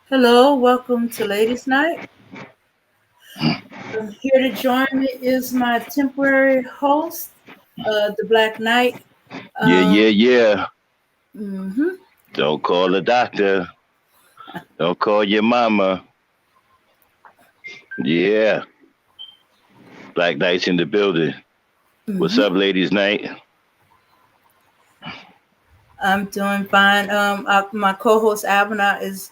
Hello, welcome to Ladies Night. Here to join me is my temporary host, the Black Knight. Yeah, Um, yeah, yeah. mhm. Don't call the doctor. Don't call your mama. Yeah. Black Knight's in the building. What's up, ladies' night? I'm doing fine. My co-host Abner is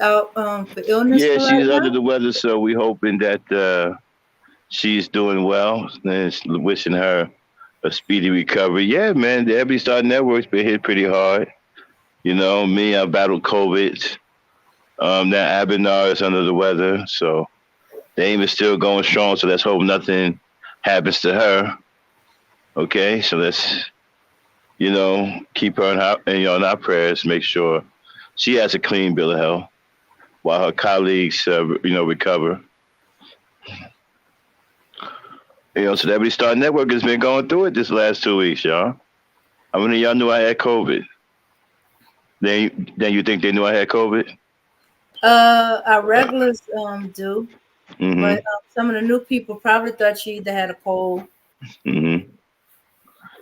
out for illness Yeah, for right she's under now. the weather, so we hoping that she's doing well and wishing her a speedy recovery. Yeah, man, the Every Star Network's been hit pretty hard. You know, me, I battled COVID. Now Abenar is under the weather, so the aim is still going strong. So let's hope nothing happens to her. Okay, so let's keep her in our prayers. Make sure she has a clean bill of health while her colleagues, recover. Celebrity Star Network has been going through it this last 2 weeks, y'all. How many of y'all knew I had COVID? Then you think they knew I had COVID? Our regulars do, but Mm-hmm. some of the new people probably thought she either had a cold. Mm-hmm.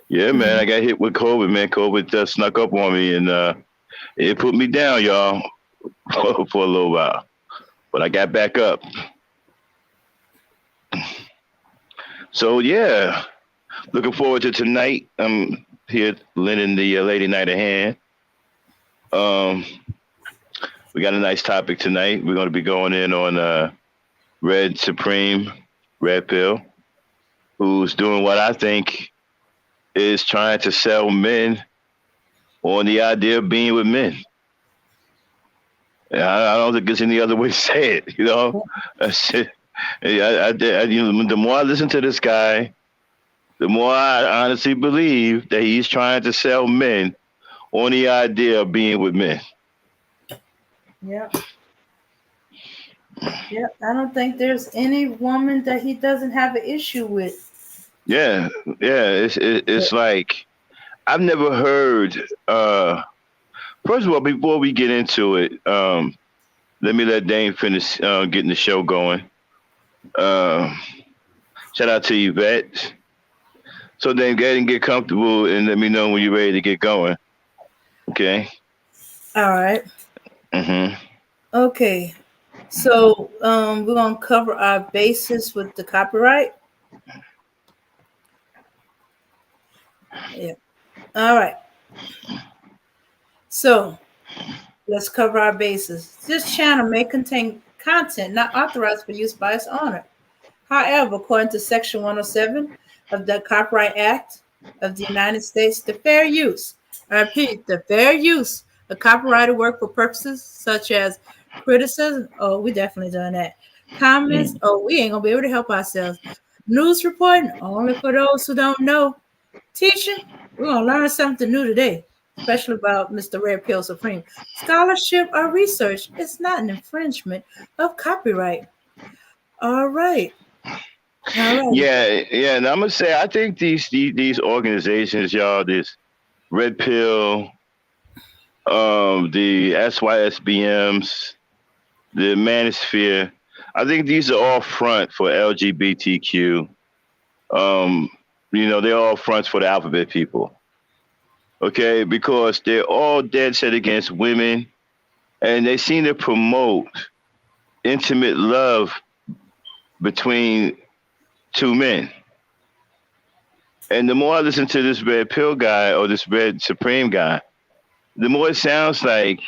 Yeah, man, I got hit with COVID, man. COVID snuck up on me and it put me down, y'all, for a little while. But I got back up. So yeah, looking forward to tonight. I'm here lending the lady night a hand. Um, we got a nice topic tonight. We're going to be going in on Red Supreme, Red Pill, who's doing what I think is trying to sell men on the idea of being with men. I don't think there's any other way to say it. That's it. The more I listen to this guy, the more I honestly believe that he's trying to sell men on the idea of being with men. Yeah, yeah. I don't think there's any woman that he doesn't have an issue with. Yeah, yeah. It's like I've never heard. First of all, before we get into it, let me let Dane finish getting the show going. Um, Shout out to Yvette. So Dane, go ahead and get comfortable and let me know when you're ready to get going. Okay. All right. Mm-hmm. Okay. So we're gonna cover our bases with the copyright. Yeah. All right. So let's cover our bases. This channel may contain content not authorized for use by its owner. However, according to Section 107 of the Copyright Act of the United States, the fair use, I repeat, the fair use of copyrighted work for purposes such as criticism, oh, we definitely done that. Comments, oh, we ain't gonna be able to help ourselves. News reporting, only for those who don't know. Teaching, we're gonna learn something new today, especially about Mr. Red Pill Supreme. Scholarship or research, it's not an infringement of copyright. All right. All right. Yeah, yeah. And I'm gonna say I think these organizations, y'all, this Red Pill, the SYSBMs, the Manosphere, I think these are all front for LGBTQ. Um, they're all fronts for the alphabet people. Okay, because they're all dead set against women, and they seem to promote intimate love between two men. And the more I listen to this red pill guy or this red supreme guy, the more it sounds like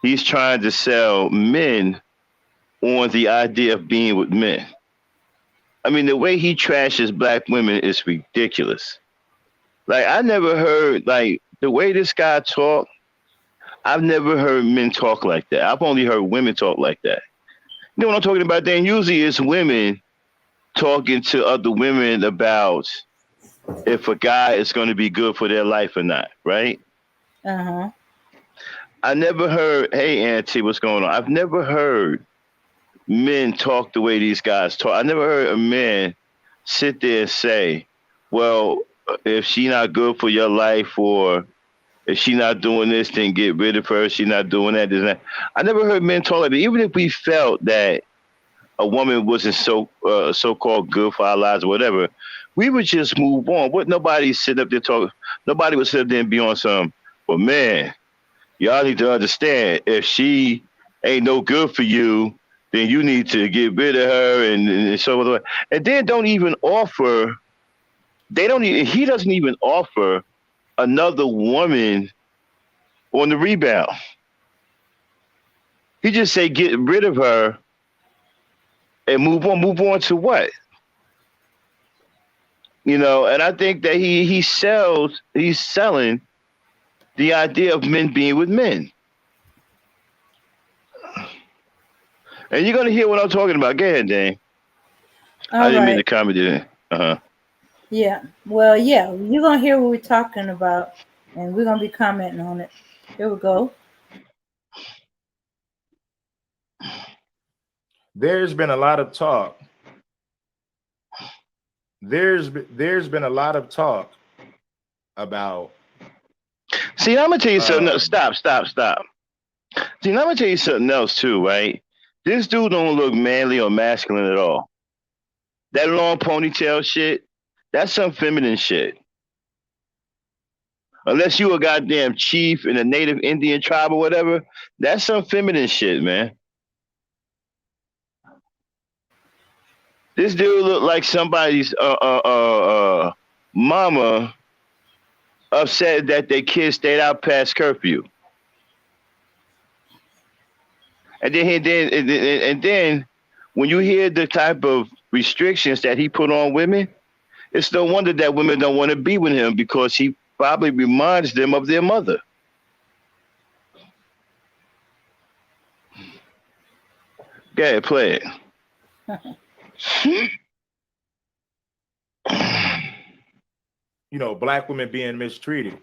he's trying to sell men on the idea of being with men. I mean, the way he trashes black women is ridiculous. Like, I never heard, like, the way this guy talk, I've never heard men talk like that. I've only heard women talk like that. You know what I'm talking about, Dan? Usually it's women talking to other women about if a guy is going to be good for their life or not, right? Uh-huh. I never heard, hey, Auntie, what's going on? I've never heard men talk the way these guys talk. I never heard a man sit there and say, well, if she not good for your life or If she not doing this, then get rid of her. She not doing that, this, that. I never heard men talk like that. Even if we felt that a woman wasn't so-called good for our lives or whatever, we would just move on. Would nobody sit up there talk? Nobody would sit up there and be on some. Well, man, y'all need to understand. If she ain't no good for you, then you need to get rid of her and so on. And then don't even offer. They don't. He doesn't even offer another woman on the rebound. He just say get rid of her and move on. Move on to what? And I think that he's selling the idea of men being with men. And you're gonna hear what I'm talking about. Go ahead, Dane. I didn't mean to comment there. Yeah. Well, yeah, you're gonna hear what we're talking about, and we're gonna be commenting on it. Here we go. There's been a lot of talk. There's been a lot of talk about. See, I'm gonna tell you something else. Stop. See, I'm gonna tell you something else too, right? This dude don't look manly or masculine at all. That long ponytail shit, that's some feminine shit. Unless you a goddamn chief in a native Indian tribe or whatever, that's some feminine shit, man. This dude look like somebody's mama upset that their kids stayed out past curfew. And then when you hear the type of restrictions that he put on women, it's no wonder that women don't want to be with him, because he probably reminds them of their mother. Go ahead, play it. Black women being mistreated,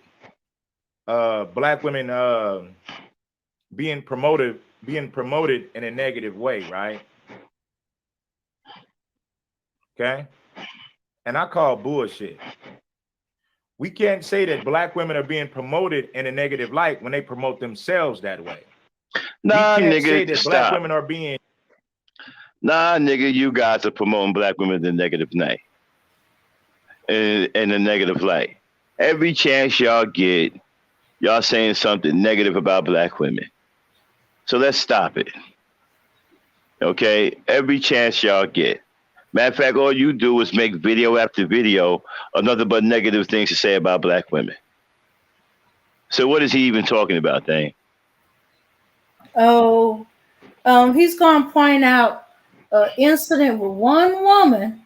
black women being promoted in a negative way, right? Okay. And I call bullshit. We can't say that black women are being promoted in a negative light when they promote themselves that way. Nah, we can't nigga, say that stop. Black women are being. Nah, nigga, you guys are promoting black women in the negative light. In a negative light. Every chance y'all get, y'all saying something negative about black women. So let's stop it. Okay? Every chance y'all get. Matter of fact, all you do is make video after video of nothing but negative things to say about black women. So what is he even talking about, Dane? Oh, he's going to point out an incident with one woman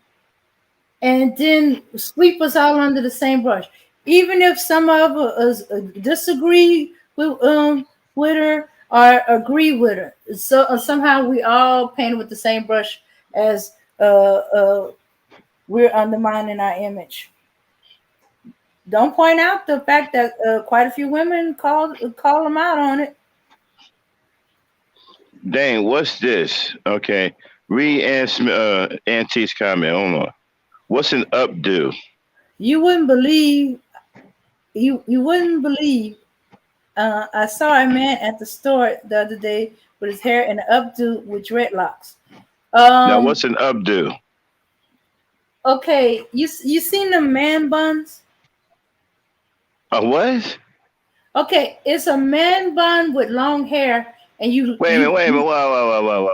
and then sweep us all under the same brush. Even if some of us disagree with her or agree with her, so somehow we all paint with the same brush as we're undermining our image. Don't point out the fact that quite a few women call them out on it. Dang, what's this? Okay, read Auntie's comment. Hold on. What's an updo? You wouldn't believe. You wouldn't believe. I saw a man at the store the other day with his hair in an updo with dreadlocks. Now, what's an updo? Okay, you seen the man buns? A what? Okay, it's a man bun with long hair, and you. Wait a minute. Whoa.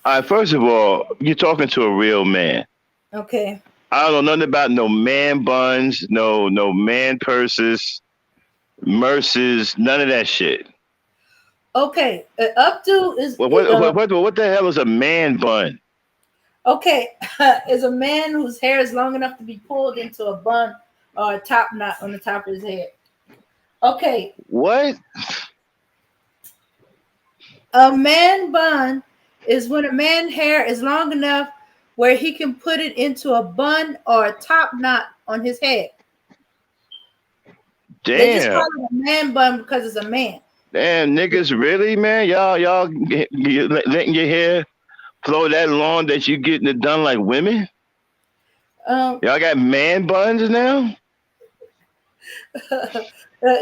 All right, first of all, you're talking to a real man. Okay. I don't know nothing about no man buns, no man purses, merces, none of that shit. Okay, updo is. What the hell is a man bun? Okay, is a man whose hair is long enough to be pulled into a bun or a top knot on the top of his head. Okay. What? A man bun is when a man's hair is long enough where he can put it into a bun or a top knot on his head. Damn. They just call it a man bun because it's a man. Damn, niggas, really, man? Y'all letting your hair flow that long that you getting it done like women? Y'all got man buns now?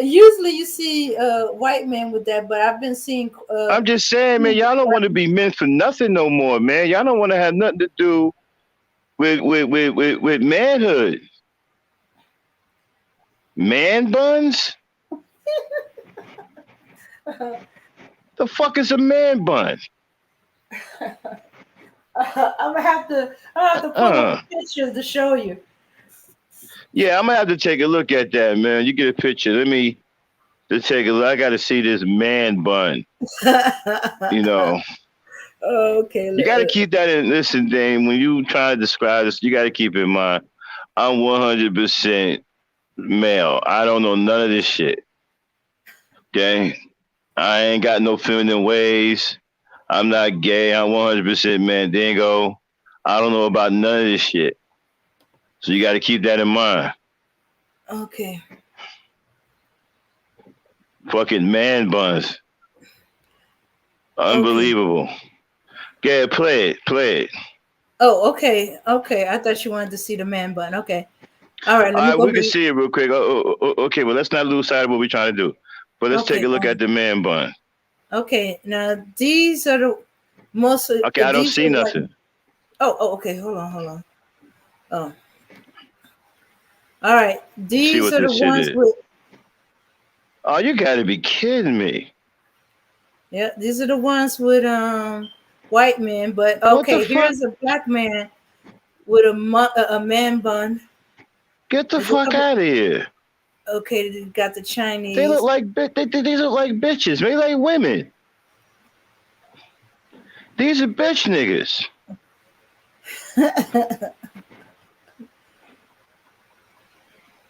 Usually you see white men with that, but I've been seeing. I'm just saying, man, y'all don't want to be men for nothing no more, man. Y'all don't want to have nothing to do with manhood. Man buns? The fuck is a man bun? I'm gonna have to pull up a picture to show you. Yeah, I'm gonna have to take a look at that, man. You get a picture. Let me just take a look. I gotta see this man bun. You know. Okay. You gotta keep that in. Listen, Dame, when you try to describe this, you gotta keep in mind, I'm 100% male. I don't know none of this shit. Okay? I ain't got no feminine ways. I'm not gay. I'm 100% mandingo. I don't know about none of this shit. So you got to keep that in mind. Okay. Fucking man buns. Unbelievable. Okay. Yeah, play it. Oh, okay. I thought you wanted to see the man bun. Okay. All right. All right, we can see it real quick. Okay, well, let's not lose sight of what we're trying to do. But let's take a look at the man bun. Okay. Now, these are the most. Okay, I don't see nothing. Okay. Hold on. Oh. All right. These are the ones with. Oh, you got to be kidding me. Yeah, these are the ones with white men. But okay, here's a black man with a man bun. Get the fuck out of here. Okay, they got the Chinese. They look like these look like bitches. Maybe like women. These are bitch niggas.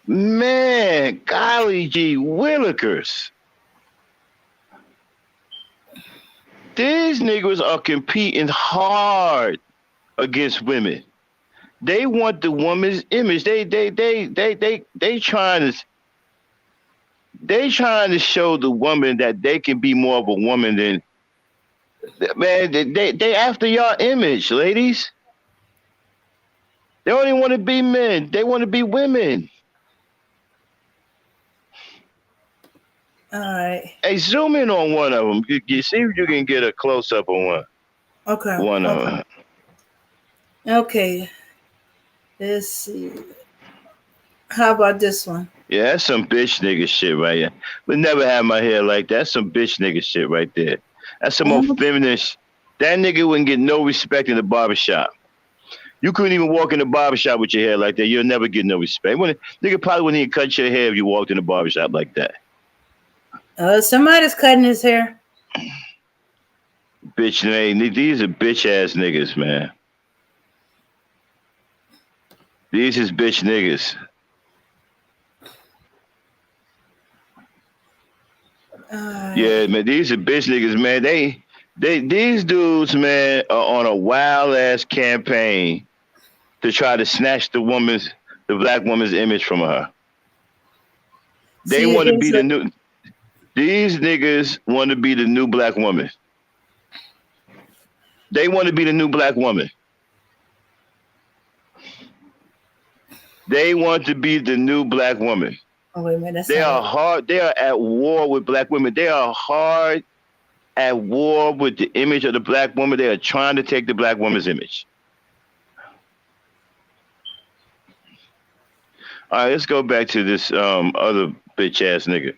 Man, golly gee willikers. These niggas are competing hard against women. They want the woman's image. They trying to show the woman that they can be more of a woman than, man. They after your image, ladies. They don't even want to be men. They want to be women. All right. Hey, zoom in on one of them. You see if you can get a close up on one. Okay. One of them. Okay. Let's see. How about this one? Yeah, that's some bitch nigga shit right here. Would never have my hair like that. That's some bitch nigga shit right there. That's some more feminine. That nigga wouldn't get no respect in the barbershop. You couldn't even walk in the barbershop with your hair like that. You'll never get no respect. Nigga probably wouldn't even cut your hair if you walked in the barbershop like that. Somebody's cutting his hair. Bitch, man. These are bitch ass niggas, man. These is bitch niggas. Yeah, man. These are bitch niggas, man. These dudes, man, are on a wild ass campaign to try to snatch the black woman's image from her. They want to be the new. These niggas want to be the new black woman. They want to be the new black woman. They want to be the new black woman. Oh, wait a minute. They are hard. They are at war with black women. They are hard at war with the image of the black woman. They are trying to take the black woman's image. All right, let's go back to this other bitch ass nigga.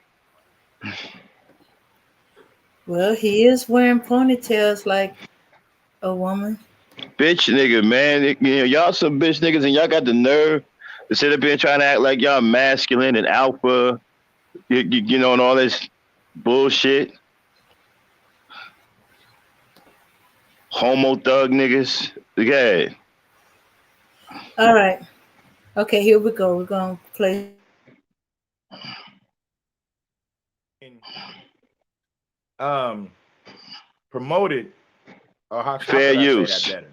Well, he is wearing ponytails like a woman. Bitch nigga, man. You know, y'all some bitch niggas and y'all got the nerve to sit up here and try to act like y'all masculine and alpha, you know, and all this bullshit. Homo thug niggas. Okay. All right. Okay, here we go. We're going to play. Promoted, or how fair use. Say that better?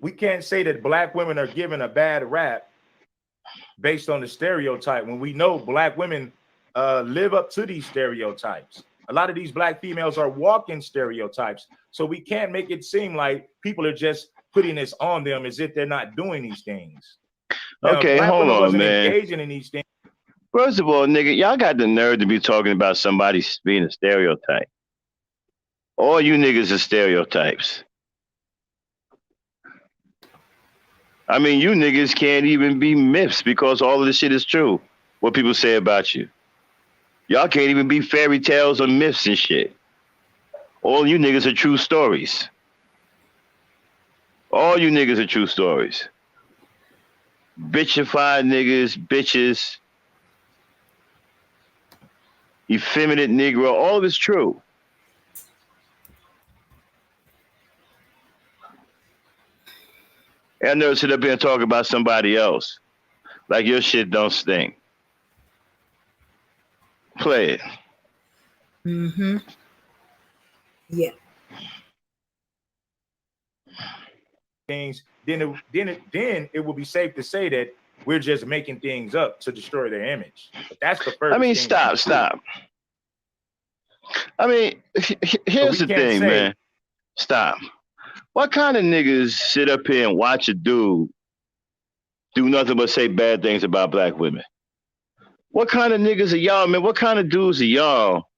We can't say that black women are given a bad rap based on the stereotype when we know black women live up to these stereotypes. A lot of these black females are walking stereotypes, so we can't make it seem like people are just putting this on them as if they're not doing these things. Now, okay, hold on, man. Engaging in these things. First of all, nigga, y'all got the nerve to be talking about somebody being a stereotype. All you niggas are stereotypes. I mean, you niggas can't even be myths because all of this shit is true. What people say about you. Y'all can't even be fairy tales or myths and shit. All you niggas are true stories. All you niggas are true stories. Bitchified niggas, bitches, effeminate Negro, all of it's true. And I never sit up here and talk about somebody else. Like your shit don't stink. Play it. Mm-hmm. Yeah. Things, then it will be safe to say that we're just making things up to destroy their image. But that's the first. I mean, stop. I mean, here's the thing, man. Stop. What kind of niggas sit up here and watch a dude do nothing but say bad things about black women? What kind of niggas are y'all, man? What kind of dudes are y'all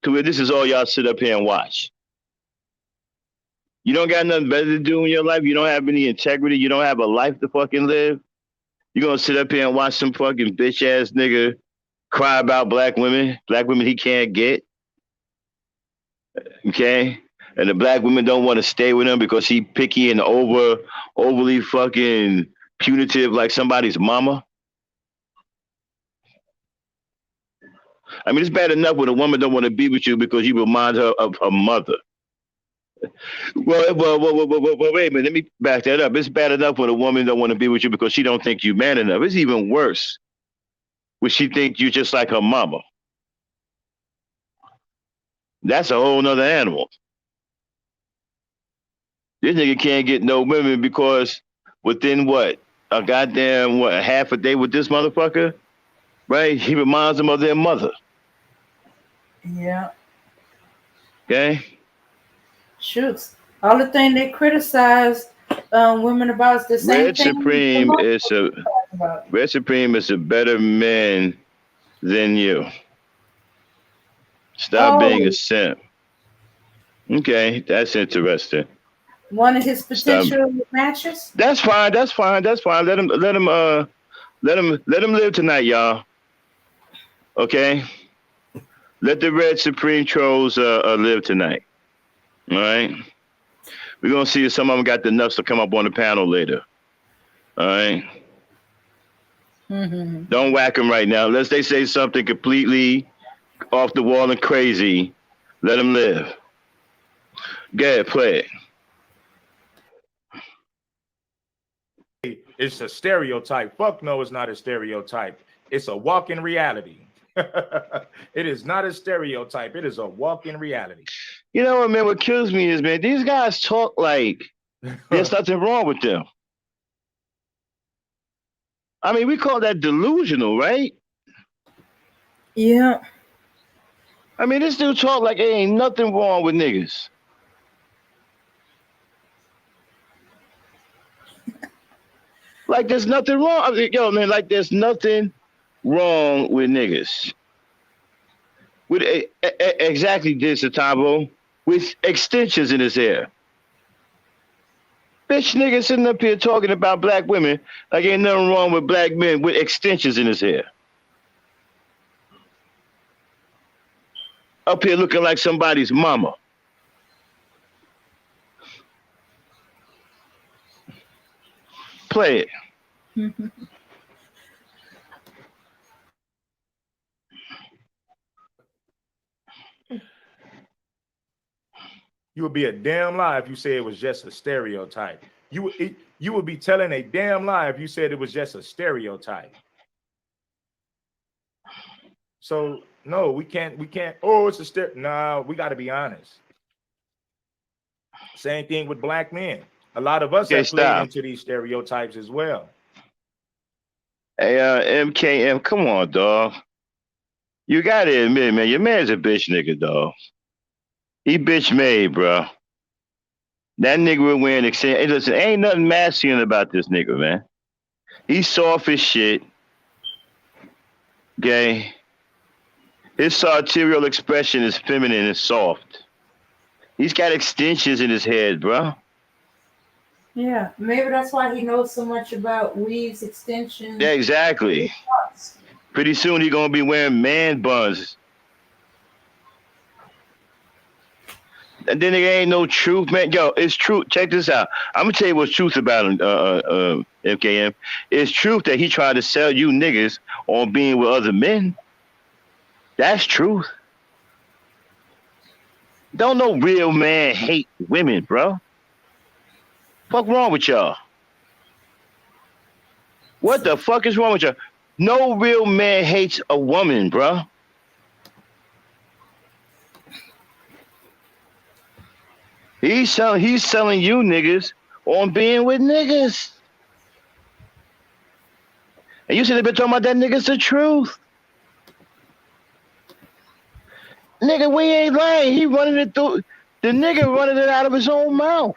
to where this is all y'all sit up here and watch? You don't got nothing better to do in your life? You don't have any integrity? You don't have a life to fucking live? You gonna sit up here and watch some fucking bitch ass nigga cry about black women he can't get? Okay? And the black women don't want to stay with him because he picky and overly fucking punitive like somebody's mama. I mean, it's bad enough when a woman don't want to be with you because you remind her of her mother. Well, wait a minute. Let me back that up. It's bad enough when a woman don't want to be with you because she don't think you man enough. It's even worse when she think you just like her mama. That's a whole nother animal. This nigga can't get no women because within a goddamn half a day with this motherfucker, right? He reminds them of their mother. Yeah. Okay. Shoots. All the thing they criticize women about is the same Red thing. Red Supreme is a better man than you. Stop being a simp. Okay, that's interesting. One of his potential matches. That's fine. Let him live tonight, y'all. Okay. Let the Red Supreme trolls live tonight. All right. We're gonna see if some of them got the nuts to come up on the panel later. All right. Mm-hmm. Don't whack them right now. Unless they say something completely off the wall and crazy, let them live. Go ahead, play it. It's a stereotype. Fuck no, it's not a stereotype. It's a walk-in reality. It is not a stereotype. It is a walk-in reality. You know what, man? What kills me is, man, these guys talk like there's nothing wrong with them. I mean, we call that delusional, right? Yeah. I mean, this dude talk like there ain't nothing wrong with niggas. Like there's nothing wrong. I mean, yo, man, like there's nothing wrong with niggas. With exactly this, Tabo, with extensions in his hair. Bitch nigga sitting up here talking about black women like ain't nothing wrong with black men with extensions in his hair. Up here looking like somebody's mama. Play it. You would be a damn lie if you say it was just a stereotype. You would be telling a damn lie if you said it was just a stereotype. So no, we can't. Oh, it's a nah, we got to be honest. Same thing with black men. A lot of us have played into these stereotypes as well. Hey, MKM, come on, dog. You gotta admit, man, your man's a bitch nigga, dog. He bitch made, bro. That nigga was wearing extensions. Hey, listen, ain't nothing masculine about this nigga, man. He's soft as shit. Okay. His sartorial expression is feminine and soft. He's got extensions in his head, bro. Yeah, maybe that's why he knows so much about weaves, extensions. Yeah, exactly. Pretty soon he's gonna be wearing man buns. And then there ain't no truth, man. Yo, it's truth. Check this out. I'm gonna tell you what's truth about him, MKM. It's truth that he tried to sell you niggas on being with other men. That's truth. Don't no real man hate women, bro. Fuck wrong with y'all? What the fuck is wrong with y'all? No real man hates a woman, bro. He's selling you niggas on being with niggas. And you should have been talking about that nigga's the truth. Nigga, we ain't lying. He running it through. The nigga running it out of his own mouth.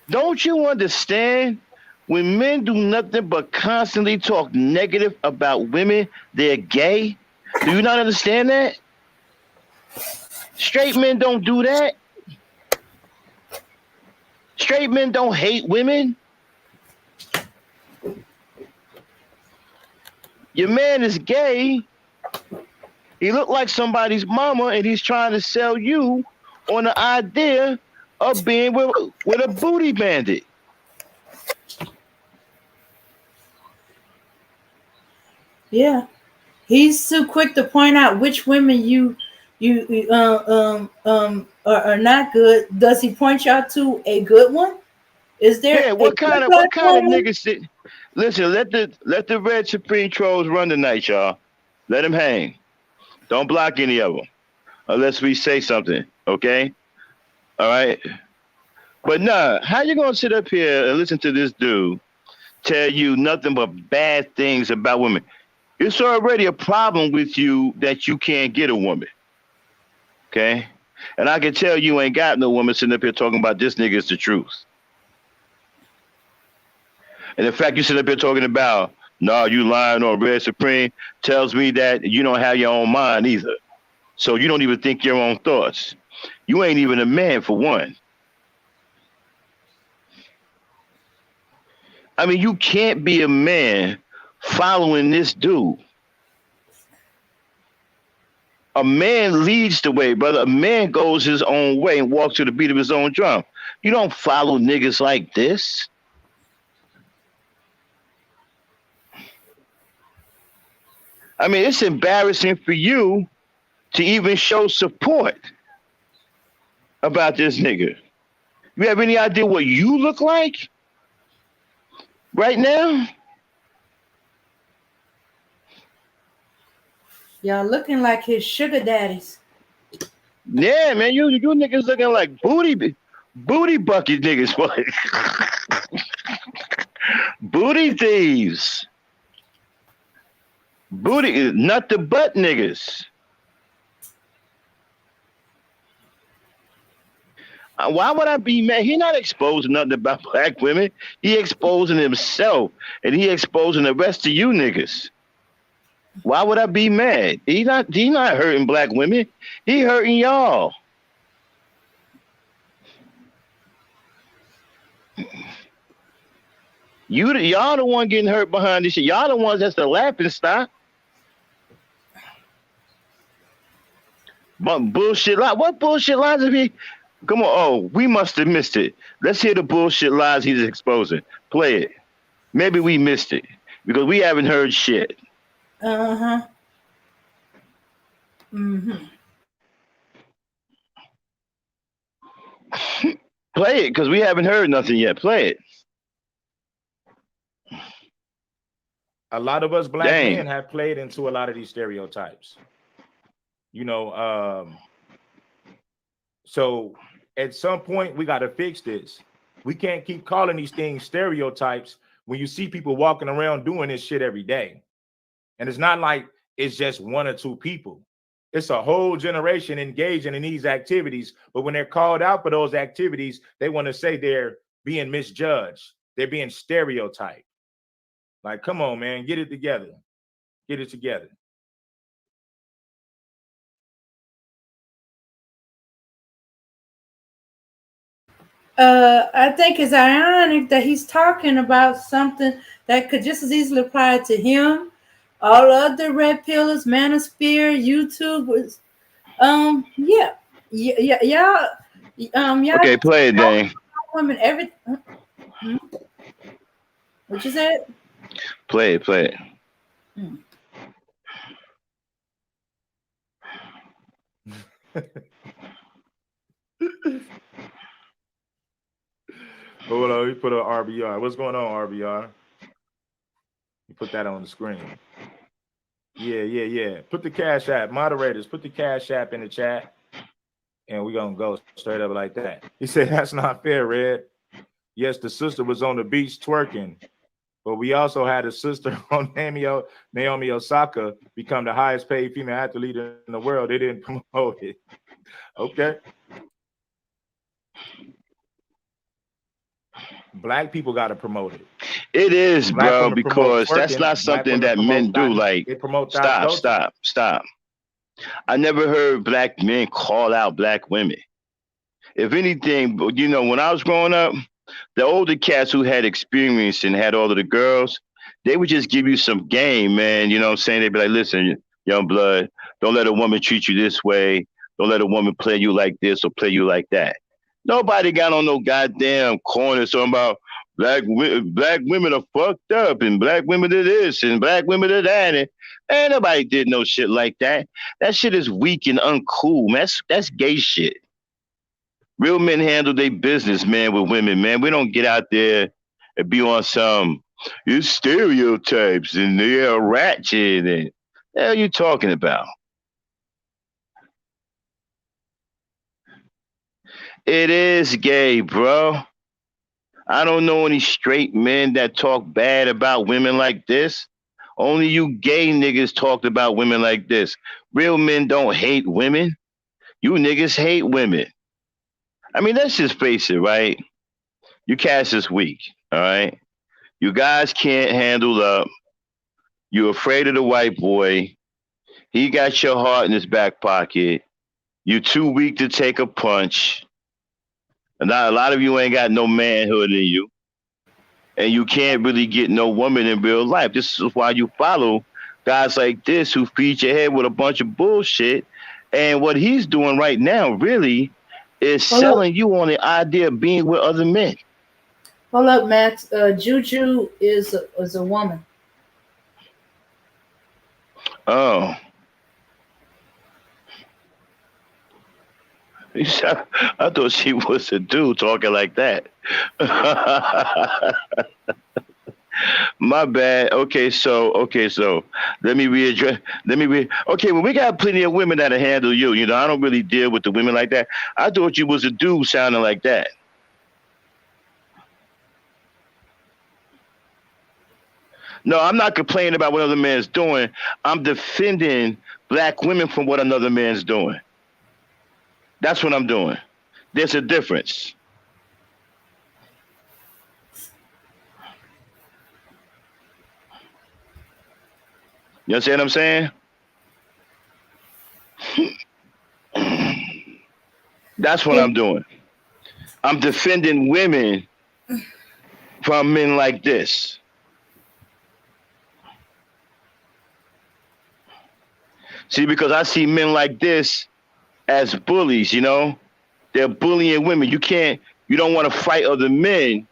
Don't you understand? When men do nothing but constantly talk negative about women, they're gay. Do you not understand that? Straight men don't do that. Straight men don't hate women. Your man is gay. He looked like somebody's mama, and he's trying to sell you on the idea of being with a booty bandit. Yeah, he's too quick to point out which women you are not good. Does he point you out to a good one? Is there? Yeah, what kind of niggas sit? Listen, let the Red Supreme trolls run tonight, y'all. Let them hang. Don't block any of them unless we say something, okay? All right. But nah, how you gonna sit up here and listen to this dude tell you nothing but bad things about women? It's already a problem with you that you can't get a woman, okay? And I can tell you ain't got no woman sitting up here talking about this nigga is the truth. And the fact you sit up here talking about, nah, you lying on Red Supreme, tells me that you don't have your own mind either. So you don't even think your own thoughts. You ain't even a man for one. I mean, you can't be a man following this dude. A man leads the way, brother. A man goes his own way and walks to the beat of his own drum. You don't follow niggas like this. I mean, it's embarrassing for you to even show support about this nigga. You have any idea what you look like right now? Y'all looking like his sugar daddies. Yeah, man, you niggas looking like booty bucket niggas, boy. Booty thieves. Booty, not the butt niggas. Why would I be mad? He not exposing nothing about black women. He exposing himself, and he exposing the rest of you niggas. Why would I be mad? He not hurting black women. He hurting y'all. Y'all the one getting hurt behind this shit. Y'all the ones that's the laughing stock. But bullshit lies. What bullshit lies have he? Come on. Oh, we must have missed it. Let's hear the bullshit lies he's exposing. Play it. Maybe we missed it because we haven't heard shit. Uh-huh. Mm-hmm. Play it because we haven't heard nothing yet. Play it. A lot of us black men have played into a lot of these stereotypes. You know, so at some point we got to fix this. We can't keep calling these things stereotypes when you see people walking around doing this shit every day. And it's not like it's just one or two people. It's a whole generation engaging in these activities. But when they're called out for those activities, they want to say they're being misjudged. They're being stereotyped. Like, come on, man, get it together. Get it together. I think it's ironic that he's talking about something that could just as easily apply to him. All other red pillars, manosphere, YouTube was, yeah, y'all, y'all Okay, play it, Dane. women, every, what you said? Play it, play it. Hold on, we put on RBR. What's going on, RBR? You put that on the screen. Yeah. Put the Cash App, moderators, put the Cash App in the chat. And we're going to go straight up like that. He said, that's not fair, Red. Yes, the sister was on the beach twerking, but we also had a sister on Naomi Osaka become the highest paid female athlete in the world. They didn't promote it. Okay. Black people got to promote it. It is, Black bro, women because promote that's twerking. not Black something women that men do. Like, they promote that. stop. I never heard black men call out black women. If anything, you know, when I was growing up, the older cats who had experience and had all of the girls, they would just give you some game, man. You know what I'm saying? They'd be like, listen, young blood, don't let a woman treat you this way. Don't let a woman play you like this or play you like that. Nobody got on no goddamn corner talking about black women are fucked up and black women are this and black women are that. And ain't nobody did no shit like that. That shit is weak and uncool, man. That's gay shit. Real men handle their business, man, with women, man. We don't get out there and be on some it's stereotypes and they're ratchet and the hell you talking about? It is gay, bro. I don't know any straight men that talk bad about women like this. Only you gay niggas talked about women like this. Real men don't hate women. You niggas hate women. I mean, let's just face it, right? You cast is weak, all right? You guys can't handle up. You're afraid of the white boy. He got your heart in his back pocket. You're too weak to take a punch. And now a lot of you ain't got no manhood in you. And you can't really get no woman in real life. This is why you follow guys like this who feed your head with a bunch of bullshit. And what he's doing right now really is selling you on the idea of being with other men. Hold up, Max. Juju is a woman. Oh. I thought she was a dude talking like that. My bad. Okay, so let me readdress. Okay, well, we got plenty of women that'll handle you. You know, I don't really deal with the women like that. I thought you was a dude sounding like that. No, I'm not complaining about what another man's doing. I'm defending black women from what another man's doing. That's what I'm doing. There's a difference. You understand what I'm saying? That's what I'm doing. I'm defending women from men like this. See, because I see men like this as bullies, you know? They're bullying women. You don't want to fight other men,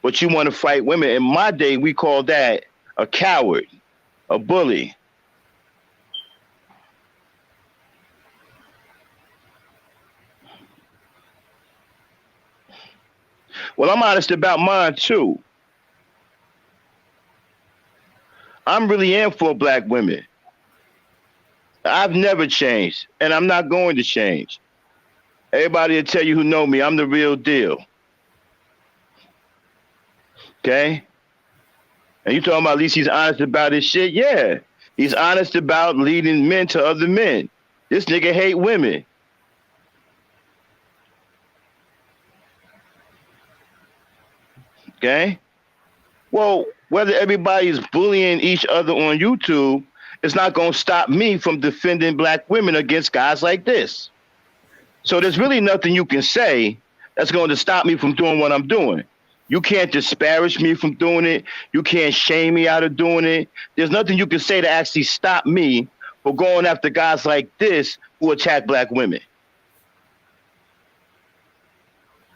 but you want to fight women. In my day, we call that a coward, a bully. Well, I'm honest about mine too. I'm really in for black women. I've never changed, and I'm not going to change. Everybody will tell you who know me, I'm the real deal. Okay? And you talking about at least he's honest about his shit? Yeah. He's honest about leading men to other men. This nigga hate women. Okay? Well, whether everybody is bullying each other on YouTube, it's not going to stop me from defending black women against guys like this. So there's really nothing you can say that's going to stop me from doing what I'm doing. You can't disparage me from doing it. You can't shame me out of doing it. There's nothing you can say to actually stop me from going after guys like this who attack black women.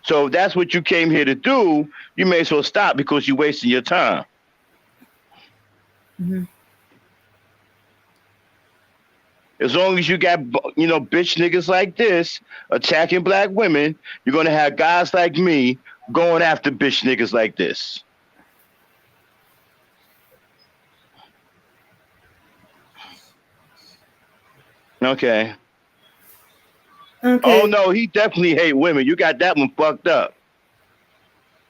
So if that's what you came here to do, you may as well stop because you're wasting your time. Mm-hmm. As long as you got, bitch niggas like this attacking black women, you're going to have guys like me going after bitch niggas like this. Okay. Oh, no, he definitely hate women. You got that one fucked up.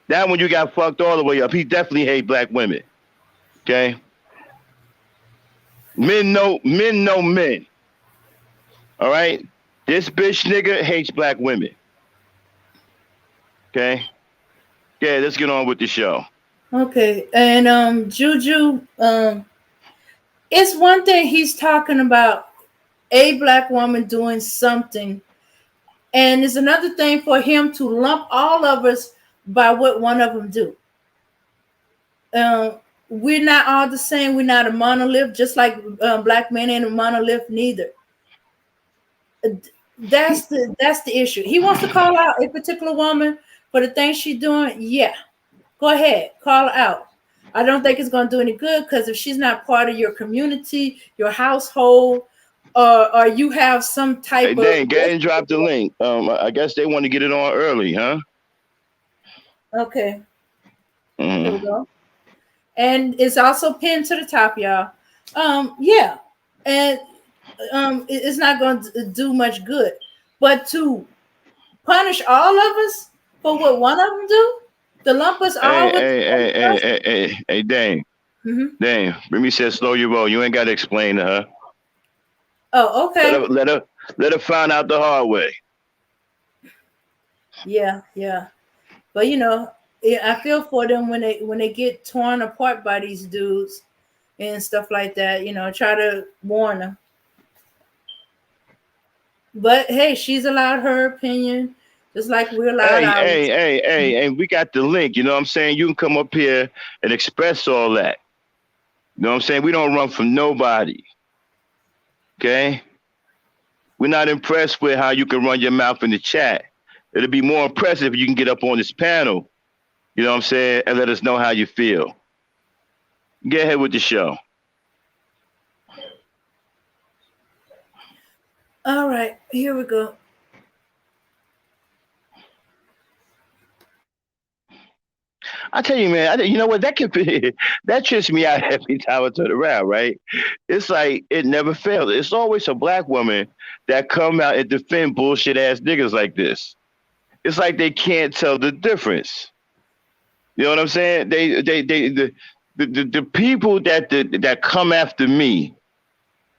That one you got fucked all the way up. He definitely hate black women. Okay? Men know men. All right? This bitch nigga hates black women. Okay? Yeah, let's get on with the show. Okay. And Juju, it's one thing he's talking about a black woman doing something. And it's another thing for him to lump all of us by what one of them do. We're not all the same. We're not a monolith, just like black men ain't a monolith neither. That's the issue. He wants to call out a particular woman for the things she's doing. Yeah, go ahead, call her out. I don't think it's going to do any good because if she's not part of your community, your household, or you have some type of... Dang, go ahead and drop the link. I guess they want to get it on early, huh? Okay. Mm-hmm. There we go. And it's also pinned to the top, y'all. Yeah. And it's not going to do much good. But to punish all of us for what one of them do, to lump us all with... Hey, dang. Mm-hmm. Dang. Remy said slow your roll. You ain't got to explain to her. Oh, okay. Let her find out the hard way. Yeah. But I feel for them when they get torn apart by these dudes and stuff like that. Try to warn them. But hey, she's allowed her opinion, just like we're allowed ours. Hey, we got the link. You know what I'm saying? You can come up here and express all that. You know what I'm saying? We don't run from nobody. Okay? We're not impressed with how you can run your mouth in the chat. It'll be more impressive if you can get up on this panel, you know what I'm saying, and let us know how you feel. Get ahead with the show. All right, here we go. I tell you, man, you know what? That trips me out every time I turn around, right? It's like it never fails. It's always a black woman that come out and defend bullshit ass niggas like this. It's like they can't tell the difference. You know what I'm saying? The people that come after me,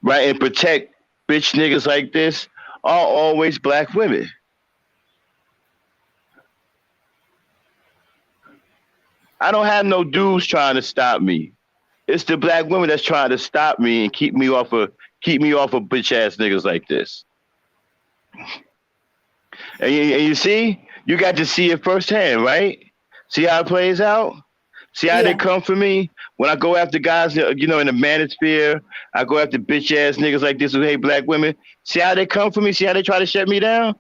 right, and protect bitch niggas like this are always black women. I don't have no dudes trying to stop me. It's the black women that's trying to stop me and keep me off of bitch ass niggas like this. And you see, you got to see it firsthand, right? See how it plays out? See how they come for me? When I go after guys, in the manosphere, I go after bitch ass niggas like this who hate black women. See how they come for me? See how they try to shut me down?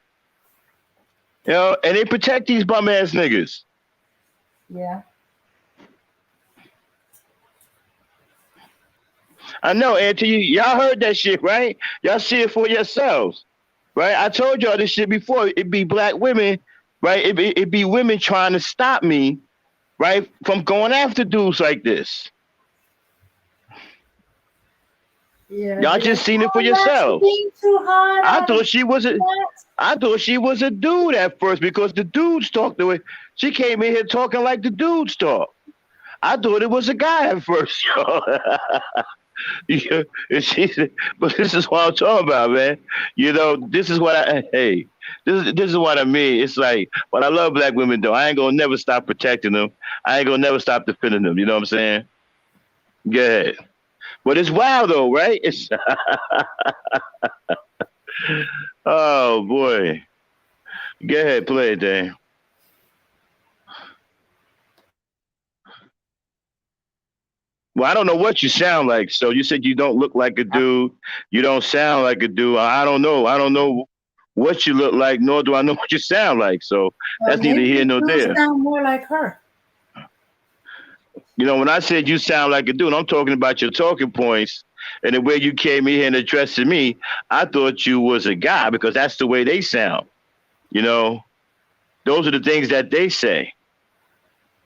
And they protect these bum ass niggas. Yeah. I know, Auntie, y'all heard that shit, right? Y'all see it for yourselves, right? I told y'all this shit before. It be black women, right? It be women trying to stop me, right, from going after dudes like this. Yeah, y'all just seen it for yourself. I thought she was a dude at first because the dudes talked the way she came in here talking like the dudes talk. I thought it was a guy at first. Yeah, and she said, but this is what I'm talking about, man. You know, this is what this is what I mean. It's like, but I love black women though. I ain't gonna never stop protecting them. I ain't gonna never stop defending them. You know what I'm saying? Go ahead. But it's wild though, right? It's oh boy. Go ahead, play it, Dan. Well, I don't know what you sound like. So you said you don't look like a dude. You don't sound like a dude. I don't know. I don't know what you look like, nor do I know what you sound like. So that's neither Maybe here you nor do there. sound more like her. You know, when I said you sound like a dude, I'm talking about your talking points and the way you came in here and addressed me. I thought you was a guy because that's the way they sound. You know, those are the things that they say.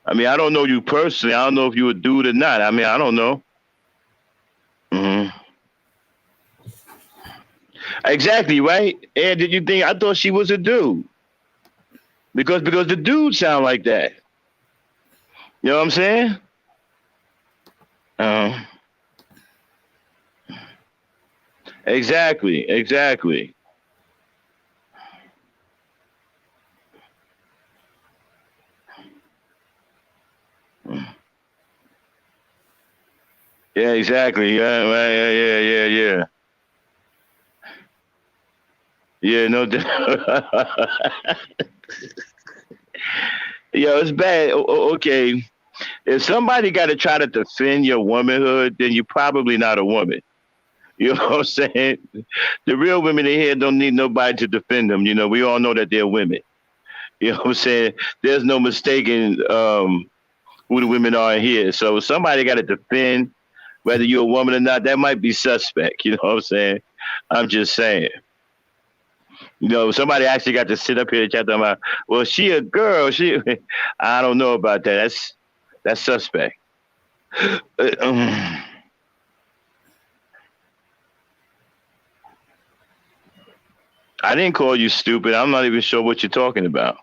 I mean, I don't know you personally. I don't know if you a dude or not. I mean, I don't know. Hmm. Exactly, right? And did you think I thought she was a dude? Because the dudes sound like that. You know what I'm saying? Uh, exactly. Yeah, exactly. Yeah. Yeah, no doubt. Yo, it's bad. Okay. If somebody got to try to defend your womanhood, then you're probably not a woman. You know what I'm saying? The real women in here don't need nobody to defend them. You know, we all know that they're women. You know what I'm saying? There's no mistaking who the women are in here. So if somebody got to defend whether you're a woman or not, that might be suspect. You know what I'm saying? I'm just saying. You know, somebody actually got to sit up here and chat about, well, she a girl. She, I don't know about that. That's suspect. Um, I didn't call you stupid. I'm not even sure what you're talking about.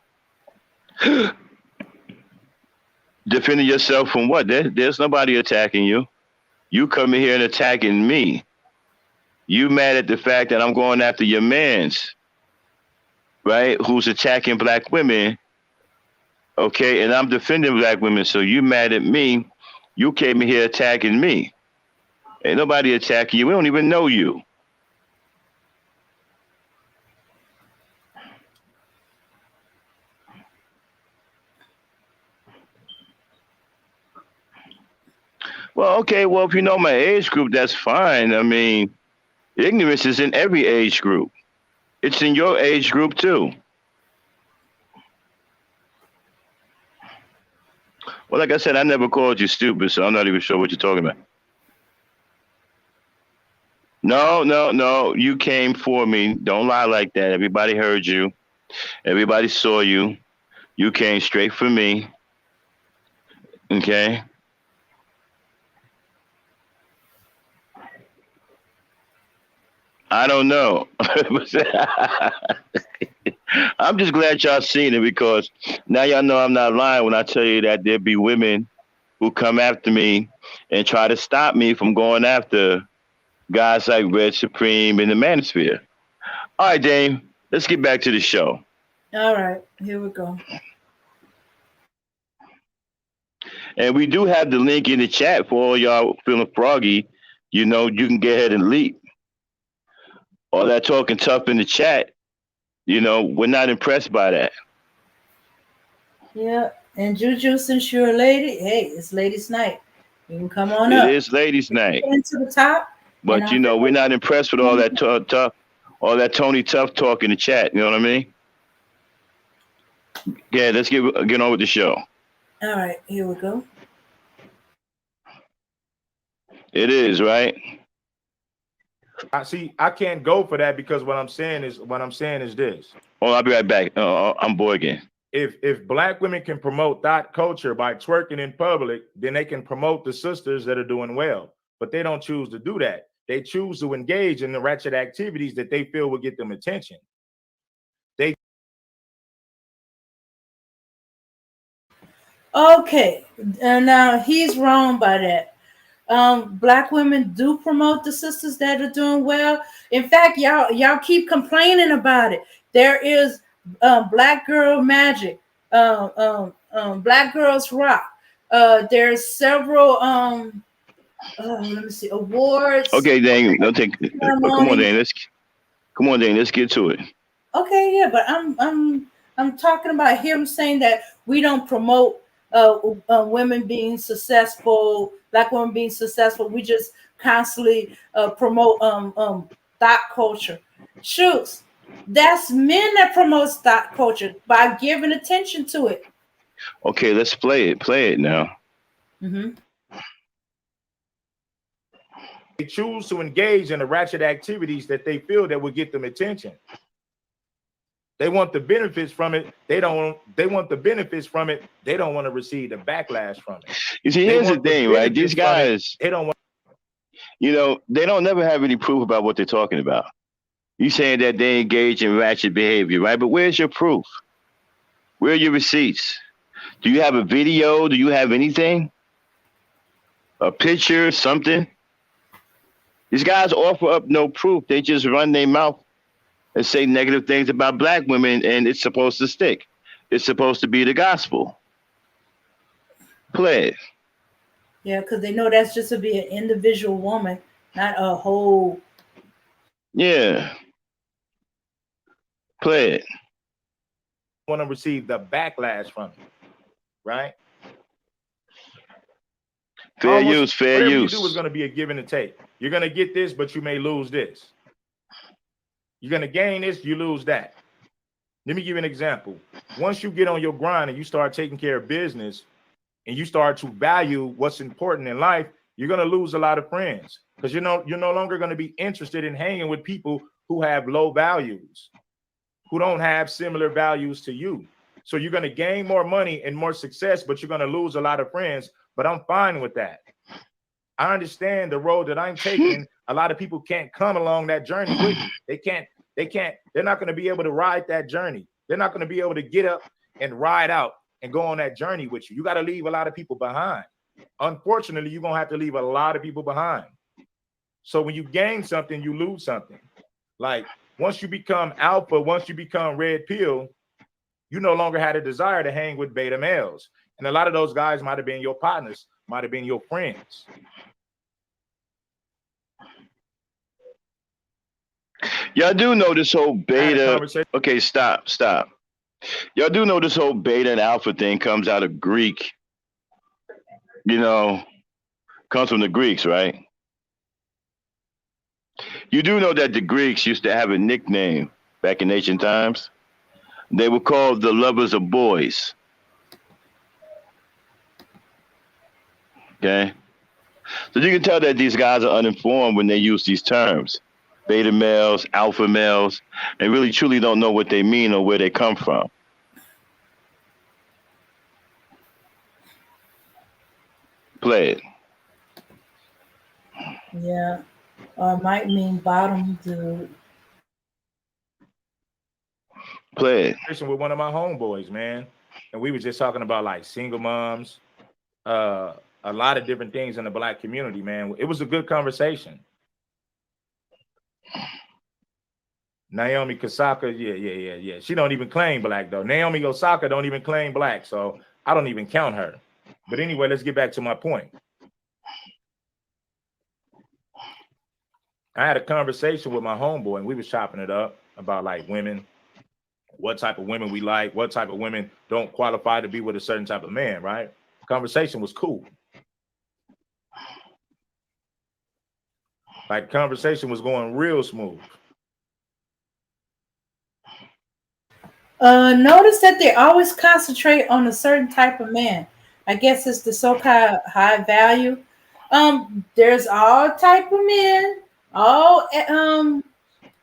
Defending yourself from what? There's nobody attacking you. You coming here and attacking me. You mad at the fact that I'm going after your man's, right? Who's attacking black women, okay? And I'm defending black women. So you mad at me. You came in here attacking me. Ain't nobody attacking you. We don't even know you. Well, okay. Well, if you know my age group, that's fine. I mean, ignorance is in every age group. It's in your age group too. Well, like I said, I never called you stupid, so I'm not even sure what you're talking about. No. You came for me. Don't lie like that. Everybody heard you. Everybody saw you. You came straight for me. Okay. I don't know. I'm just glad y'all seen it because now y'all know I'm not lying when I tell you that there be women who come after me and try to stop me from going after guys like Red Supreme and the Manosphere. All right, Dame, let's get back to the show. All right, here we go. And we do have the link in the chat for all y'all feeling froggy. You know, you can go ahead and leap. All that talking tough in the chat, you know, we're not impressed by that. Yeah, and Juju, since you're a lady, hey, it's ladies' night. You can come on It up. is ladies' night. Get into the top. But, you know, we're not impressed with all that tough, all that Tony Tough talk in the chat. You know what I mean? Yeah, let's get on with the show. All right, here we go. It is, right? I see. I can't go for that because what I'm saying is this. Oh, I'll be right back. I'm bored again. If black women can promote that culture by twerking in public, then they can promote the sisters that are doing well. But they don't choose to do that. They choose to engage in the ratchet activities that they feel will get them attention. Okay, and now he's wrong by that. Black women do promote the sisters that are doing well. In fact, y'all keep complaining about it. There is Black Girl Magic, Black Girls Rock. There's several let me see, awards. Okay, dang, don't take. Come on, Dane. Let's get to it. Okay, yeah, but I'm talking about him saying that we don't promote women being successful, Black women being successful. We just constantly promote thought culture. Shoots, that's men that promote thought culture by giving attention to it. Okay, let's play it. Play it now. Mm-hmm. They choose to engage in the ratchet activities that they feel that will get them attention. They want the benefits from it. They want the benefits from it. They don't want to receive the backlash from it. You see, here's the thing, right? These guys, they don't want. You know, they don't never have any proof about what they're talking about. You saying that they engage in ratchet behavior, right? But where's your proof? Where are your receipts? Do you have a video? Do you have anything? A picture, something? These guys offer up no proof. They just run their mouth and say negative things about Black women, and it's supposed to stick. It's supposed to be the gospel. Play it. Yeah, because they know that's just to be an individual woman, not a whole. Yeah. Play it. Want to receive the backlash from it, right? Fair use. Whatever you do is going to be a give and a take. You're going to get this, but you may lose this. You're going to gain this, you lose that. Let me give you an example. Once you get on your grind and you start taking care of business and you start to value what's important in life, you're going to lose a lot of friends because you're no longer going to be interested in hanging with people who have low values, who don't have similar values to you. So you're going to gain more money and more success, but you're going to lose a lot of friends. But I'm fine with that. I understand the road that I'm taking. A lot of people can't come along that journey with me. They're not going to be able to ride that journey. They're not going to be able to get up and ride out and go on that journey with you. You got to leave a lot of people behind. Unfortunately, you're going to have to leave a lot of people behind. So when you gain something, you lose something. Like once you become alpha, once you become red pill, you no longer had a desire to hang with beta males. And a lot of those guys might have been your partners, might have been your friends. Y'all do know this whole beta. Okay, stop. Y'all do know this whole beta and alpha thing comes out of Greek. You know, comes from the Greeks, right? You do know that the Greeks used to have a nickname back in ancient times. They were called the lovers of boys. Okay? So you can tell that these guys are uninformed when they use these terms. Beta males, alpha males, and really truly don't know what they mean or where they come from. Play it. Yeah. Or it might mean bottom dude. Play it. With one of my homeboys, man. And we were just talking about like single moms, a lot of different things in the Black community, man. It was a good conversation. Naomi Osaka, yeah. She don't even claim Black though. Naomi Osaka don't even claim Black, so I don't even count her. But anyway, let's get back to my point. I had a conversation with my homeboy, and we was chopping it up about like women, what type of women we like, what type of women don't qualify to be with a certain type of man, right? Conversation was cool. Like conversation was going real smooth. Notice that they always concentrate on a certain type of man. I guess it's the so-called high value. There's all type of men, all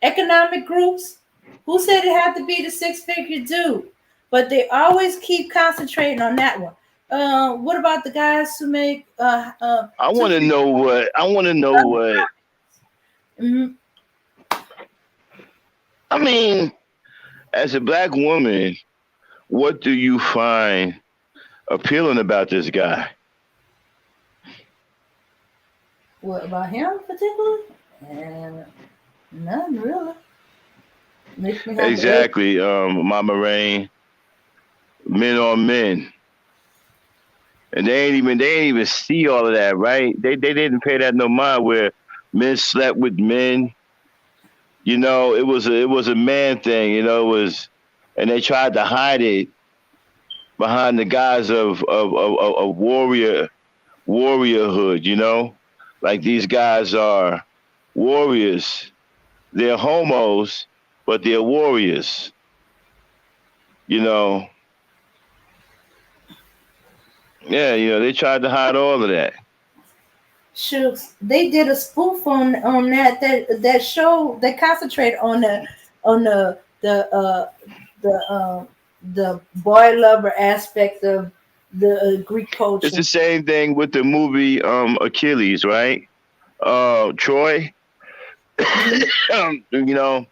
economic groups. Who said it had to be the six-figure dude? But they always keep concentrating on that one. What about the guys who make? I want to know what. Mm-hmm. I mean, as a Black woman, what do you find appealing about this guy? What about him particularly? And none really. Makes me have to. Exactly, Mama Rain. Men on men. And they ain't even see all of that, right? They didn't pay that no mind where men slept with men. You know, it was a man thing, you know, it was, and they tried to hide it behind the guise of warriorhood, you know? Like these guys are warriors. They're homos, but they're warriors. You know. Yeah, you know, they tried to hide all of that. Shooks, they did a spoof on that show. They concentrate on the boy lover aspect of the Greek culture. It's the same thing with the movie Achilles, right? Troy. You know,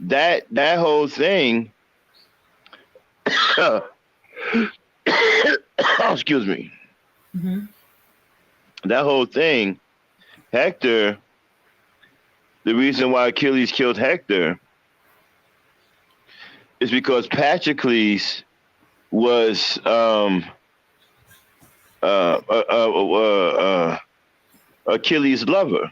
that whole thing. Oh, excuse me. Mm-hmm. That whole thing, Hector. The reason why Achilles killed Hector is because Patroclus was Achilles' lover.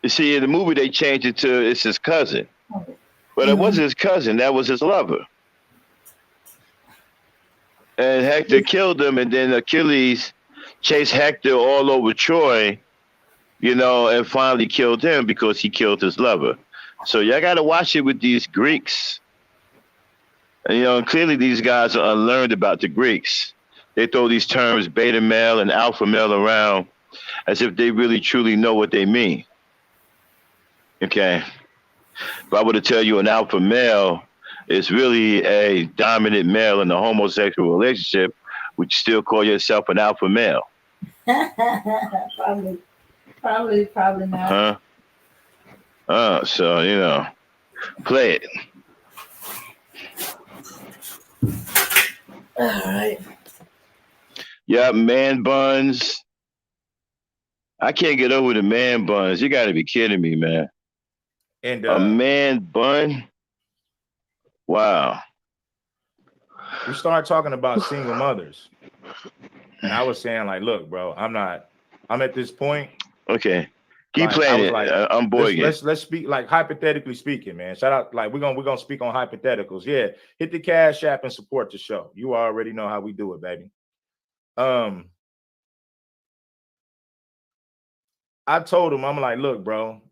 You see, in the movie they changed it to it's his cousin, but it wasn't his cousin. That was his lover. And Hector killed him, and then Achilles chased Hector all over Troy, you know, and finally killed him because he killed his lover. So y'all got to watch it with these Greeks. And, you know, clearly these guys are unlearned about the Greeks. They throw these terms beta male and alpha male around as if they really truly know what they mean. Okay. If I were to tell you an alpha male is really a dominant male in a homosexual relationship, would you still call yourself an alpha male? Probably not. So, you know, play it. All right. Yeah, man buns. I can't get over the man buns. You got to be kidding me, man. And a man bun? Wow. We started talking about single mothers. And I was saying, like, look, bro, I'm at this point. Okay. Keep playing it. Like, I'm bored. Let's speak, like, hypothetically speaking, man. Shout out, like, we're gonna speak on hypotheticals. Yeah, hit the Cash App and support the show. You already know how we do it, baby. I told him, I'm like, look, bro,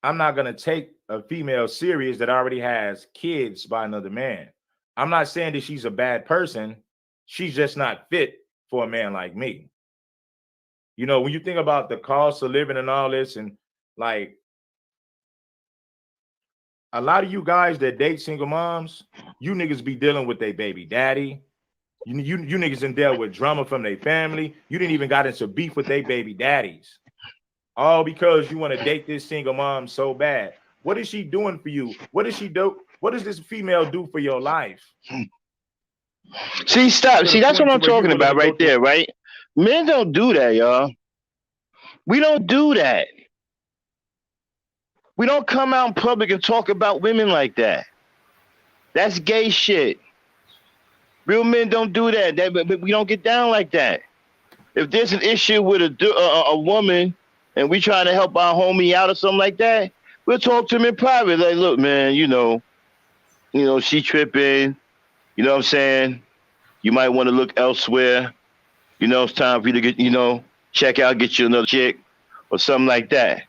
I'm not gonna take a female serious that already has kids by another man. I'm not saying that she's a bad person. She's just not fit for a man like me. You know, when you think about the cost of living and all this, and like a lot of you guys that date single moms, you niggas be dealing with their baby daddy. You niggas done dealt with drama from their family. You didn't even got into beef with their baby daddies. All because you want to date this single mom so bad. What is she doing for you? What does she do? What does this female do for your life? See, stop. See, that's what I'm talking about right there, right? Men don't do that, y'all. We don't do that. We don't come out in public and talk about women like that. That's gay shit. Real men don't do that. We don't get down like that. If there's an issue with a woman and we try to help our homie out or something like that, we'll talk to him in private. Like, look, man, you know, she tripping. You know what I'm saying? You might want to look elsewhere. You know, it's time for you to get, check out, get you another chick or something like that.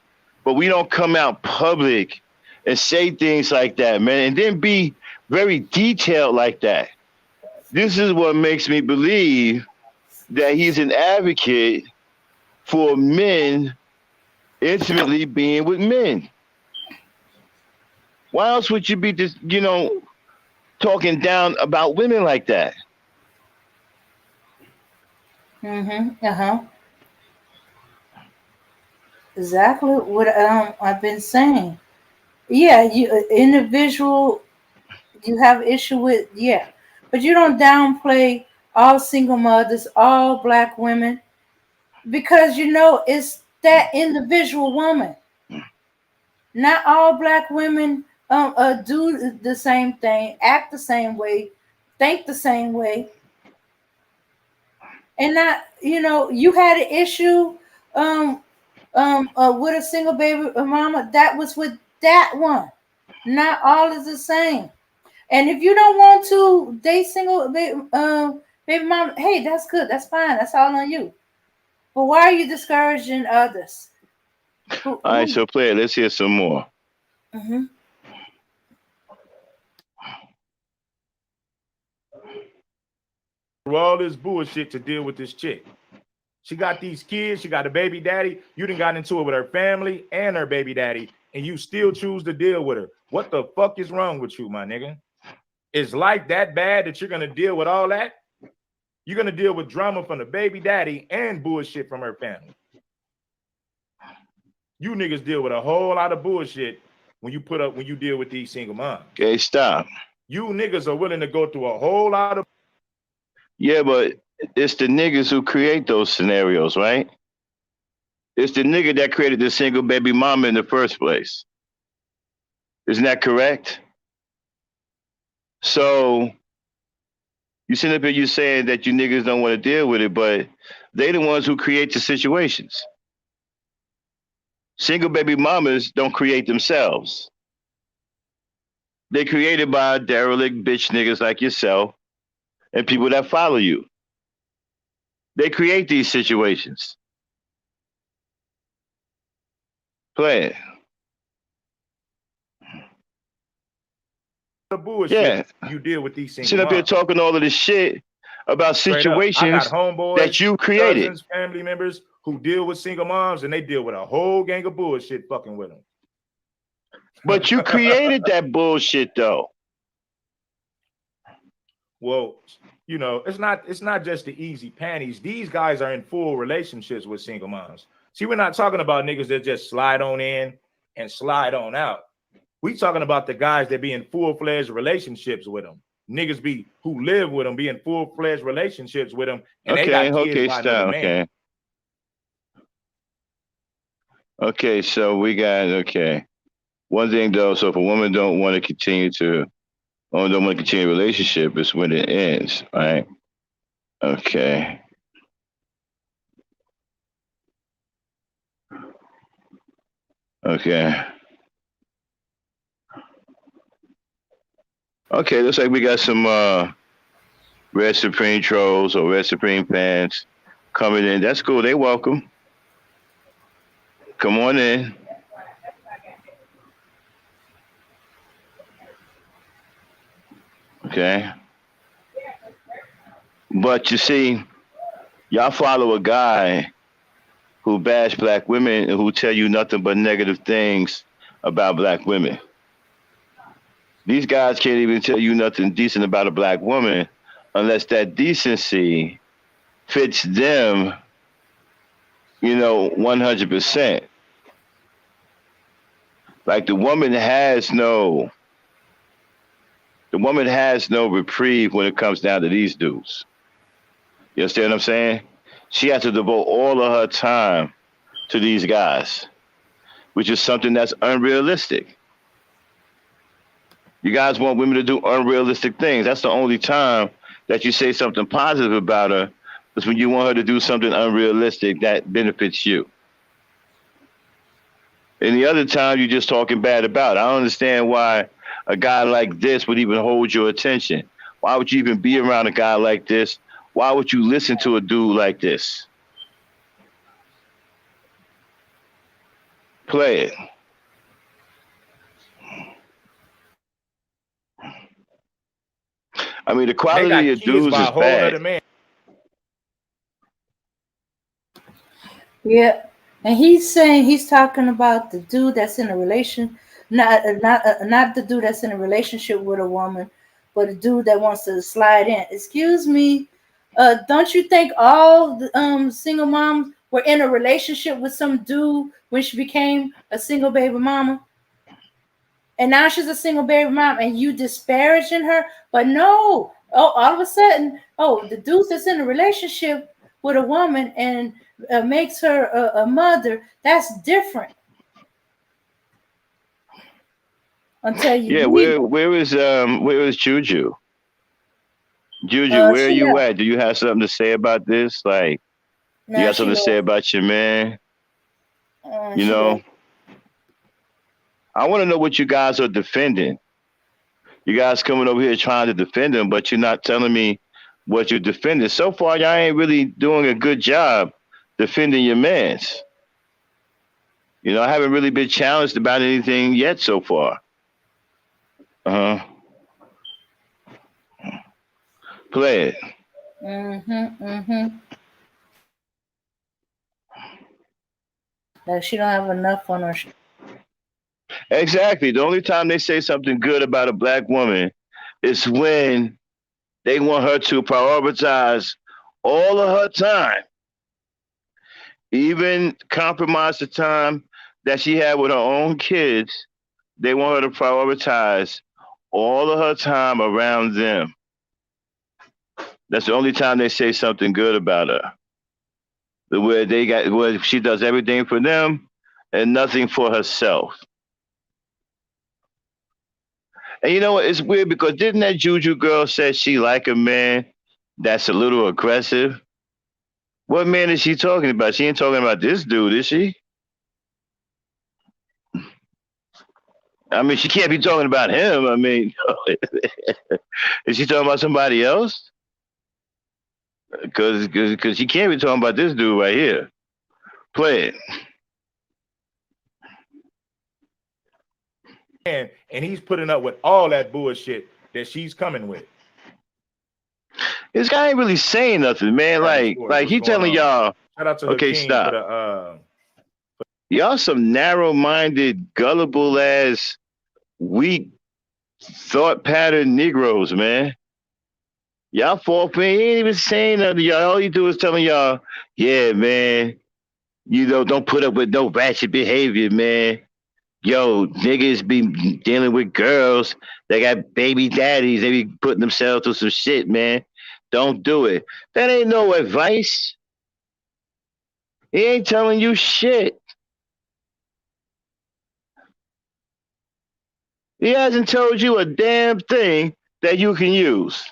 But we don't come out public and say things like that, man, and then be very detailed like that. This is what makes me believe that he's an advocate for men intimately being with men. Why else would you be just, talking down about women like that? Exactly what I've been saying. Yeah, you individual, you have issue with, yeah, but you don't downplay all single mothers, all black women, because it's that individual woman. Not all black women do the same thing, act the same way, think the same way, and not you had an issue with a single baby mama. That was with that one. Not all is the same. And if you don't want to date single baby mama, hey, that's good. That's fine. That's all on you. But why are you discouraging others? All right, so play it. Let's hear some more. Mm-hmm. Through all this bullshit to deal with this chick. She got these kids. She got a baby daddy. You done got into it with her family and her baby daddy, and you still choose to deal with her. What the fuck is wrong with you, my nigga? Is life that bad that you're going to deal with all that? You're going to deal with drama from the baby daddy and bullshit from her family. You niggas deal with a whole lot of bullshit when you deal with these single moms. Okay, stop. You niggas are willing to go through a whole lot of... Yeah, but it's the niggas who create those scenarios, right? It's the nigga that created the single baby mama in the first place. Isn't that correct? So you sit up here, you saying that you niggas don't want to deal with it, but they the ones who create the situations. Single baby mamas don't create themselves. They're created by derelict bitch niggas like yourself and people that follow you. They create these situations. Play it. The bullshit you deal with these single Sit up here moms. talking all of this shit about situations homeboys, that you created. Cousins, family members who deal with single moms, and they deal with a whole gang of bullshit fucking with them. But you created that bullshit though. Well, it's not just the easy panties. These guys are in full relationships with single moms. See, we're not talking about niggas that just slide on in and slide on out. We talking about the guys that be in full-fledged relationships with them. Niggas who live with them, be in full-fledged relationships with them, and they got kids by another man. Okay, so we got one thing though. So if a woman don't want to continue a relationship, it's when it ends, right? Okay. Okay. Okay, looks like we got some Red Supreme trolls or Red Supreme fans coming in. That's cool. They welcome. Come on in. Okay. But you see, y'all follow a guy who bash black women and who tell you nothing but negative things about black women. These guys can't even tell you nothing decent about a black woman unless that decency fits them, 100%. Like the woman has no reprieve when it comes down to these dudes. You understand what I'm saying? She has to devote all of her time to these guys, which is something that's unrealistic. You guys want women to do unrealistic things. That's the only time that you say something positive about her, is when you want her to do something unrealistic that benefits you. And the other time, you're just talking bad about it. I don't understand why a guy like this would even hold your attention. Why would you even be around a guy like this? Why would you listen to a dude like this? Play it. I mean, the quality of dudes is bad. Yeah, and he's talking about the dude that's in a relation, not the dude that's in a relationship with a woman, but a dude that wants to slide in. Excuse me, don't you think all the single moms were in a relationship with some dude when she became a single baby mama? And now she's a single baby mom and you disparaging her? But no, Oh, all of a sudden, oh, the dude that's in a relationship with a woman and makes her a mother, that's different. Until you Yeah, leave her. where is Juju? Juju, where are She you left. at? Do you have something to say about this? Like, you Now got she something to say left. about your man? You She know, left. I want to know what you guys are defending. You guys coming over here trying to defend him, but you're not telling me what you're defending. So far, y'all ain't really doing a good job defending your mans. You know, I haven't really been challenged about anything yet so far. Uh-huh. Play it. Like she don't have enough on her. Exactly. The only time they say something good about a black woman is when they want her to prioritize all of her time, even compromise the time that she had with her own kids. They want her to prioritize all of her time around them. That's the only time they say something good about her. Where she does everything for them and nothing for herself. And you know what? It's weird because didn't that Juju girl say she like a man that's a little aggressive? What man is she talking about? She ain't talking about this dude, is she? I mean, she can't be talking about him. I mean, is she talking about somebody else? Because she can't be talking about this dude right here. Play it. And he's putting up with all that bullshit that she's coming with. This guy ain't really saying nothing, man. Like he telling y'all. Shout out to Okay, Hakeem stop. For Y'all some narrow-minded, gullible ass, weak thought pattern Negroes, man. Y'all fall for it. He ain't even saying nothing. Y'all, all you do is telling y'all, yeah, man, you know, don't put up with no ratchet behavior, man. Yo, niggas be dealing with girls. They got baby daddies. They be putting themselves through some shit, man. Don't do it. That ain't no advice. He ain't telling you shit. He hasn't told you a damn thing that you can use.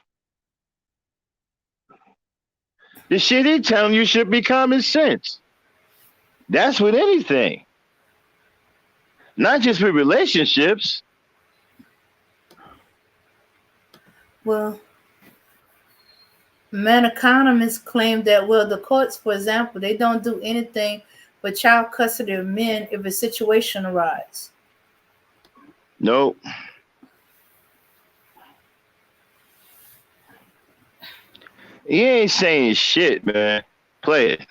The shit he telling you should be common sense. That's with anything. Not just with relationships. Well, men economists claim that, well, the courts, for example, they don't do anything but child custody of men if a situation arises. Nope. He ain't saying shit, man. Play it.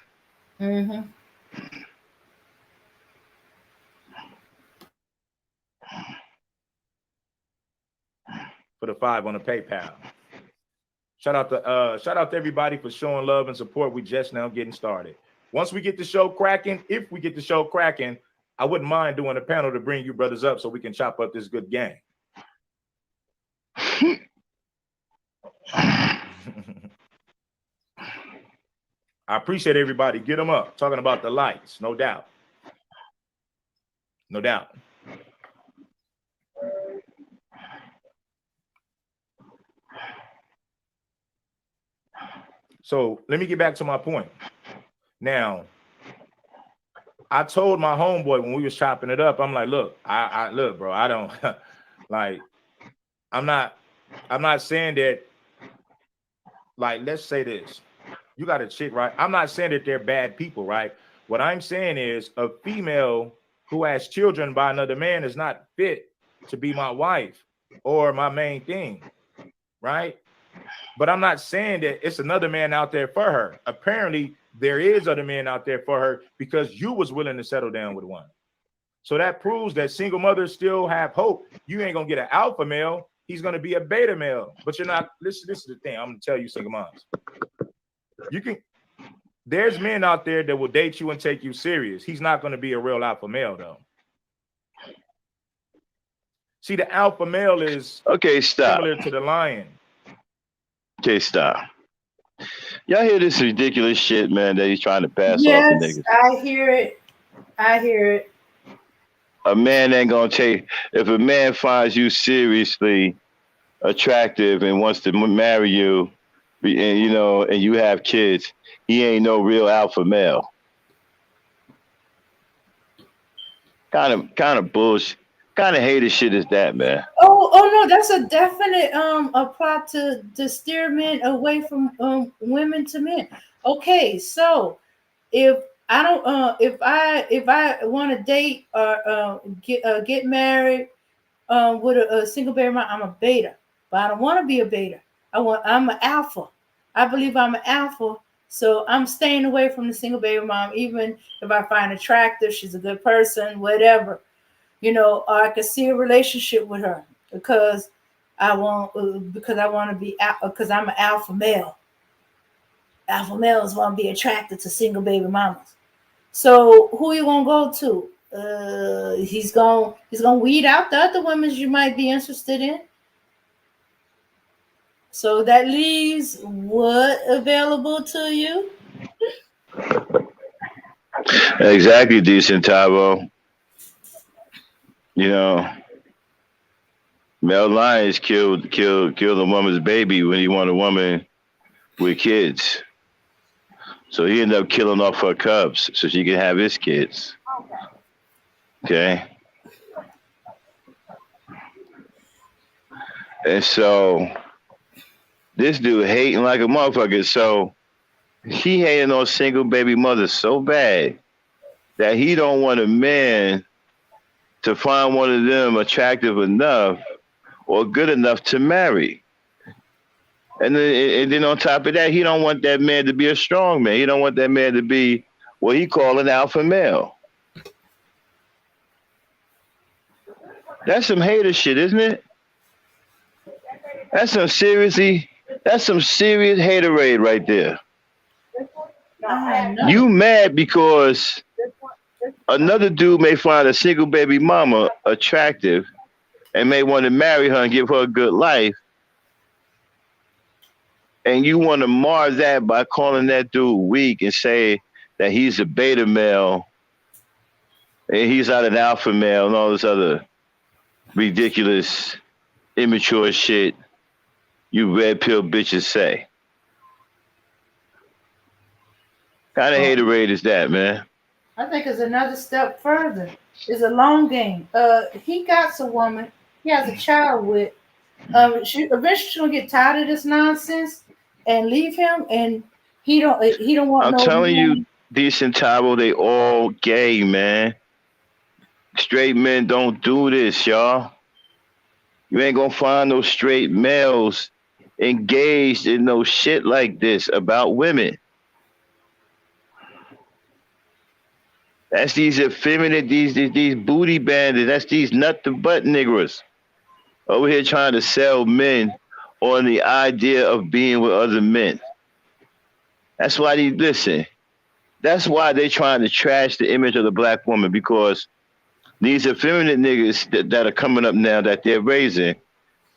For the 5 on the PayPal. Shout out to everybody for showing love and support. We just now getting started. Once we get the show cracking, if we get the show cracking, I wouldn't mind doing a panel to bring you brothers up so we can chop up this good game. I appreciate everybody. Get them up. Talking about the lights, no doubt. No doubt. So let me get back to my point. Now, I told my homeboy when we was chopping it up, I'm like, look, I look, bro, I don't like, I'm not saying that, like, let's say this. You got a chick, right? I'm not saying that they're bad people, right? What I'm saying is a female who has children by another man is not fit to be my wife or my main thing, right? But I'm not saying that it's another man out there for her. Apparently, there is other men out there for her because you was willing to settle down with one. So that proves that single mothers still have hope. You ain't gonna get an alpha male. He's gonna be a beta male. But you're not. This is the thing. I'm gonna tell you, single moms. You can. There's men out there that will date you and take you serious. He's not gonna be a real alpha male though. See, the alpha male is okay. Stop. Similar to the lion. Okay, stop. Y'all hear this ridiculous shit, man, that he's trying to pass off to Yes, niggas? I hear it. I hear it. A man ain't gonna take, if a man finds you seriously attractive and wants to marry you, and you know, and you have kids, he ain't no real alpha male. Kind of bullshit. Kind of hater shit is that, man. Oh no, that's a definite a plot to steer men away from women to men. Okay, so if I don't if I want to date or get married with a single baby mom, I'm a beta, but I don't want to be a beta. I'm an alpha. I believe I'm an alpha, so I'm staying away from the single baby mom, even if I find attractive, she's a good person, whatever, or I could see a relationship with her because I want to be because I'm an alpha male. Alpha males want to be attracted to single baby mamas. So who you gonna go to? He's gonna weed out the other women you might be interested in. So that leaves what available to you? Exactly, decent Tyro. You know, male lions killed a woman's baby when he wanted a woman with kids. So he ended up killing off her cubs so she could have his kids. Okay. And so this dude hating like a motherfucker. So he hating on single baby mothers so bad that he don't want a man to find one of them attractive enough or good enough to marry. And then on top of that, he don't want that man to be a strong man. He don't want that man to be what he call an alpha male. That's some hater shit, isn't it? That's some serious haterade right there. You mad because another dude may find a single baby mama attractive and may want to marry her and give her a good life. And you want to mar that by calling that dude weak and say that he's a beta male and he's not an alpha male and all this other ridiculous, immature shit you red pill bitches say. Kind of haterade is that, man? I think it's another step further. It's a long game. He got a woman. He has a child with. She eventually gonna get tired of this nonsense and leave him, and he don't want. I'm telling you, decent Tyro, they all gay, man. Straight men don't do this, y'all. You ain't gonna find no straight males engaged in no shit like this about women. That's these effeminate, these booty bandits. That's these nut to butt niggers over here trying to sell men on the idea of being with other men. That's why that's why they trying to trash the image of the black woman, because these effeminate niggas that are coming up now that they're raising,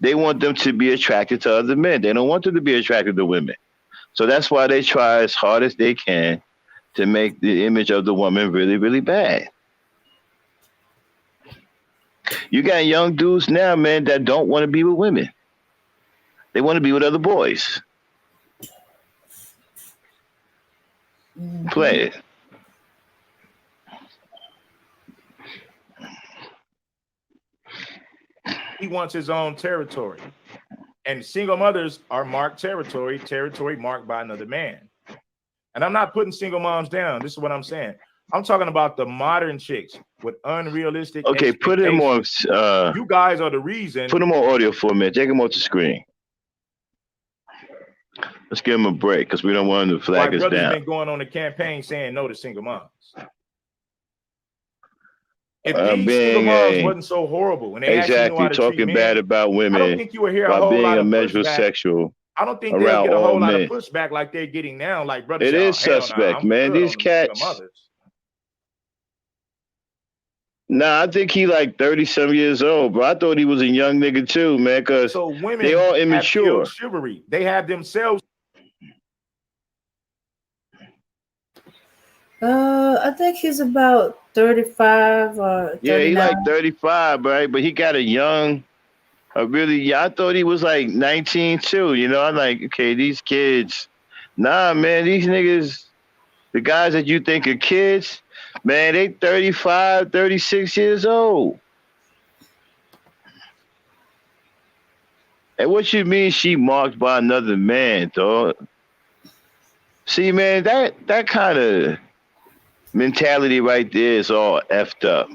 they want them to be attracted to other men. They don't want them to be attracted to women. So that's why they try as hard as they can to make the image of the woman really, really bad. You got young dudes now, man, that don't want to be with women. They want to be with other boys. Play it. He wants his own territory. And single mothers are marked territory marked by another man. And I'm not putting single moms down. This is what I'm saying. I'm talking about the modern chicks with unrealistic. Okay, put him on. You guys are the reason. Put him on audio for a minute. Take him off the screen. Let's give him a break because we don't want him to flag us down. My brother's been going on a campaign saying no to single moms. If these single moms wasn't so horrible, when they exactly talking bad about women, I don't think you would hear a whole lot of metrosexual. I don't think they'll get a whole lot of pushback like they're getting now. Like, brother, it is suspect, man. These cats. Nah, I think he like 30-some years old, bro. I thought he was a young nigga too, man, because So women they all have immature. killed chivalry. They have themselves. I think he's about 35 or Yeah, he 39. like 35, right? But he got I thought he was like 19 too. You know, I'm like, okay, these kids, nah, man, these niggas, the guys that you think are kids, man, they 35, 36 years old. And what you mean she marked by another man, dog? See, man, that kind of mentality right there is all effed up.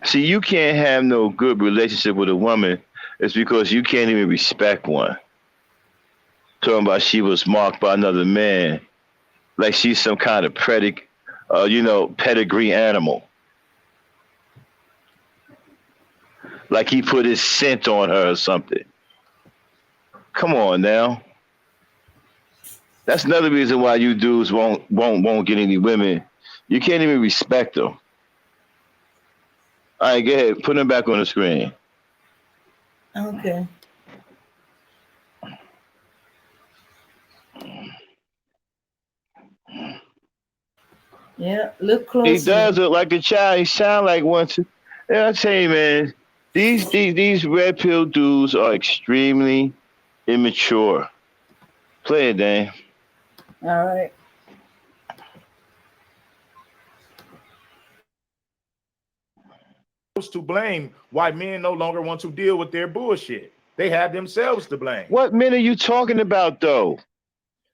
See, you can't have no good relationship with a woman. It's because you can't even respect one. Talking about she was marked by another man, like she's some kind of pedigree animal. Like he put his scent on her or something. Come on now. That's another reason why you dudes won't get any women. You can't even respect them. All right, go ahead. Put them back on the screen. Okay. Yeah, look closely. He does look like a child. He sound like one too. Yeah, I tell you, man, these red pill dudes are extremely immature. Play it, Dan. All right. To blame why men no longer want to deal with their bullshit. They have themselves to blame. What men are you talking about, though?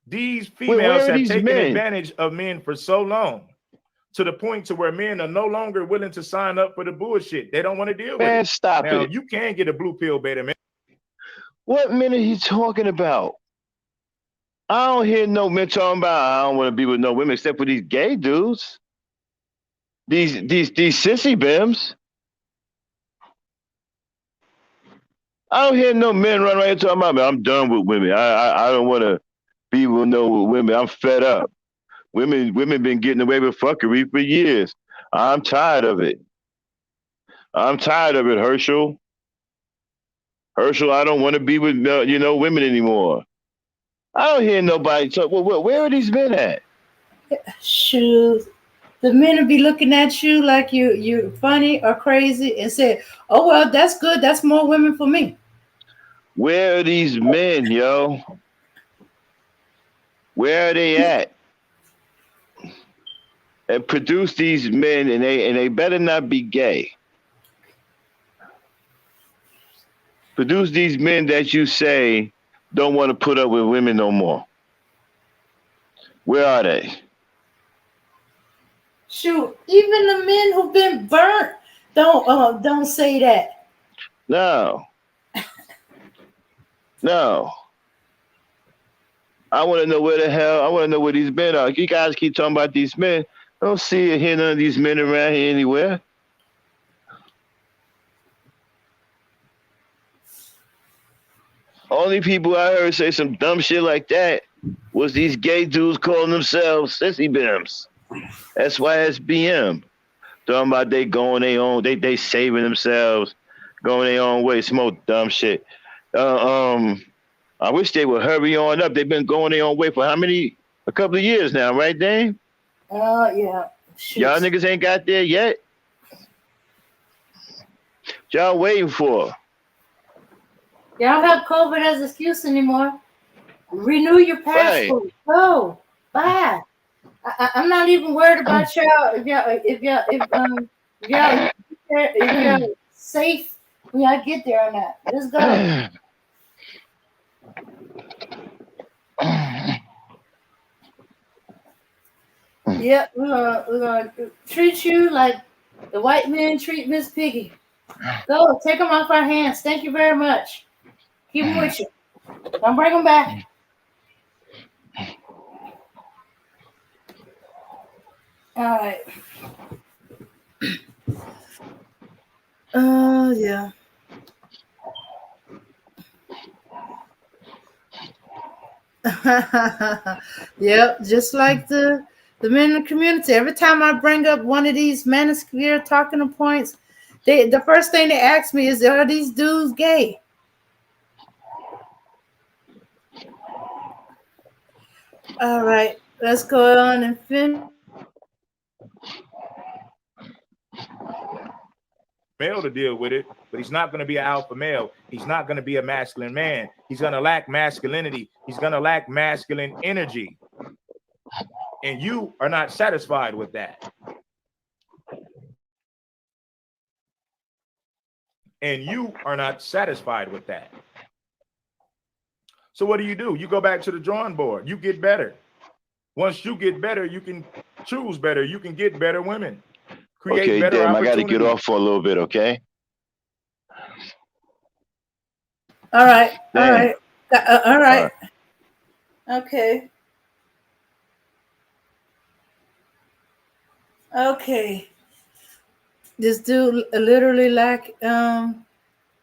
These Where females are have these taken men? advantage of men for so long, to the point to where men are no longer willing to sign up for the bullshit. They don't want to deal with Man, it. stop Now, it. you can get a blue pill beta, man. What men are you talking about? I don't hear no men talking about I don't want to be with no women except for these gay dudes. These sissy bims. I don't hear no men run around here talking about, man, I'm done with women. I don't want to be with no women. I'm fed up. Women been getting away with fuckery for years. I'm tired of it. I'm tired of it, Herschel. Herschel, I don't want to be with women anymore. I don't hear nobody talk. Where are these men at? Shoes. The men will be looking at you like you're funny or crazy and say, "Oh well, that's good. That's more women for me." Where are these men, yo? Where are they at? And produce these men, and they better not be gay. Produce these men that you say don't want to put up with women no more. Where are they? Shoot, even the men who've been burnt don't say that. No. No. I want to know where the hell. I want to know where these men are. You guys keep talking about these men. I don't see or hear none of these men around here anywhere. Only people I heard say some dumb shit like that was these gay dudes calling themselves sissy bims. SYSBM. Talking about they going their own, they saving themselves, going their own way, some old dumb shit. I wish they would hurry on up. They've been going their own way for a couple of years now, right, Dane? Yeah. Shoot. Y'all niggas ain't got there yet. Y'all waiting for? Y'all don't have COVID as an excuse anymore. Renew your passport. Right. Go. Bye. I'm not even worried about y'all. If y'all safe when y'all get there or not. Let's go. Yep, we're gonna treat you like the white men treat Miss Piggy. Go, take them off our hands. Thank you very much. Keep them with you. Don't bring them back. All right. Yeah. Yep, just like the The men in the community, every time I bring up one of these manosphere talking points, the first thing they ask me is, are these dudes gay? All right, let's go on and finish. Male to deal with it, but he's not going to be an alpha male. He's not going to be a masculine man. He's going to lack masculinity. He's going to lack masculine energy. And you are not satisfied with that. And you are not satisfied with that. So what do? You go back to the drawing board. You get better. Once you get better, you can choose better. You can get better women. Create better damn, I got to get off for a little bit, okay? All right. Damn. All right. All right. Okay. Okay. This dude literally lack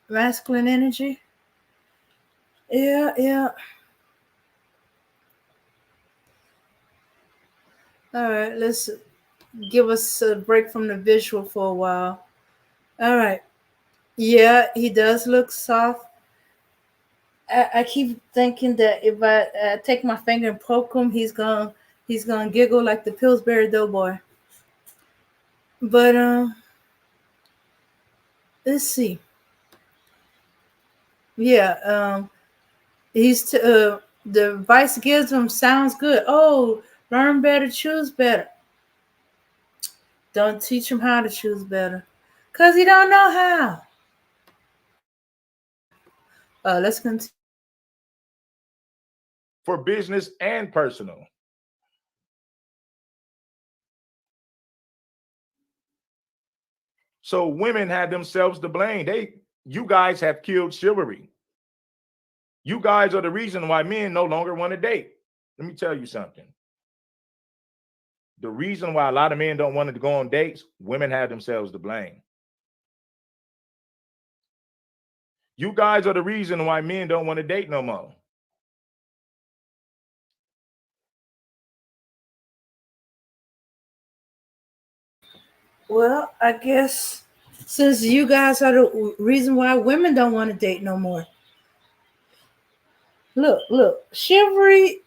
masculine energy. Yeah. All right, let's give us a break from the visual for a while. All right. Yeah, he does look soft. I keep thinking that if I take my finger and poke him, he's gonna giggle like the Pillsbury Doughboy. But let's see. Yeah, he's the advice gives him sounds good. Oh, learn better, choose better. Don't teach him how to choose better, cause he don't know how. Let's continue. For business and personal. So women have themselves to blame. You guys have killed chivalry. You guys are the reason why men no longer want to date. Let me tell you something. The reason why a lot of men don't want to go on dates, women have themselves to blame. You guys are the reason why men don't want to date no more. Well, I guess since you guys are the reason why women don't want to date no more. Look, chivalry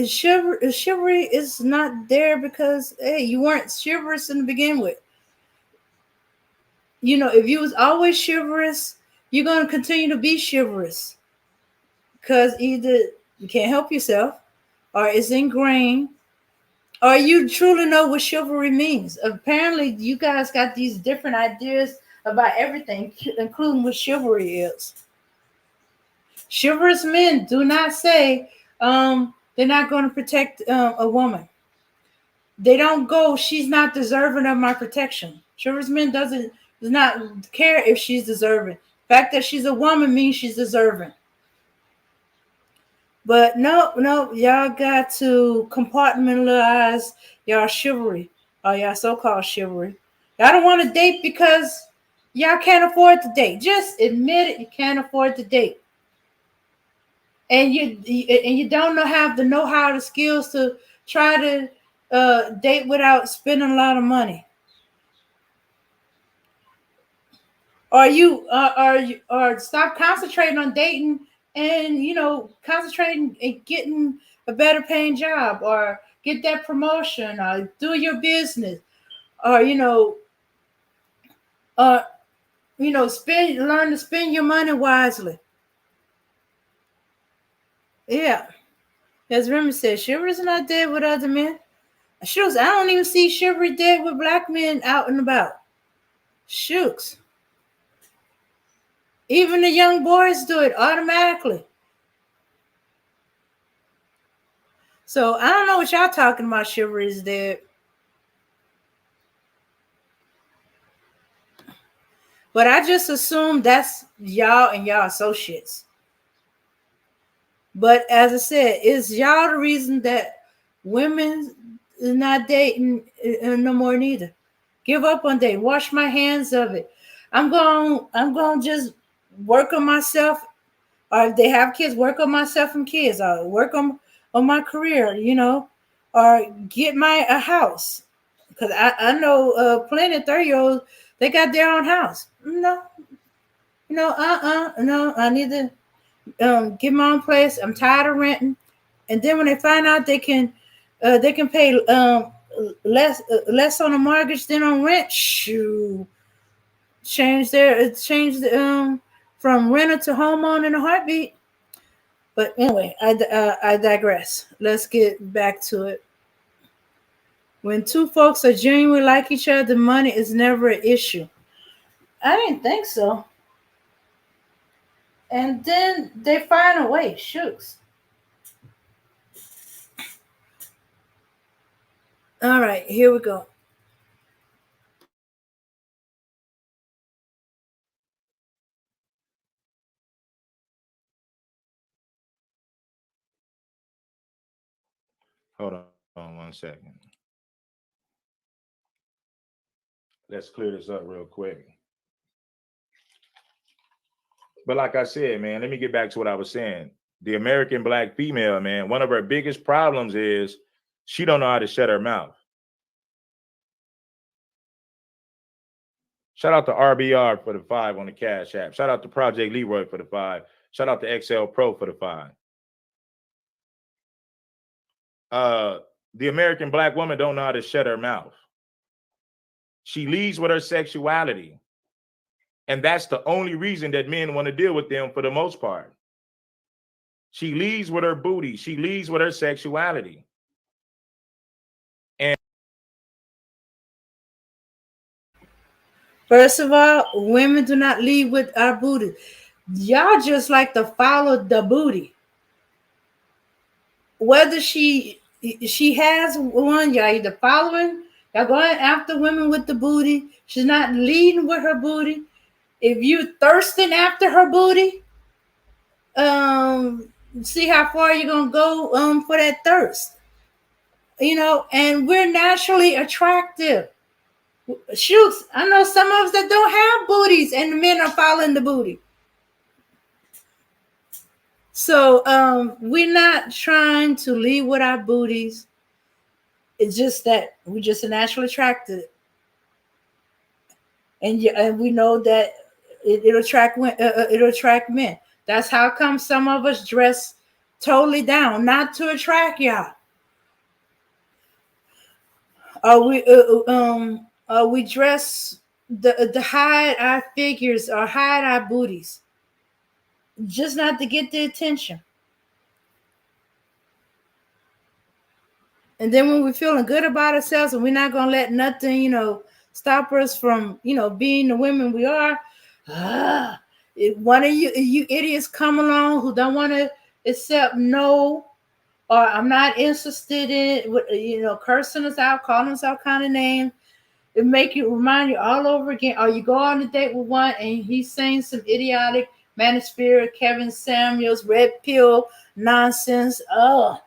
chivalry is not there because hey, you weren't chivalrous in the begin with. You know, if you was always chivalrous, you're gonna continue to be chivalrous. Because either you can't help yourself, or it's ingrained, or you truly know what chivalry means. Apparently, you guys got these different ideas about everything, including what chivalry is. Chivalrous men do not say they're not going to protect a woman. They don't go, she's not deserving of my protection. Chivalrous men does not care if she's deserving. The fact that she's a woman means she's deserving. But no, y'all got to compartmentalize y'all chivalry, or y'all so-called chivalry. Y'all don't want to date because y'all can't afford to date. Just admit it, you can't afford to date. And you don't have the know-how, the skills to try to date without spending a lot of money. Or stop concentrating on dating and concentrating and getting a better paying job, or get that promotion, or do your business, or learn to spend your money wisely. Yeah. As Remy said, chivalry's not dead with other men. Shooks, I don't even see chivalry dead with black men out and about. Shooks. Even the young boys do it automatically. So I don't know what y'all talking about. Chivalry is dead. But I just assume that's y'all and y'all associates. But as I said, is y'all the reason that women is not dating no more neither? Give up on dating. Wash my hands of it. I'm going to just work on myself. Or if they have kids, work on myself and kids. Or work on or my career, or get a house. Because I know plenty of 30-year-olds, they got their own house. No, no, I need to get my own place. I'm tired of renting. And then when they find out they can pay less on a mortgage than on rent, shoo, change from renter to homeowner in a heartbeat. But anyway, I digress. Let's get back to it. When two folks are genuinely like each other, money is never an issue. I didn't think so. And then they find a way. Shooks. All right, here we go. Hold on 1 second. Let's clear this up real quick. But like I said, man, let me get back to what I was saying. The American black female, man, one of her biggest problems is she don't know how to shut her mouth. Shout out to RBR for the 5 on the Cash App. Shout out to Project Leroy for the 5. Shout out to XL Pro for the 5. The American black woman don't know how to shut her mouth. She leads with her sexuality. And that's the only reason that men want to deal with them for the most part. She leads with her booty. She leads with her sexuality. And first of all, women do not lead with our booty. Y'all just like to follow the booty. Whether she has one, y'all either following, y'all going after women with the booty. She's not leading with her booty. If you thirsting after her booty, see how far you're gonna go for that thirst. And we're naturally attractive. Shoots, I know some of us that don't have booties, and the men are following the booty. So we're not trying to lead with our booties. It's just that we're just naturally attracted, and we know that it'll attract men. That's how come some of us dress totally down, not to attract y'all. We dress the hide our figures or hide our booties, just not to get the attention. And then when we're feeling good about ourselves and we're not gonna let nothing, stop us from, being the women we are. One of you idiots come along who don't want to accept no, or I'm not interested in, cursing us out, calling us all kind of names. It remind you all over again. Or you go on a date with one and he's saying some idiotic Manosphere, Kevin Samuels, red pill nonsense. Oh.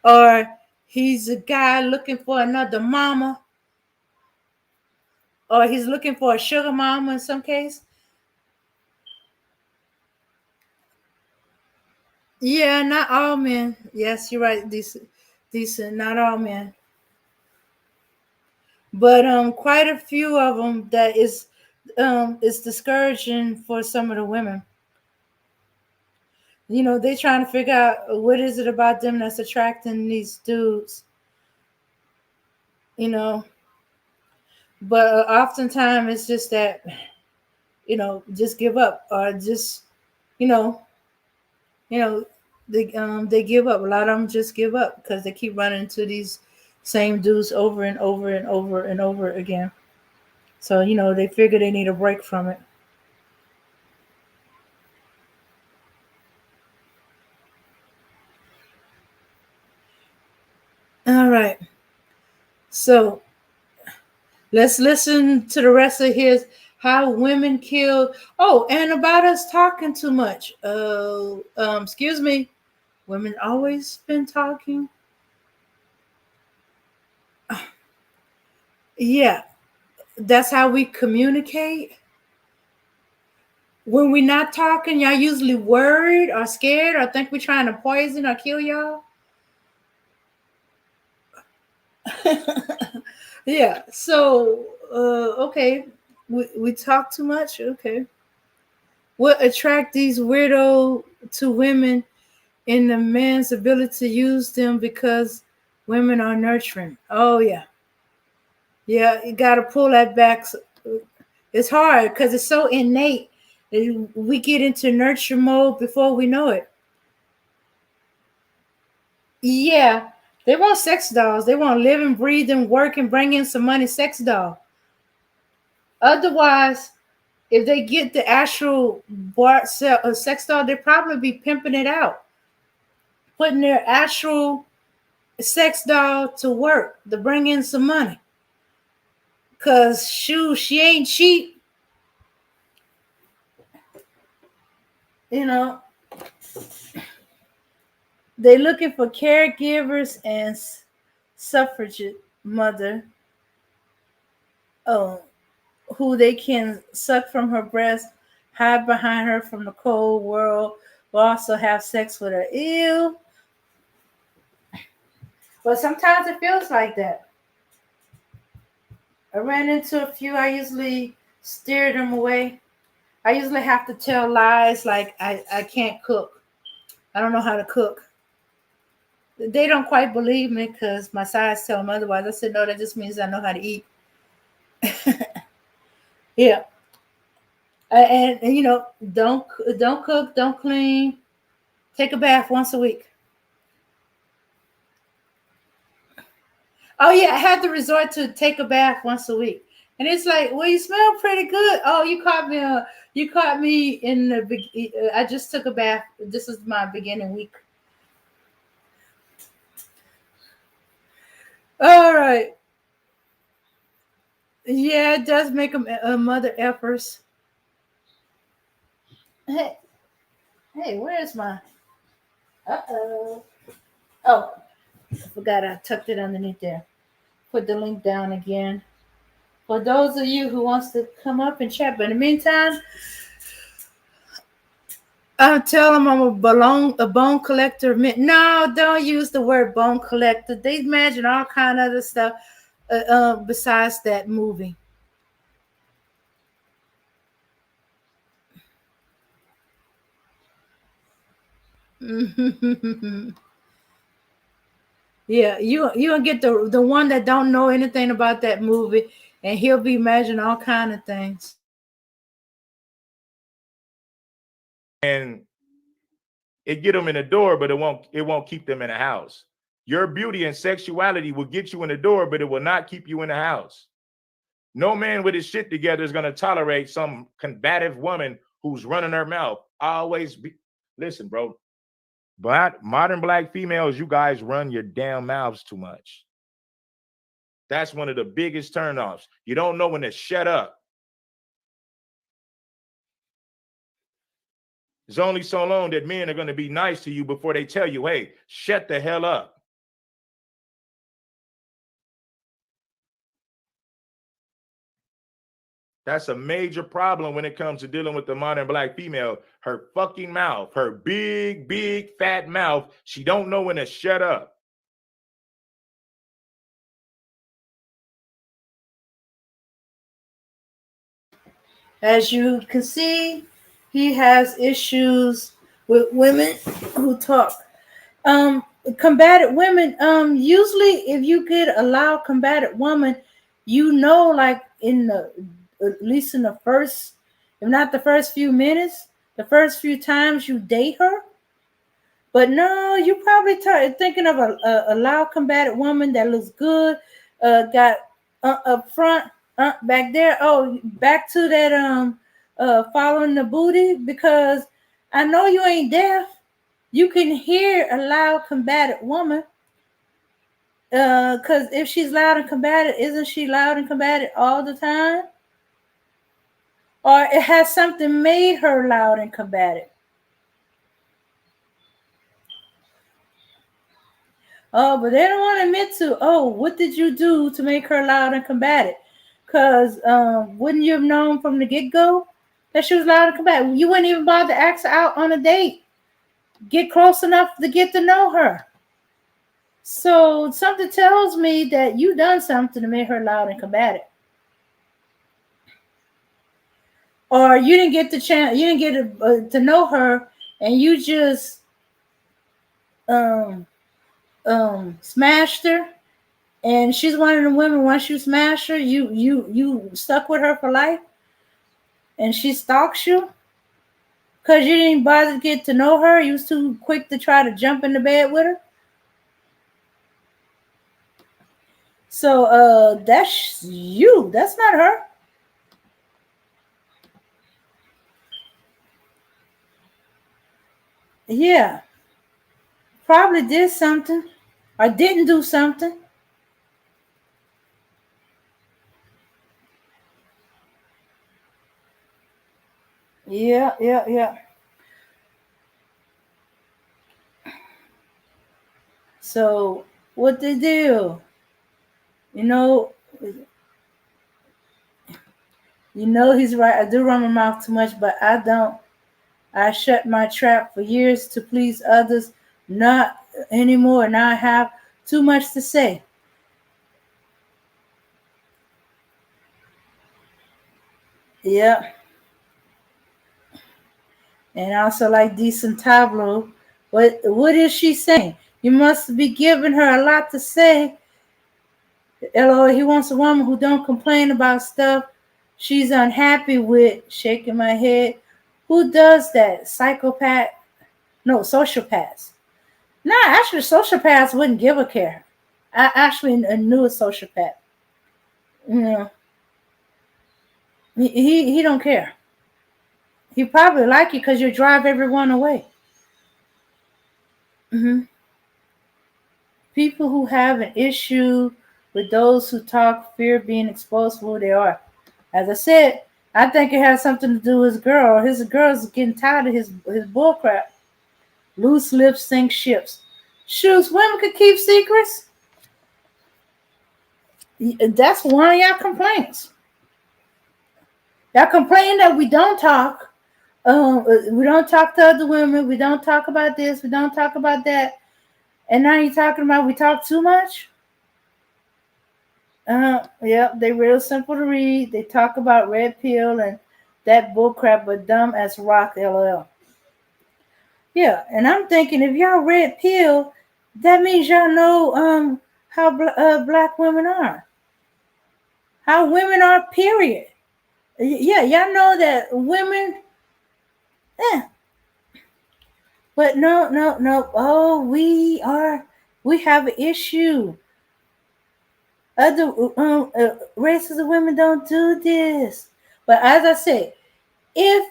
Or he's a guy looking for another mama. Or he's looking for a sugar mama in some case. Yeah, not all men. Yes, you're right. Decent, not all men. But quite a few of them that is discouraging for some of the women. They're trying to figure out what is it about them that's attracting these dudes. But oftentimes it's just that, just give up, or just, they give up. A lot of them just give up because they keep running into these same dudes over and over and over and over again. So, they figure they need a break from it. All right. So let's listen to the rest of his how women killed. Oh, and about us talking too much. Excuse me. Women always been talking. Yeah, that's how we communicate. When we're not talking, y'all usually worried or scared or think we're trying to poison or kill y'all. Yeah. So, okay, we talk too much. Okay. What attract these weirdo to women in the man's ability to use them because women are nurturing. Oh yeah, yeah. You got to pull that back. It's hard because it's so innate. We get into nurture mode before we know it. Yeah, they want sex dolls. They want living, breathing, work, and bring in some money sex doll. Otherwise, if they get the actual sex doll, they probably be pimping it out, putting their actual sex doll to work to bring in some money. Cause shoot, she ain't cheap. You know, they looking for caregivers and suffragette mother. Oh, who they can suck from her breast, hide behind her from the cold world, will also have sex with her. Ew. But sometimes it feels like that. I ran into a few. I usually steer them away. I usually have to tell lies like I can't cook. I don't know how to cook. They don't quite believe me because my size tell them otherwise. I said, no, that just means I know how to eat. Yeah. And you know, don't cook, don't clean. Take a bath once a week. Oh yeah, I had to resort to take a bath once a week. And it's like, well, you smell pretty good. Oh, you caught me. You caught me in the. I just took a bath. This is my beginning week. All right. Yeah, it does make a mother efforts. Hey, hey, where's my? Uh-oh. Oh, I forgot I tucked it underneath there. Put the link down again. For those of you who wants to come up and chat, but in the meantime, I'll tell them I'm a bone collector. No, don't use the word bone collector. They imagine all kind of other stuff besides that movie. Yeah, you'll get the one that don't know anything about that movie, and he'll be imagining all kind of things. And it get them in the door, but it won't keep them in the house. Your beauty and sexuality will get you in the door, but it will not keep you in the house. No man with his shit together is going to tolerate some combative woman who's running her mouth. Always be. Listen, bro. Modern black females, you guys run your damn mouths too much. That's one of the biggest turnoffs. You don't know when to shut up. It's only so long that men are going to be nice to you before they tell you, hey, shut the hell up. That's a major problem when it comes to dealing with the modern black female. Her fucking mouth, her big, big, fat mouth. She don't know when to shut up. As you can see, he has issues with women who talk. Combative women, usually if you get a loud combative woman, you know, like in the at least in the first, if not the first few minutes, the first few times you date her. But no, you probably thinking of a loud combative woman that looks good, got up front, back there. Oh, back to that following the booty, because I know you ain't deaf. You can hear a loud combative woman. Because if she's loud and combative, isn't she loud and combative all the time? Or it has something made her loud and combative. Oh, but they don't want to admit to, oh, what did you do to make her loud and combative? Because wouldn't you have known from the get-go? that she was loud and combative. You wouldn't even bother to ask her out on a date. Get close enough to get to know her. So something tells me that you done something to make her loud and combative. Or you didn't get the chance, you didn't get to know her, and you just smashed her. And she's one of the women. Once you smash her, you stuck with her for life, and she stalks you because you didn't bother to get to know her. You was too quick to try to jump in the bed with her. So that's you. That's not her. Yeah, probably did something or didn't do something. Yeah. So what they do? You know, he's right. I do run my mouth too much, but I don't. I shut my trap for years to please others, not anymore. Now I have too much to say. Yeah. And also like decent tableau. What is she saying? You must be giving her a lot to say. LOL, he wants a woman who don't complain about stuff she's unhappy with. Shaking my head. Who does that? Psychopath? No, sociopaths. No, actually, sociopaths wouldn't give a care. I actually knew a sociopath. You know, he don't care. He probably like you because you drive everyone away. Mm-hmm. People who have an issue with those who talk fear being exposed for who they are. As I said, I think it has something to do with his girl. His girl's getting tired of his bull crap. Loose lips sink ships. Shoes, women could keep secrets. That's one of y'all complaints. Y'all complain that we don't talk. We don't talk to other women. We don't talk about this. We don't talk about that. And now you're talking about we talk too much? Yeah, they real simple to read. They talk about red pill and that bullcrap, but dumb as rock, LOL. Yeah, and I'm thinking if y'all red pill, that means y'all know how black women are. How women are, period. Yeah, y'all know that women, but no. Oh, we have an issue. Other races of women don't do this. But as I said, if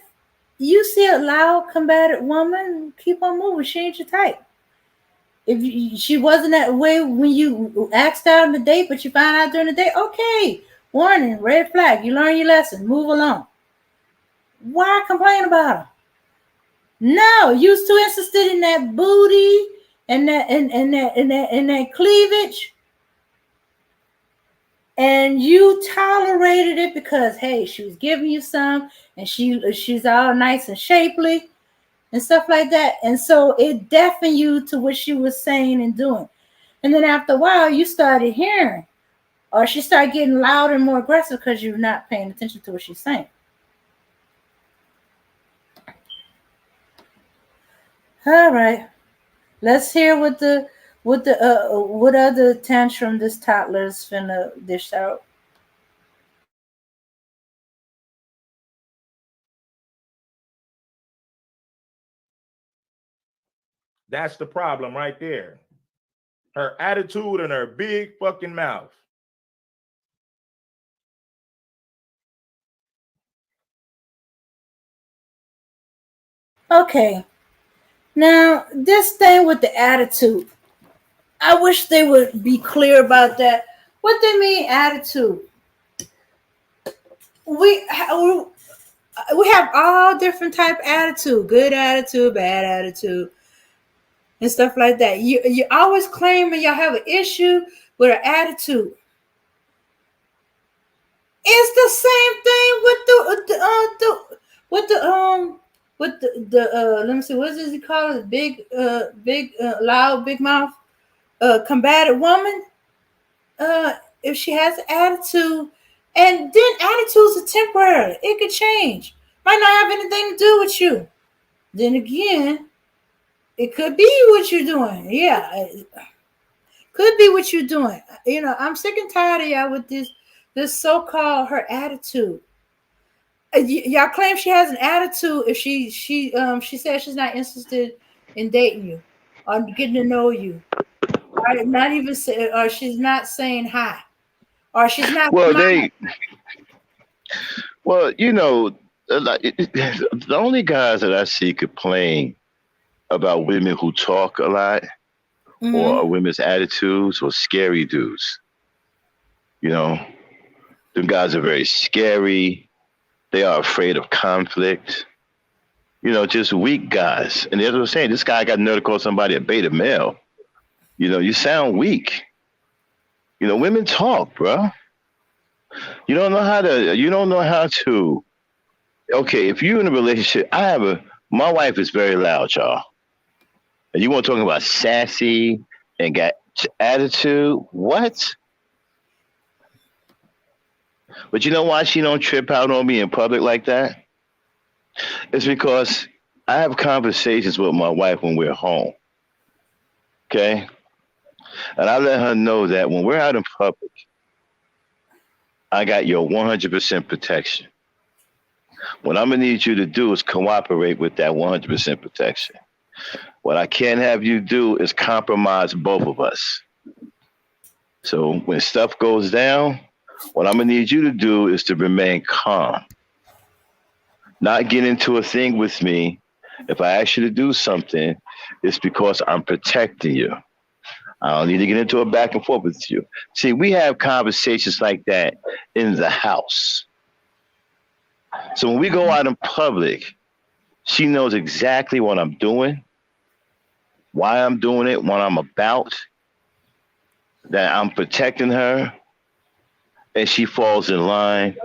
you see a loud, combative woman, keep on moving. She ain't your type. If she wasn't that way when you asked out on the date, but you found out during the day, okay, warning, red flag. You learn your lesson. Move along. Why complain about her? No, you was too interested in that booty and that cleavage. And you tolerated it because hey, she was giving you some, and she's all nice and shapely and stuff like that. And so it deafened you to what she was saying and doing. And then after a while, you started hearing, or she started getting louder and more aggressive because you're not paying attention to what she's saying. All right, let's hear what other tantrum this toddler's finna dish out. That's the problem right there. Her attitude and her big fucking mouth. Okay, now this thing with the attitude, I wish they would be clear about that. What they mean attitude? We have all different type of attitude, good attitude, bad attitude, and stuff like that. You always claiming y'all have an issue with an attitude. It's the same thing with the with the let me see, what does he call it? Big loud, big mouth, combative woman. If she has an attitude, and then attitudes are temporary, it could change. Might not have anything to do with you. Then again, it could be what you're doing. Yeah, it could be what you're doing. I'm sick and tired of y'all with this so-called her attitude. Y'all claim she has an attitude if she says she's not interested in dating you or getting to know you, or not even say, or she's not saying hi, or she's not Well, smiling. The only guys that I see complain about women who talk a lot Mm-hmm. or women's attitudes or scary dudes. You know, them guys are very scary. They are afraid of conflict. Just weak guys. And as I was saying, this guy got nerve to call somebody a beta male. You sound weak. Women talk, bro. You don't know how to. Okay, if you're in a relationship, my wife is very loud, y'all. And you want to talk about sassy and got attitude? What? But you know why she don't trip out on me in public like that? It's because I have conversations with my wife when we're home. Okay? And I let her know that when we're out in public, I got your 100% protection. What I'm going to need you to do is cooperate with that 100% protection. What I can't have you do is compromise both of us. So when stuff goes down, what I'm going to need you to do is to remain calm. Not get into a thing with me. If I ask you to do something, it's because I'm protecting you. I don't need to get into a back and forth with you. See, we have conversations like that in the house. So when we go out in public, she knows exactly what I'm doing, why I'm doing it, what I'm about, that I'm protecting her, and she falls in line,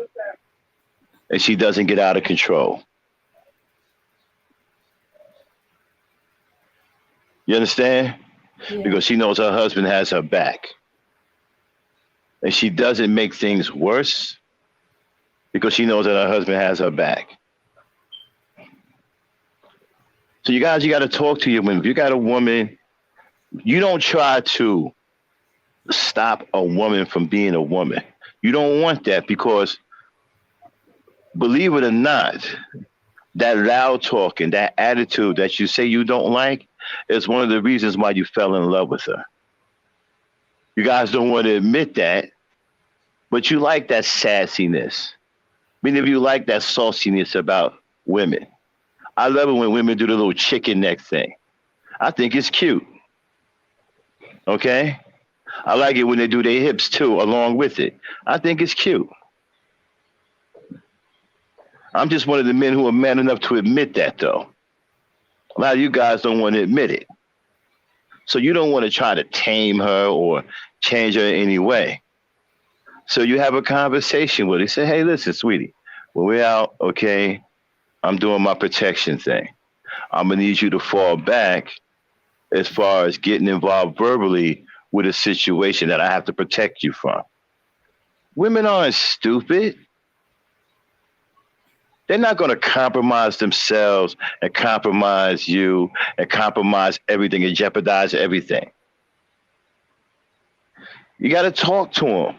and she doesn't get out of control. You understand? Yeah. Because she knows her husband has her back. And she doesn't make things worse because she knows that her husband has her back. So you got to talk to your women. If you got a woman, you don't try to stop a woman from being a woman. You don't want that because, believe it or not, that loud talking, that attitude that you say you don't like is one of the reasons why you fell in love with her. You guys don't want to admit that, but you like that sassiness. Many of you like that sauciness about women. I love it when women do the little chicken neck thing. I think it's cute. Okay? I like it when they do their hips too, along with it. I think it's cute. I'm just one of the men who are man enough to admit that, though. A lot of you guys don't want to admit it. So you don't want to try to tame her or change her in any way. So you have a conversation with her. Say, hey, listen, sweetie, when we're out, okay, I'm doing my protection thing. I'm going to need you to fall back as far as getting involved verbally with a situation that I have to protect you from. Women aren't stupid. They're not going to compromise themselves and compromise you and compromise everything and jeopardize everything. You got to talk to them.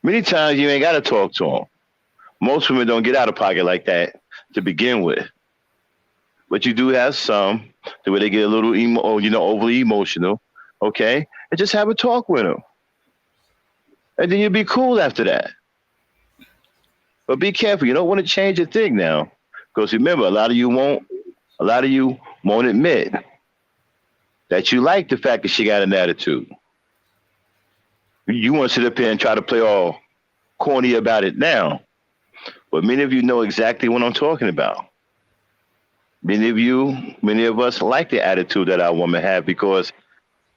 Many times you ain't got to talk to them. Most women don't get out of pocket like that to begin with. But you do have some the way they get a little overly emotional, okay? And just have a talk with them. And then you'll be cool after that. But be careful. You don't want to change a thing now. Because remember, a lot of you won't admit that you like the fact that she got an attitude. You want to sit up here and try to play all corny about it now. But many of you know exactly what I'm talking about. Many of us like the attitude that our women have because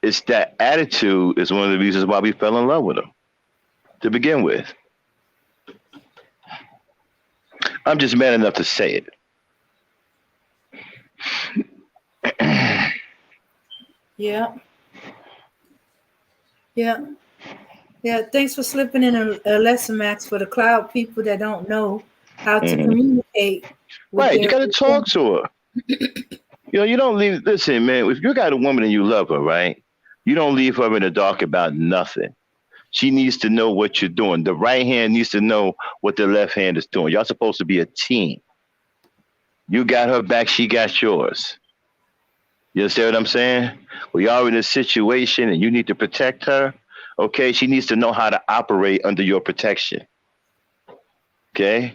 it's that attitude is one of the reasons why we fell in love with them to begin with. I'm just man enough to say it. Yeah. Yeah. Yeah. Thanks for slipping in a lesson, Max, for the cloud people that don't know how to Mhm. communicate with Right, you their. got to talk to her. You don't leave. Listen, man, if you got a woman and you love her, right? You don't leave her in the dark about nothing. She needs to know what you're doing. The right hand needs to know what the left hand is doing. Y'all supposed to be a team. You got her back, she got yours. You understand what I'm saying? We are in a situation and you need to protect her. Okay, she needs to know how to operate under your protection. Okay,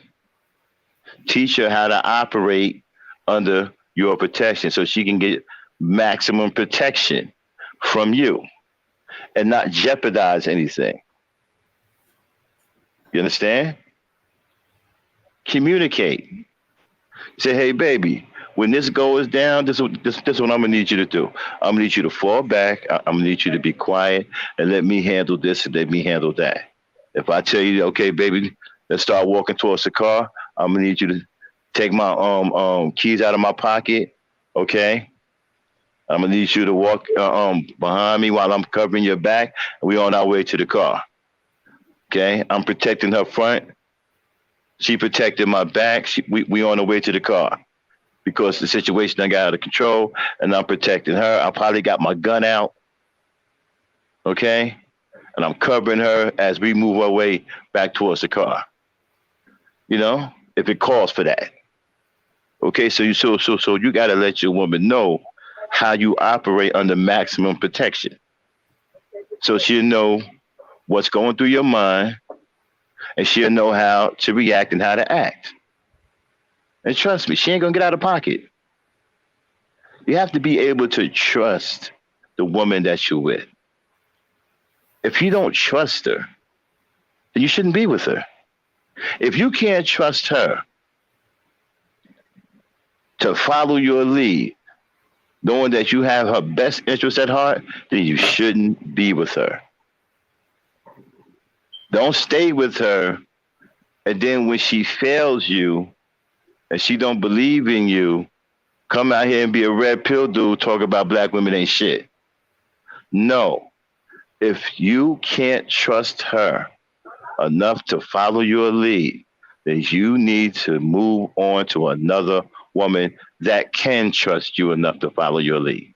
teach her how to operate under your protection so she can get maximum protection from you and not jeopardize anything. You understand? Communicate. Say, hey, baby, when this goes down, this what I'm gonna need you to do. I'm gonna need you to fall back. I'm gonna need you to be quiet and let me handle this and let me handle that. If I tell you, okay, baby, let's start walking towards the car, I'm gonna need you to take my keys out of my pocket. Okay, I'm gonna need you to walk behind me while I'm covering your back. We on our way to the car. Okay, I'm protecting her front. She protected my back. We on the way to the car because the situation I got out of control, and I'm protecting her. I probably got my gun out. Okay, and I'm covering her as we move our way back towards the car. You know, if it calls for that. Okay, so you got to let your woman know how you operate under maximum protection, so she'll know what's going through your mind, and she'll know how to react and how to act. And trust me, she ain't gonna get out of pocket. You have to be able to trust the woman that you're with. If you don't trust her, then you shouldn't be with her. If you can't trust her to follow your lead, knowing that you have her best interest at heart, then you shouldn't be with her. Don't stay with her, and then when she fails you and she don't believe in you, come out here and be a red pill dude talk about black women ain't shit. No. If you can't trust her enough to follow your lead, then you need to move on to another woman that can trust you enough to follow your lead.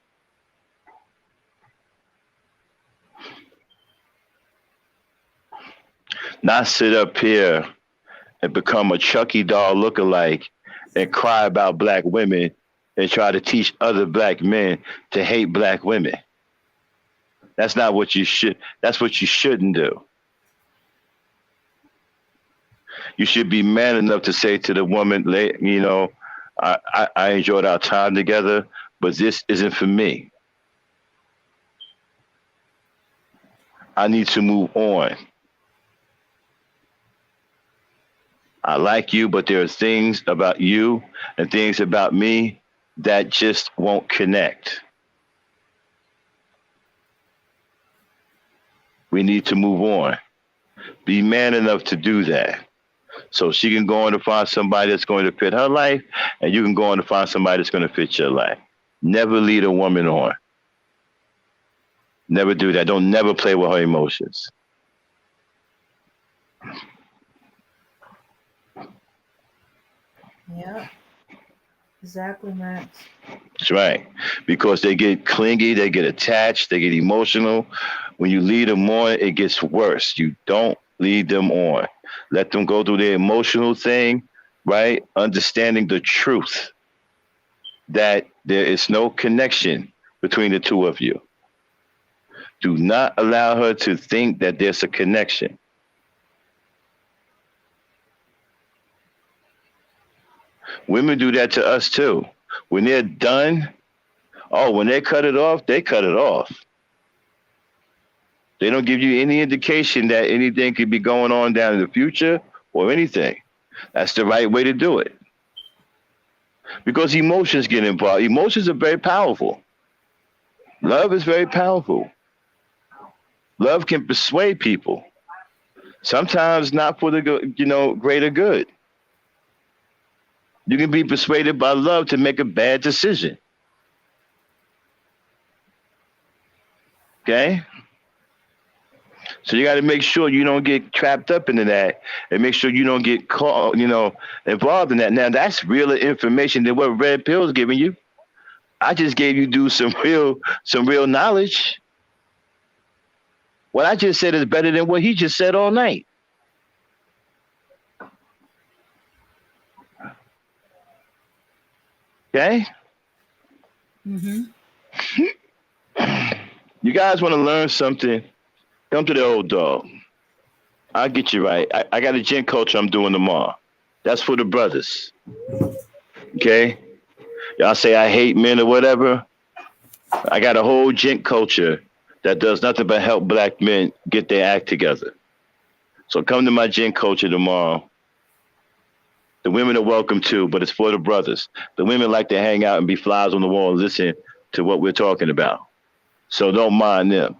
Not sit up here and become a Chucky doll lookalike and cry about black women and try to teach other black men to hate black women. That's not what you should. That's what you shouldn't do. You should be man enough to say to the woman, you know, I enjoyed our time together, but this isn't for me. I need to move on. I like you, but there are things about you and things about me that just won't connect. We need to move on. Be man enough to do that. So she can go on to find somebody that's going to fit her life, and you can go on to find somebody that's going to fit your life. Never lead a woman on. Never do that. Don't never play with her emotions. Yeah, exactly, Max. That's right. Because they get clingy, they get attached, they get emotional. When you lead them on, it gets worse. You don't lead them on. Let them go through their emotional thing, right? Understanding the truth that there is no connection between the two of you. Do not allow her to think that there's a connection. Women do that to us too. When they're done, when they cut it off, they cut it off. They don't give you any indication that anything could be going on down in the future or anything. That's the right way to do it. Because emotions get involved. Emotions are very powerful. Love is very powerful. Love can persuade people. Sometimes not for the greater good. You can be persuaded by love to make a bad decision. Okay? So you got to make sure you don't get trapped up into that, and make sure you don't get caught, involved in that. Now that's realer information than what Red Pill's giving you. I just gave you some real knowledge. What I just said is better than what he just said all night. Okay? Mm-hmm. You guys want to learn something? Come to the old dog. I'll get you right. I got a gym culture I'm doing tomorrow. That's for the brothers. Okay? Y'all say I hate men or whatever. I got a whole gym culture that does nothing but help black men get their act together. So come to my gym culture tomorrow. The women are welcome too, but it's for the brothers. The women like to hang out and be flies on the wall and listen to what we're talking about. So don't mind them.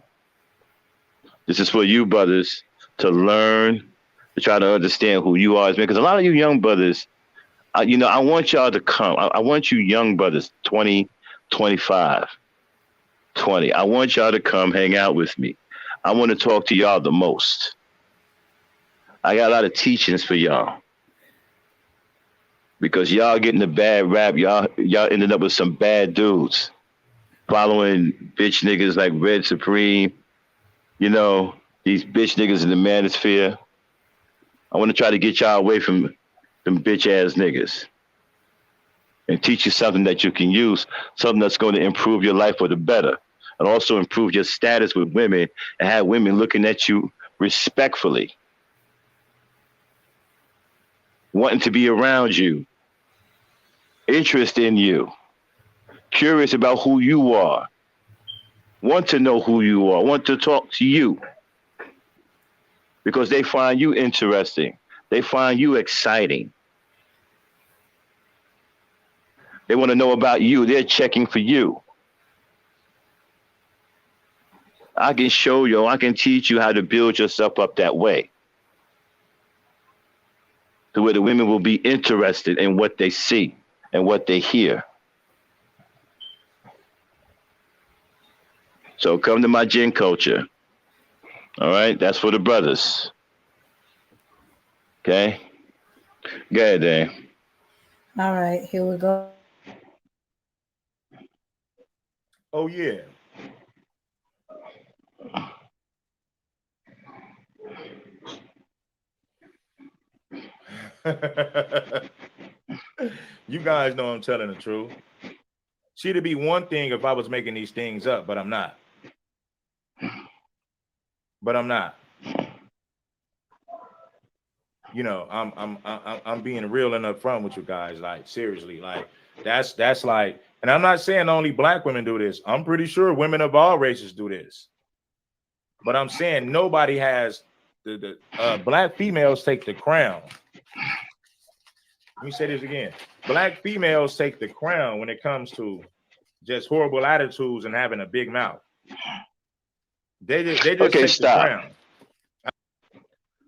This is for you brothers to learn, to try to understand who you are as men. Because a lot of you young brothers, I want y'all to come. I want you young brothers, 20, 25, 20. I want y'all to come hang out with me. I want to talk to y'all the most. I got a lot of teachings for y'all. Because y'all getting a bad rap, y'all ended up with some bad dudes. Following bitch niggas like Red Supreme, these bitch niggas in the manosphere. I want to try to get y'all away from them bitch ass niggas and teach you something that you can use, something that's going to improve your life for the better, and also improve your status with women and have women looking at you respectfully, wanting to be around you, interested in you, curious about who you are, want to know who you are, want to talk to you because they find you interesting. They find you exciting. They want to know about you. They're checking for you. I can show you, I can teach you how to build yourself up that way, to where the women will be interested in what they see and what they hear. So come to my gym culture. All right, that's for the brothers. Okay? Go ahead, Dan. All right, here we go. Oh, yeah. You guys know I'm telling the truth. See, it'd be one thing if I was making these things up, but I'm not. I'm being real and upfront with you guys. Like, seriously, like that's like, and I'm not saying only black women do this. I'm pretty sure women of all races do this. But I'm saying nobody has the black females take the crown. Let me say this again. Black females take the crown when it comes to just horrible attitudes and having a big mouth. They just okay, take stop. the crown.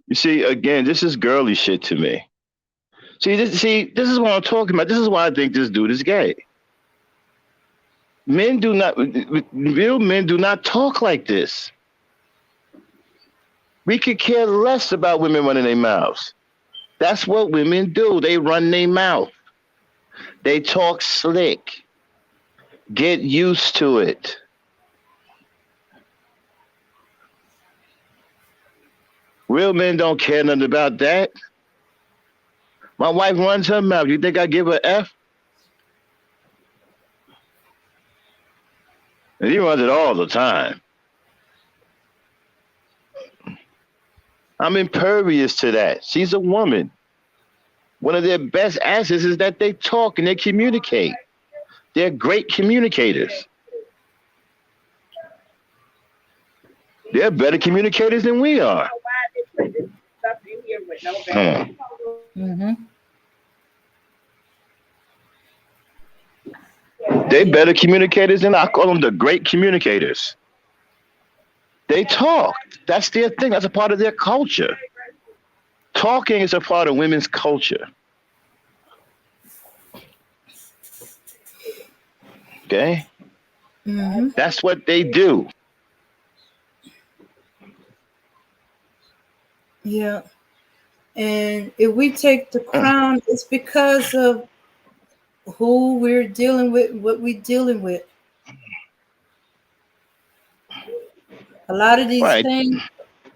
You see, again, this is girly shit to me. This is what I'm talking about. This is why I think this dude is gay. Real men do not talk like this. We could care less about women running their mouths. That's what women do. They run their mouth. They talk slick. Get used to it. Real men don't care nothing about that. My wife runs her mouth. You think I give her F? And he runs it all the time. I'm impervious to that. She's a woman. One of their best assets is that they talk and they communicate. They're great communicators. They're better communicators than we are. Mm-hmm. They better communicators than I call them the great communicators. They talk. That's their thing. That's a part of their culture. Talking is a part of women's culture. Okay, Mm-hmm. that's what they do. Yeah. And if we take the crown, it's because of who we're dealing with, what we're dealing with. A lot of these Right, things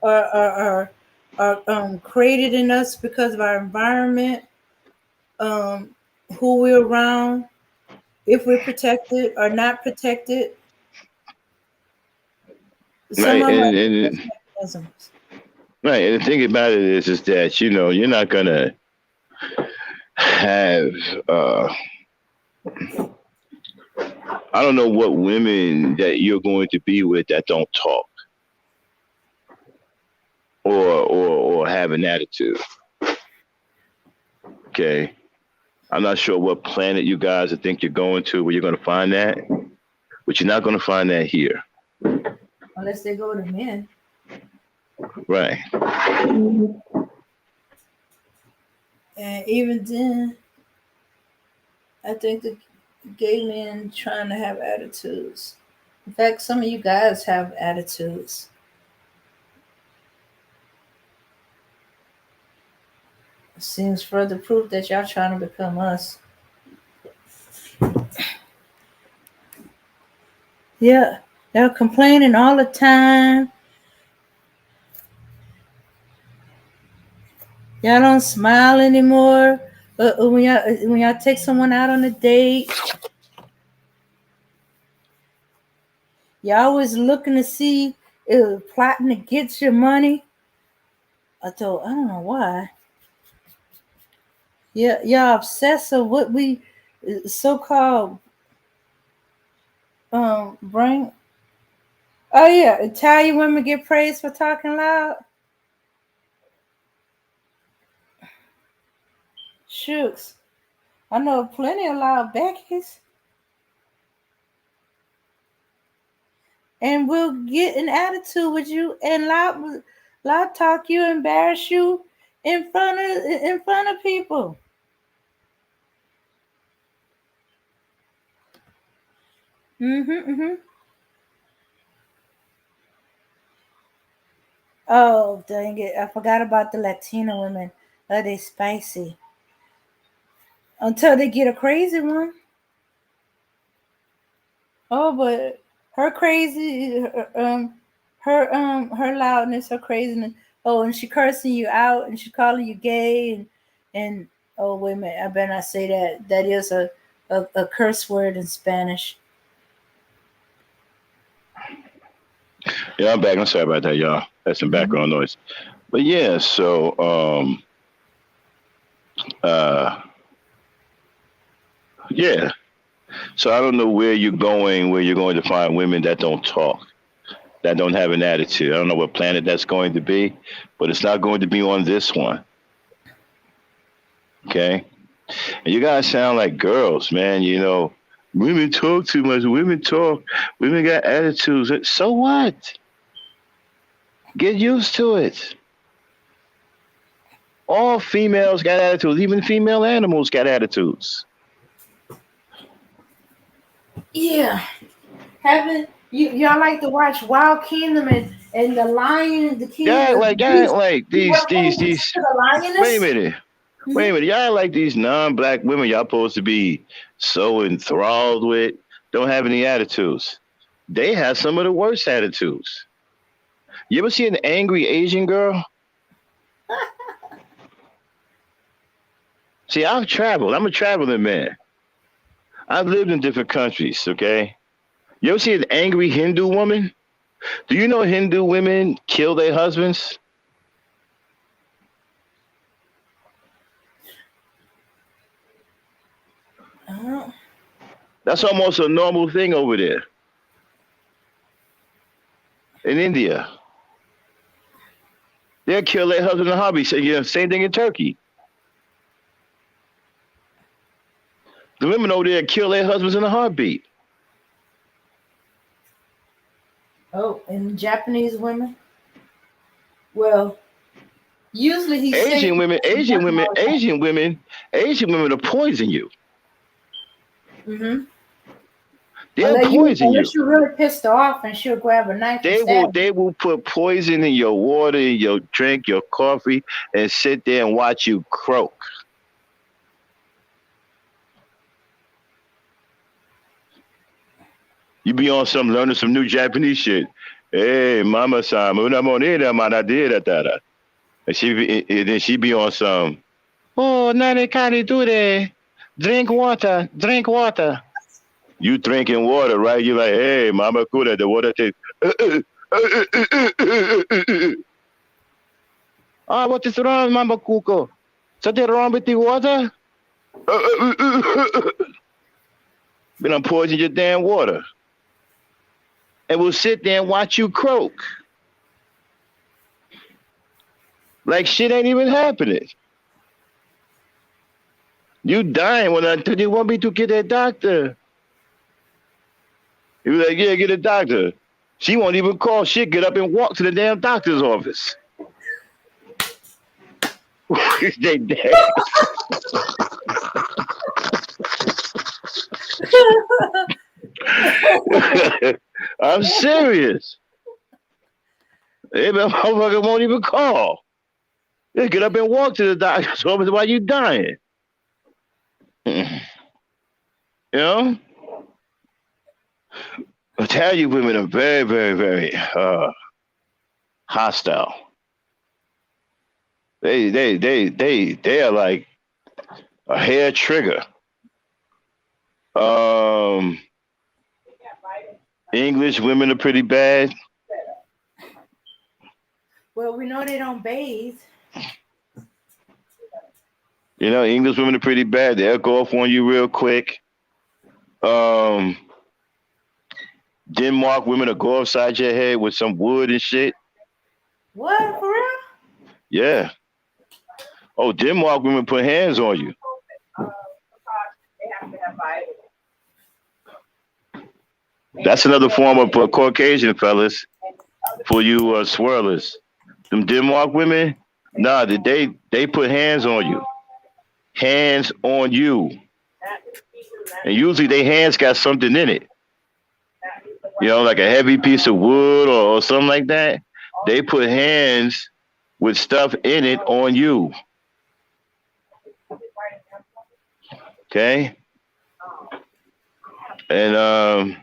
are created in us because of our environment, um, who we're around, if we're protected or not protected. Some right, of them are and defense mechanisms. right. And the thing about it is that you're not gonna have. uh I don't know what women that you're going to be with that don't talk or have an attitude. Okay, I'm not sure what planet you guys think you're going to where you're going to find that, but you're not going to find that here. Unless they go to men. Right. And even then, I think the gay men trying to have attitudes. In fact, some of you guys have attitudes. Seems further proof that y'all trying to become us. Yeah, they're complaining all the time. Y'all don't smile anymore. When y'all take someone out on a date, y'all always looking to see plotting to get your money. I don't know why. Yeah, y'all obsessed with what we so-called bring. Oh yeah, Italian women get praised for talking loud. Shooks. I know plenty of loud Beckys. And will get an attitude with you and loud talk you, embarrass you in front of people. Mm-hmm. Oh dang it! I forgot about the Latina women. Oh, they spicy until they get a crazy one. Oh, but her crazy, her loudness, her craziness. Oh, and she cursing you out, and she calling you gay, and oh wait a minute, I better not say that. That is a curse word in Spanish. Yeah, I'm back. I'm sorry about that, y'all. That's some Mhm. background noise. But yeah, so uh yeah. So I don't know where you're going to find women that don't talk, that don't have an attitude. I don't know what planet that's going to be, but it's not going to be on this one. Okay? And you guys sound like girls, man. Women talk too much. Women talk. Women got attitudes. So what? Get used to it. All females got attitudes. Even female animals got attitudes. Yeah, haven't y'all like to watch Wild Kingdom and the lion, the king, the Y'all act beast? like You these were paying these attention these. to the Wait a lioness. minute. Wait Mhm. a minute. Y'all act like these non-black women y'all supposed to be so enthralled with don't have any attitudes. They have some of the worst attitudes. You ever see an angry Asian girl? See, I've traveled. I'm a traveling man. I've lived in different countries, okay? You ever see an angry Hindu woman? Do you know Hindu women kill their husbands? Uh-huh. That's almost a normal thing over there in India. They'll kill their husband in a hobby. So, same thing in Turkey. The women over there kill their husbands in a heartbeat. Oh, and Japanese women. Well, usually he say Asian women, Asian women, Asian women, Asian women will poison you. Mm-hmm. They'll poison you. Unless you're really pissed her off, and she'll grab a knife and stab you. They will put poison in your water, in your drink, your coffee, and sit there and watch you croak. You be on learning some new Japanese shit. Hey, mama-san, una moneda manadera dada. And then she be on some, oh, nani kani dure. Drink water, drink water. You drinking water, right? You're like, hey, mama kuda, the water tastes. What is wrong, mama kuko? Something wrong with the water? Been on poison your damn water. And we'll sit there and watch you croak. Like shit ain't even happening. You dying when I tell you want me to get a doctor. You like, yeah, get a doctor. She won't even call shit, get up and walk to the damn doctor's office. They dead. I'm serious. Hey, man, motherfucker won't even call. They get up and walk to the doctor's office while you dying. You know? Italian women are very, very, very hostile. They are like a hair trigger. English women are pretty bad. Well, we know they don't bathe. You know, English women are pretty bad. They'll go off on you real quick. Denmark women will go upside your head with some wood and shit. What, for real? Yeah. Oh, Denmark women put hands on you. That's another form of Caucasian fellas for you swirlers. Them Denmark women, nah, they put hands on you. Hands on you. And usually their hands got something in it. You know, like a heavy piece of wood or something like that. They put hands with stuff in it on you. Okay? And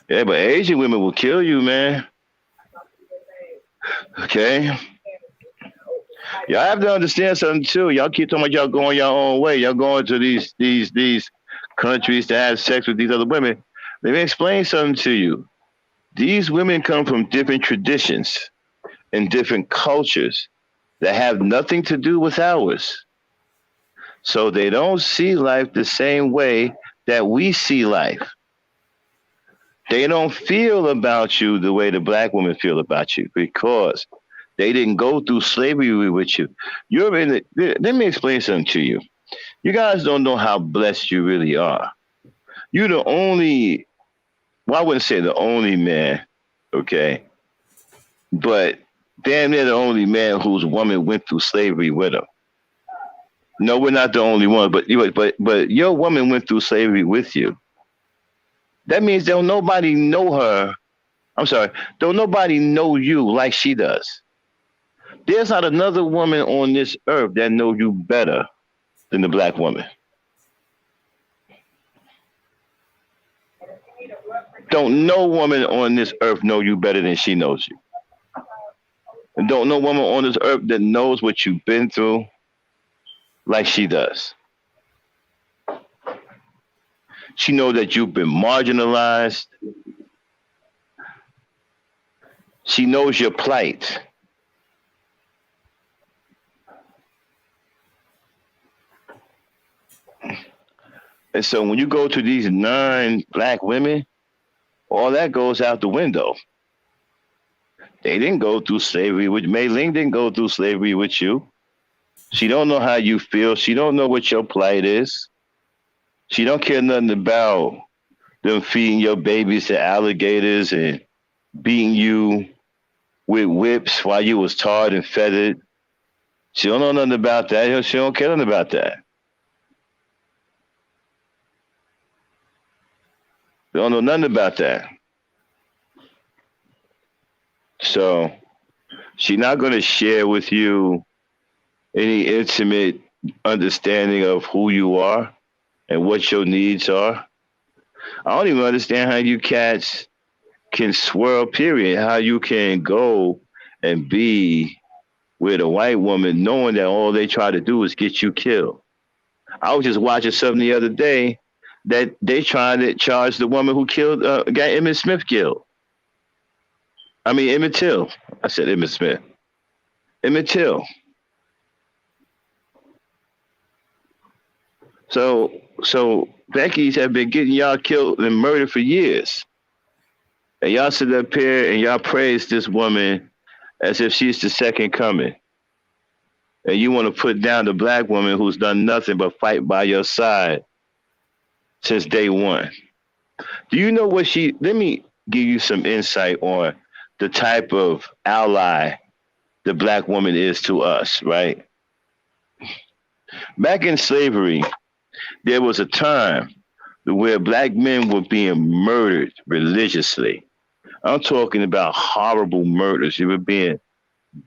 yeah, but Asian women will kill you, man. Okay? Y'all have to understand something too. Y'all keep talking about y'all going your own way. Y'all going to these countries to have sex with these other women. Let me explain something to you. These women come from different traditions and different cultures that have nothing to do with ours. So they don't see life the same way that we see life. They don't feel about you the way the black women feel about you because they didn't go through slavery with you. Let me explain something to you. You guys don't know how blessed you really are. You're the only, well, I wouldn't say the only man, okay? But damn near the only man whose woman went through slavery with him. No, we're not the only one, but your woman went through slavery with you. That means don't nobody know her. I'm sorry, don't nobody know you like she does. There's not another woman on this earth that knows you better than the black woman. Don't no woman on this earth know you better than she knows you. And don't no woman on this earth that knows what you've been through like she does. She knows that you've been marginalized. She knows your plight. And so when you go to these non-black women, all that goes out the window. They didn't go through slavery with Mei Ling didn't go through slavery with you. She don't know how you feel. She don't know what your plight is. She don't care nothing about them feeding your babies to alligators and beating you with whips while you was tarred and feathered. She don't know nothing about that. She don't care nothing about that. They don't know nothing about that. So she's not going to share with you any intimate understanding of who you are and what your needs are. I don't even understand how you cats can swirl, period. How you can go and be with a white woman knowing that all they try to do is get you killed. I was just watching something the other day that they trying to charge the woman who killed, got Emmett Smith killed. I mean, Emmett Till. I said Emmett Smith. Emmett Till. So Becky's have been getting y'all killed and murdered for years. And y'all sit up here and y'all praise this woman as if she's the second coming. And you want to put down the black woman who's done nothing but fight by your side since day one. Do you know what let me give you some insight on the type of ally the black woman is to us, right? Back in slavery, there was a time where black men were being murdered religiously. I'm talking about horrible murders. You were being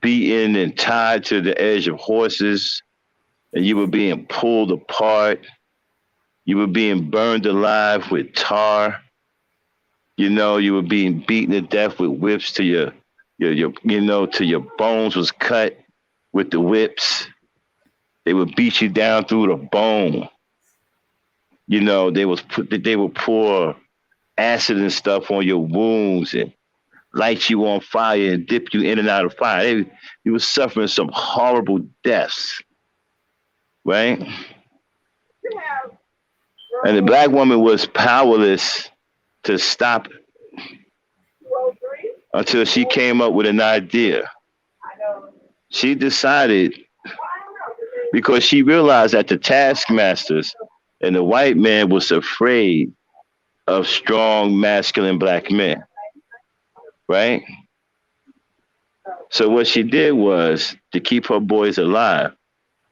beaten and tied to the edge of horses, and you were being pulled apart. You were being burned alive with tar. You know, you were being beaten to death with whips till your till your bones was cut with the whips. They would beat you down through the bone. You know, they would pour acid and stuff on your wounds and light you on fire and dip you in and out of fire. You were suffering some horrible deaths, right? And the black woman was powerless to stop until she came up with an idea. She decided, because she realized that the taskmasters and the white man was afraid of strong, masculine black men, right? So what she did was, to keep her boys alive,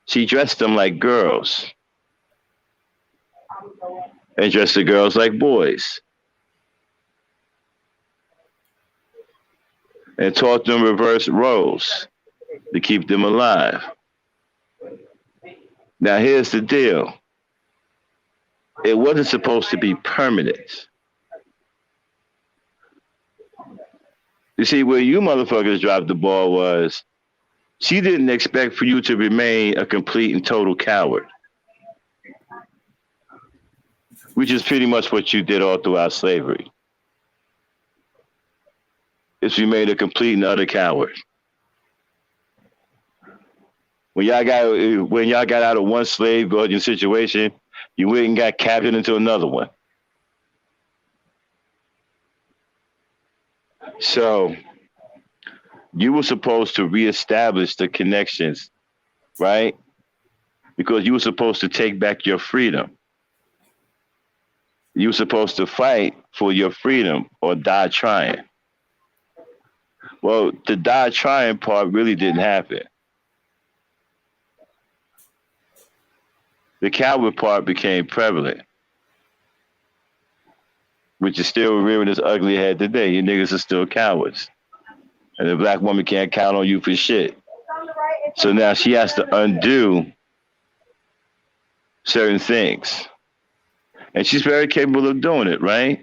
she dressed them like girls and dressed the girls like boys and taught them reverse roles to keep them alive. Now, here's the deal. It wasn't supposed to be permanent. You see, where you motherfuckers dropped the ball was, she didn't expect for you to remain a complete and total coward, which is pretty much what you did all throughout slavery. Is you made a complete and utter coward. When y'all got out of one slave guardian situation, you went and got captured into another one. So you were supposed to reestablish the connections, right? Because you were supposed to take back your freedom. You were supposed to fight for your freedom or die trying. Well, the die trying part really didn't happen. The coward part became prevalent, which is still rearing its ugly head today. You niggas are still cowards. And the black woman can't count on you for shit. So now she has to undo certain things. And she's very capable of doing it, right?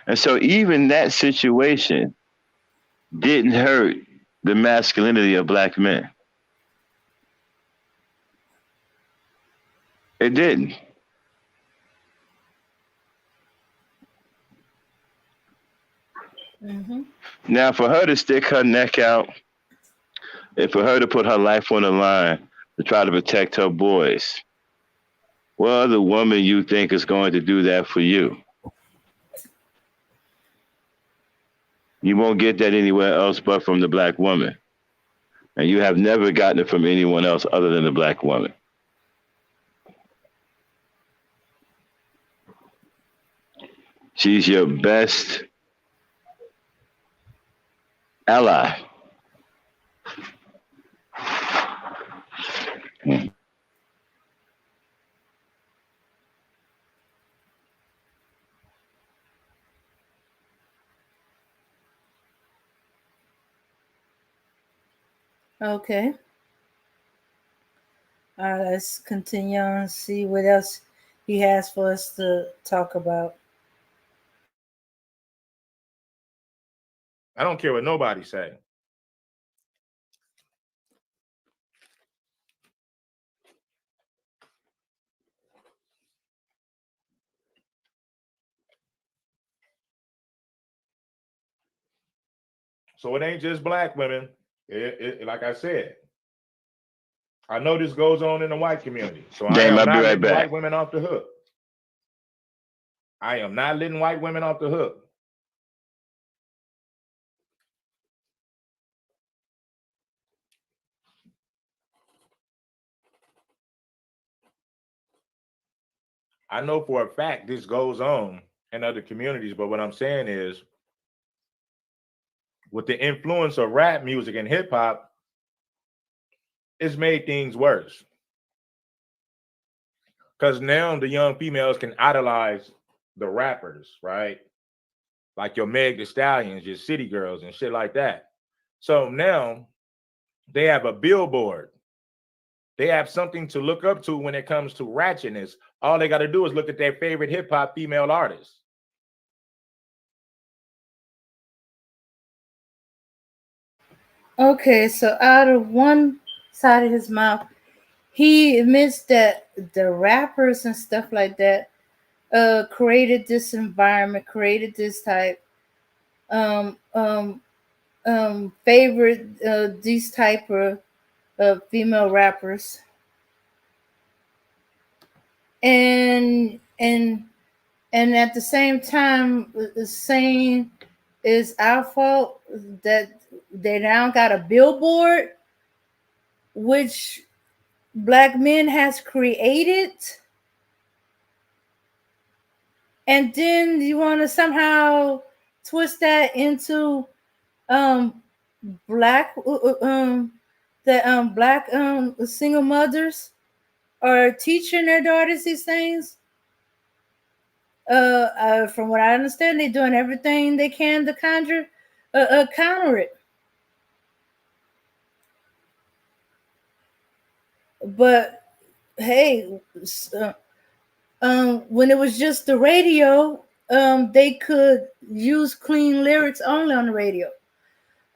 And so even that situation didn't hurt the masculinity of black men. It didn't. Mm-hmm. Now, for her to stick her neck out and for her to put her life on the line to try to protect her boys, what other woman you think is going to do that for you? You won't get that anywhere else but from the black woman. And you have never gotten it from anyone else other than the black woman. She's your best ally. Okay. All right, let's continue on, see what else he has for us to talk about. I don't care what nobody say. So it ain't just black women. Like I said, I know this goes on in the white community. So I Dame, am I'll be not right letting back. white women off the hook. I am not letting white women off the hook. I know for a fact this goes on in other communities, but what I'm saying is, with the influence of rap music and hip hop, it's made things worse. Because now the young females can idolize the rappers, right? Like your Meg Thee Stallions, your City Girls, and shit like that. So now they have a billboard. They have something to look up to when it comes to ratchetness. All they got to do is look at their favorite hip hop female artists. Okay, so out of one side of his mouth, he admits that the rappers and stuff like that created this environment, created this type um um favorite these type of female rappers, and and at the same time saying it's our fault that they now got a billboard which black men has created, and then you want to somehow twist that into um black that black single mothers are teaching their daughters these things. From what I understand, they're doing everything they can to counter it. But hey, when it was just the radio, they could use clean lyrics only on the radio.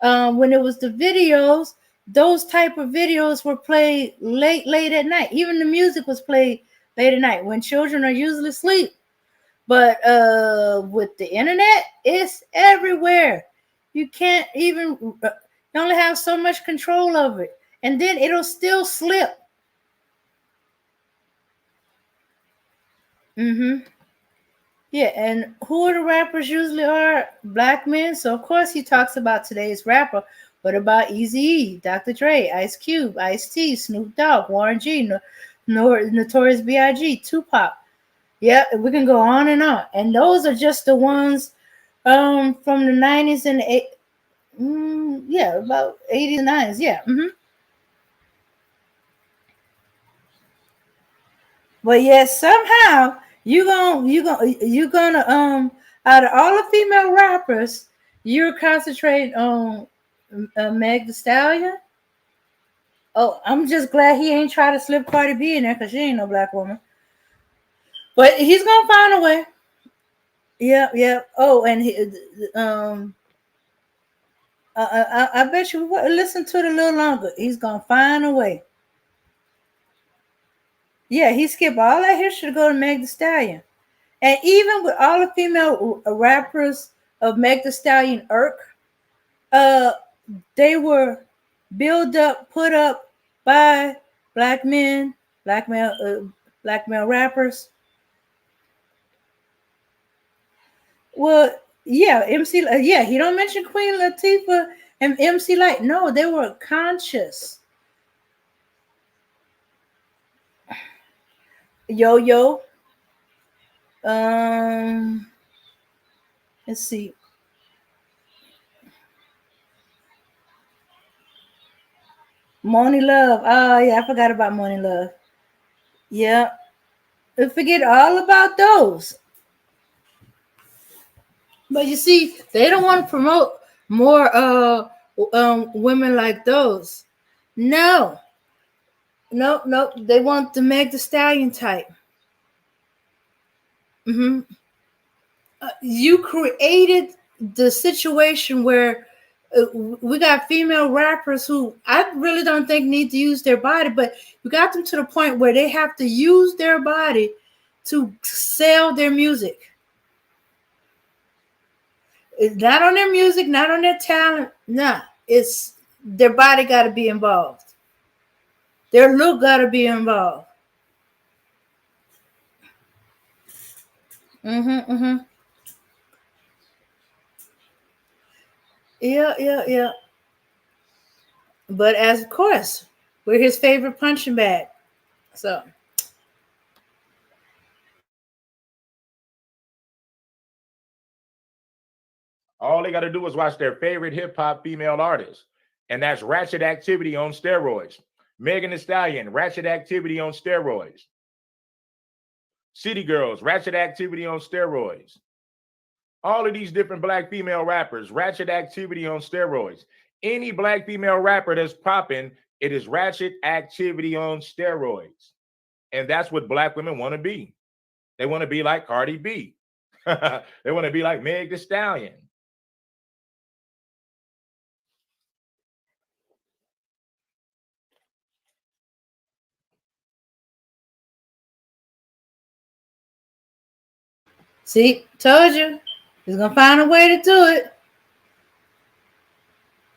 When it was the videos, those type of videos were played late at night. Even the music was played late at night when children are usually asleep. But with the internet, it's everywhere. You can't even, you only have so much control of it. And then it'll still slip. Mm-hmm. Yeah, and who the rappers usually are? Black men. So of course he talks about today's rapper. What about Eazy-E, Dr. Dre, Ice Cube, Ice-T, Snoop Dogg, Warren G, Notorious B.I.G., Tupac. Yeah, we can go on. And those are just the ones from the 90s and yeah, about 80s and 90s. Yeah. But yes, somehow you gonna out of all the female rappers, you're concentrating on Meg Thee Stallion. Oh, I'm just glad he ain't try to slip Cardi B in there because she ain't no black woman. But he's gonna find a way. Yeah, yeah. Oh, and I bet you listen to it a little longer. He's gonna find a way. Yeah, he skipped all that history to go to Meg Thee Stallion. And even with all the female rappers of Meg Thee Stallion uh, they were built up, put up by black men, black male rappers. Well, yeah, MC. Yeah, he don't mention Queen Latifah and MC Light. No, they were conscious. Yo Yo. Um, let's see. Money Love. Oh yeah, I forgot about Money Love. Yeah, forget all about those. But you see, they don't want to promote more women like those. No, no. They want the Meg the Stallion type. Hmm. You created the situation where we got female rappers who I really don't think need to use their body, but you got them to the point where they have to use their body to sell their music. It's not on their music, not on their talent. Nah, it's their body got to be involved. Their look got to be involved. Mm-hmm. Yeah. But as of course, we're his favorite punching bag. So All they got to do is watch their favorite hip hop female artist, and that's Ratchet Activity on steroids. Megan Thee Stallion, Ratchet Activity on steroids. City Girls, Ratchet Activity on steroids. All of these different black female rappers, Ratchet Activity on steroids. Any black female rapper that's popping, it is Ratchet Activity on steroids. And that's what black women want to be. They want to be like Cardi B. They want to be like Meg Thee Stallion. see, told you, he's gonna find a way to do it.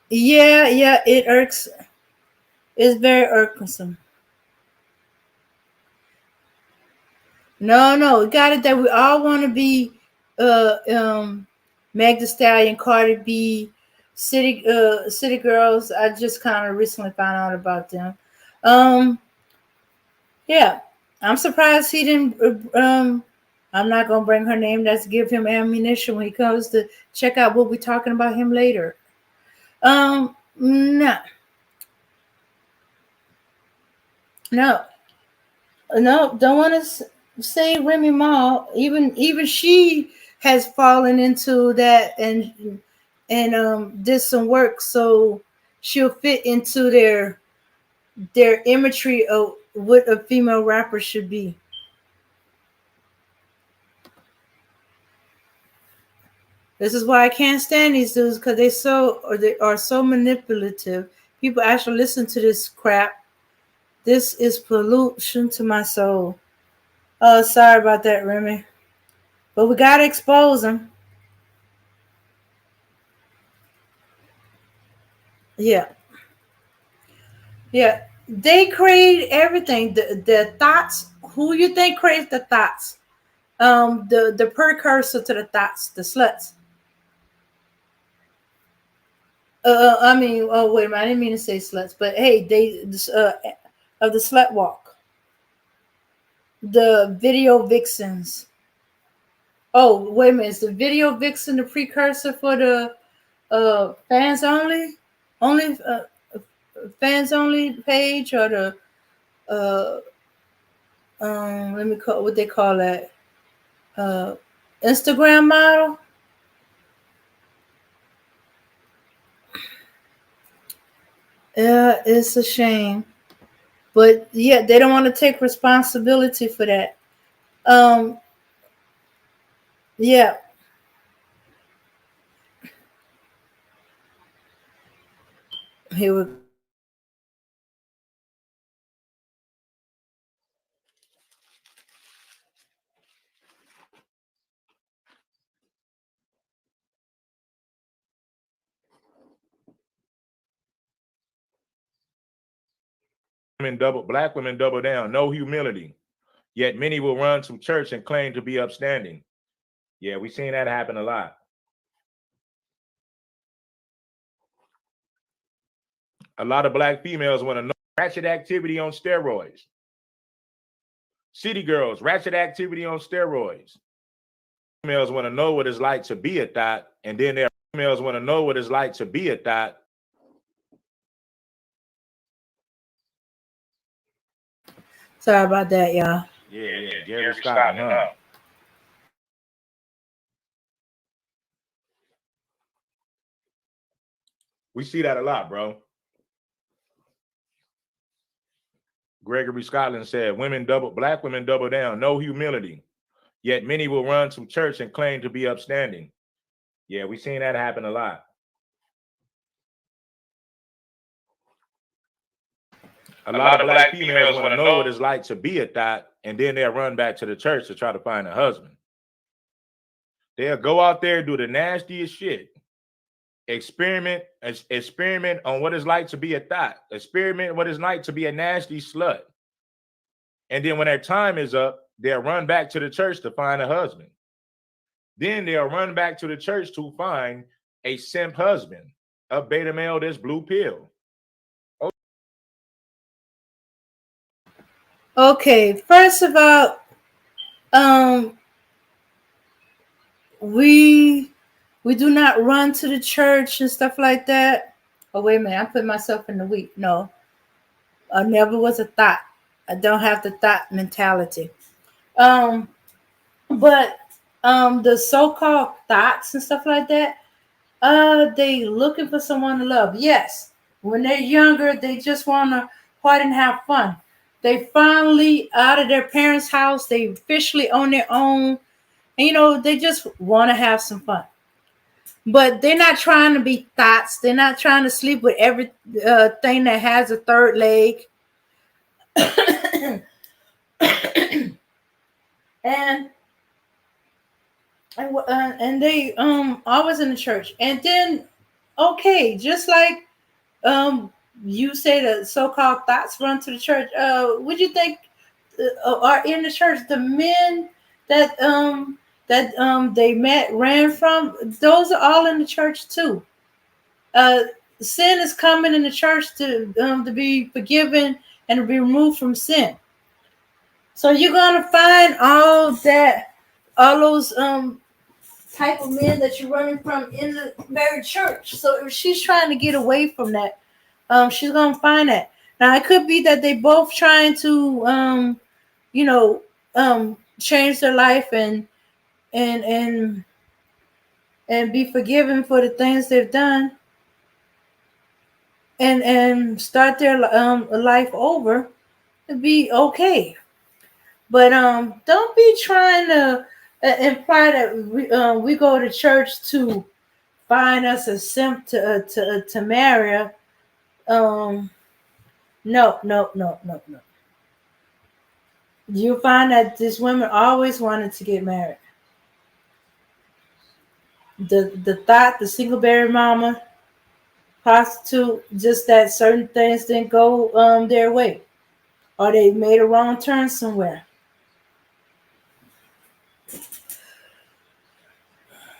Yeah, it irks. It's very irksome. No, got it that we all want to be uh um Meg Thee Stallion, Cardi B, City Girls. I just kind of recently found out about them. Um yeah, I'm surprised he didn't I'm not gonna bring her name. That's give him ammunition when he comes to check out what we're talking about him later. No, no, no, don't want to say Remy Ma. Even she has fallen into that and did some work so she'll fit into their imagery of what a female rapper should be. This is why I can't stand these dudes because they are so manipulative. People actually listen to this crap. This is pollution to my soul. Oh, sorry about that, Remy. But we gotta expose them. Yeah, yeah. They create everything. The thoughts. Who you think creates the thoughts? The precursor to the thoughts, the sluts. I mean, oh wait a minute, I didn't mean to say sluts, but hey, they of the slut walk, the video vixens. Oh wait a minute, is the video vixen the precursor for the fans only fans only page or the uh let me call what they call that uh Instagram model? Yeah, it's a shame. But yeah, they don't want to take responsibility for that. Um, yeah, here we Black women double down, no humility. Yet many will run to church and claim to be upstanding. Yeah, we've seen that happen a lot. A lot of black females want to know Ratchet Activity on steroids. City Girls, Ratchet Activity on steroids. Females want to know what it's like to be a thought, and then their females want to know what it's like to be a thought. sorry about that, y'all. Yeah, Gary Scott, huh? We see that a lot, bro. Gregory Scotland said, black women double down, no humility. Yet many will run to church and claim to be upstanding. Yeah, we've seen that happen a lot. A lot of black females want to know what it's like to be a thot, and then they'll run back to the church to try to find a husband. They'll go out there, do the nastiest shit. Experiment on what it's like to be a thot. Experiment what it's like to be a nasty slut. And then when their time is up, they'll run back to the church to find a husband. Then they'll run back to the church to find a simp husband, a beta male that's blue pill. Okay, first of all, we do not run to the church and stuff like that. Oh, wait a minute, I'm putting myself in the week. No, I never was a thot. I don't have the thot mentality. But the so-called thots and stuff like that, they looking for someone to love. Yes, when they're younger, they just want to party and have fun. They finally out of their parents' house. They officially on their own. And, they just want to have some fun. But they're not trying to be thots. They're not trying to sleep with everything that has a third leg. and they always in the church. And then, okay, just like you say the so-called thots run to the church. Would you think are in the church the men that they ran from? Those are all in the church too. Sin is coming in the church to be forgiven and to be removed from sin. So you're gonna find all those type of men that you're running from in the very church. So if she's trying to get away from that, she's gonna find that. Now it could be that they both trying to change their life and be forgiven for the things they've done and start their life over to be okay. But don't be trying to imply that we go to church to find us a simp to marry. No. You find that these women always wanted to get married. The thought, the single baby mama, prostitute, just that certain things didn't go their way, or they made a wrong turn somewhere.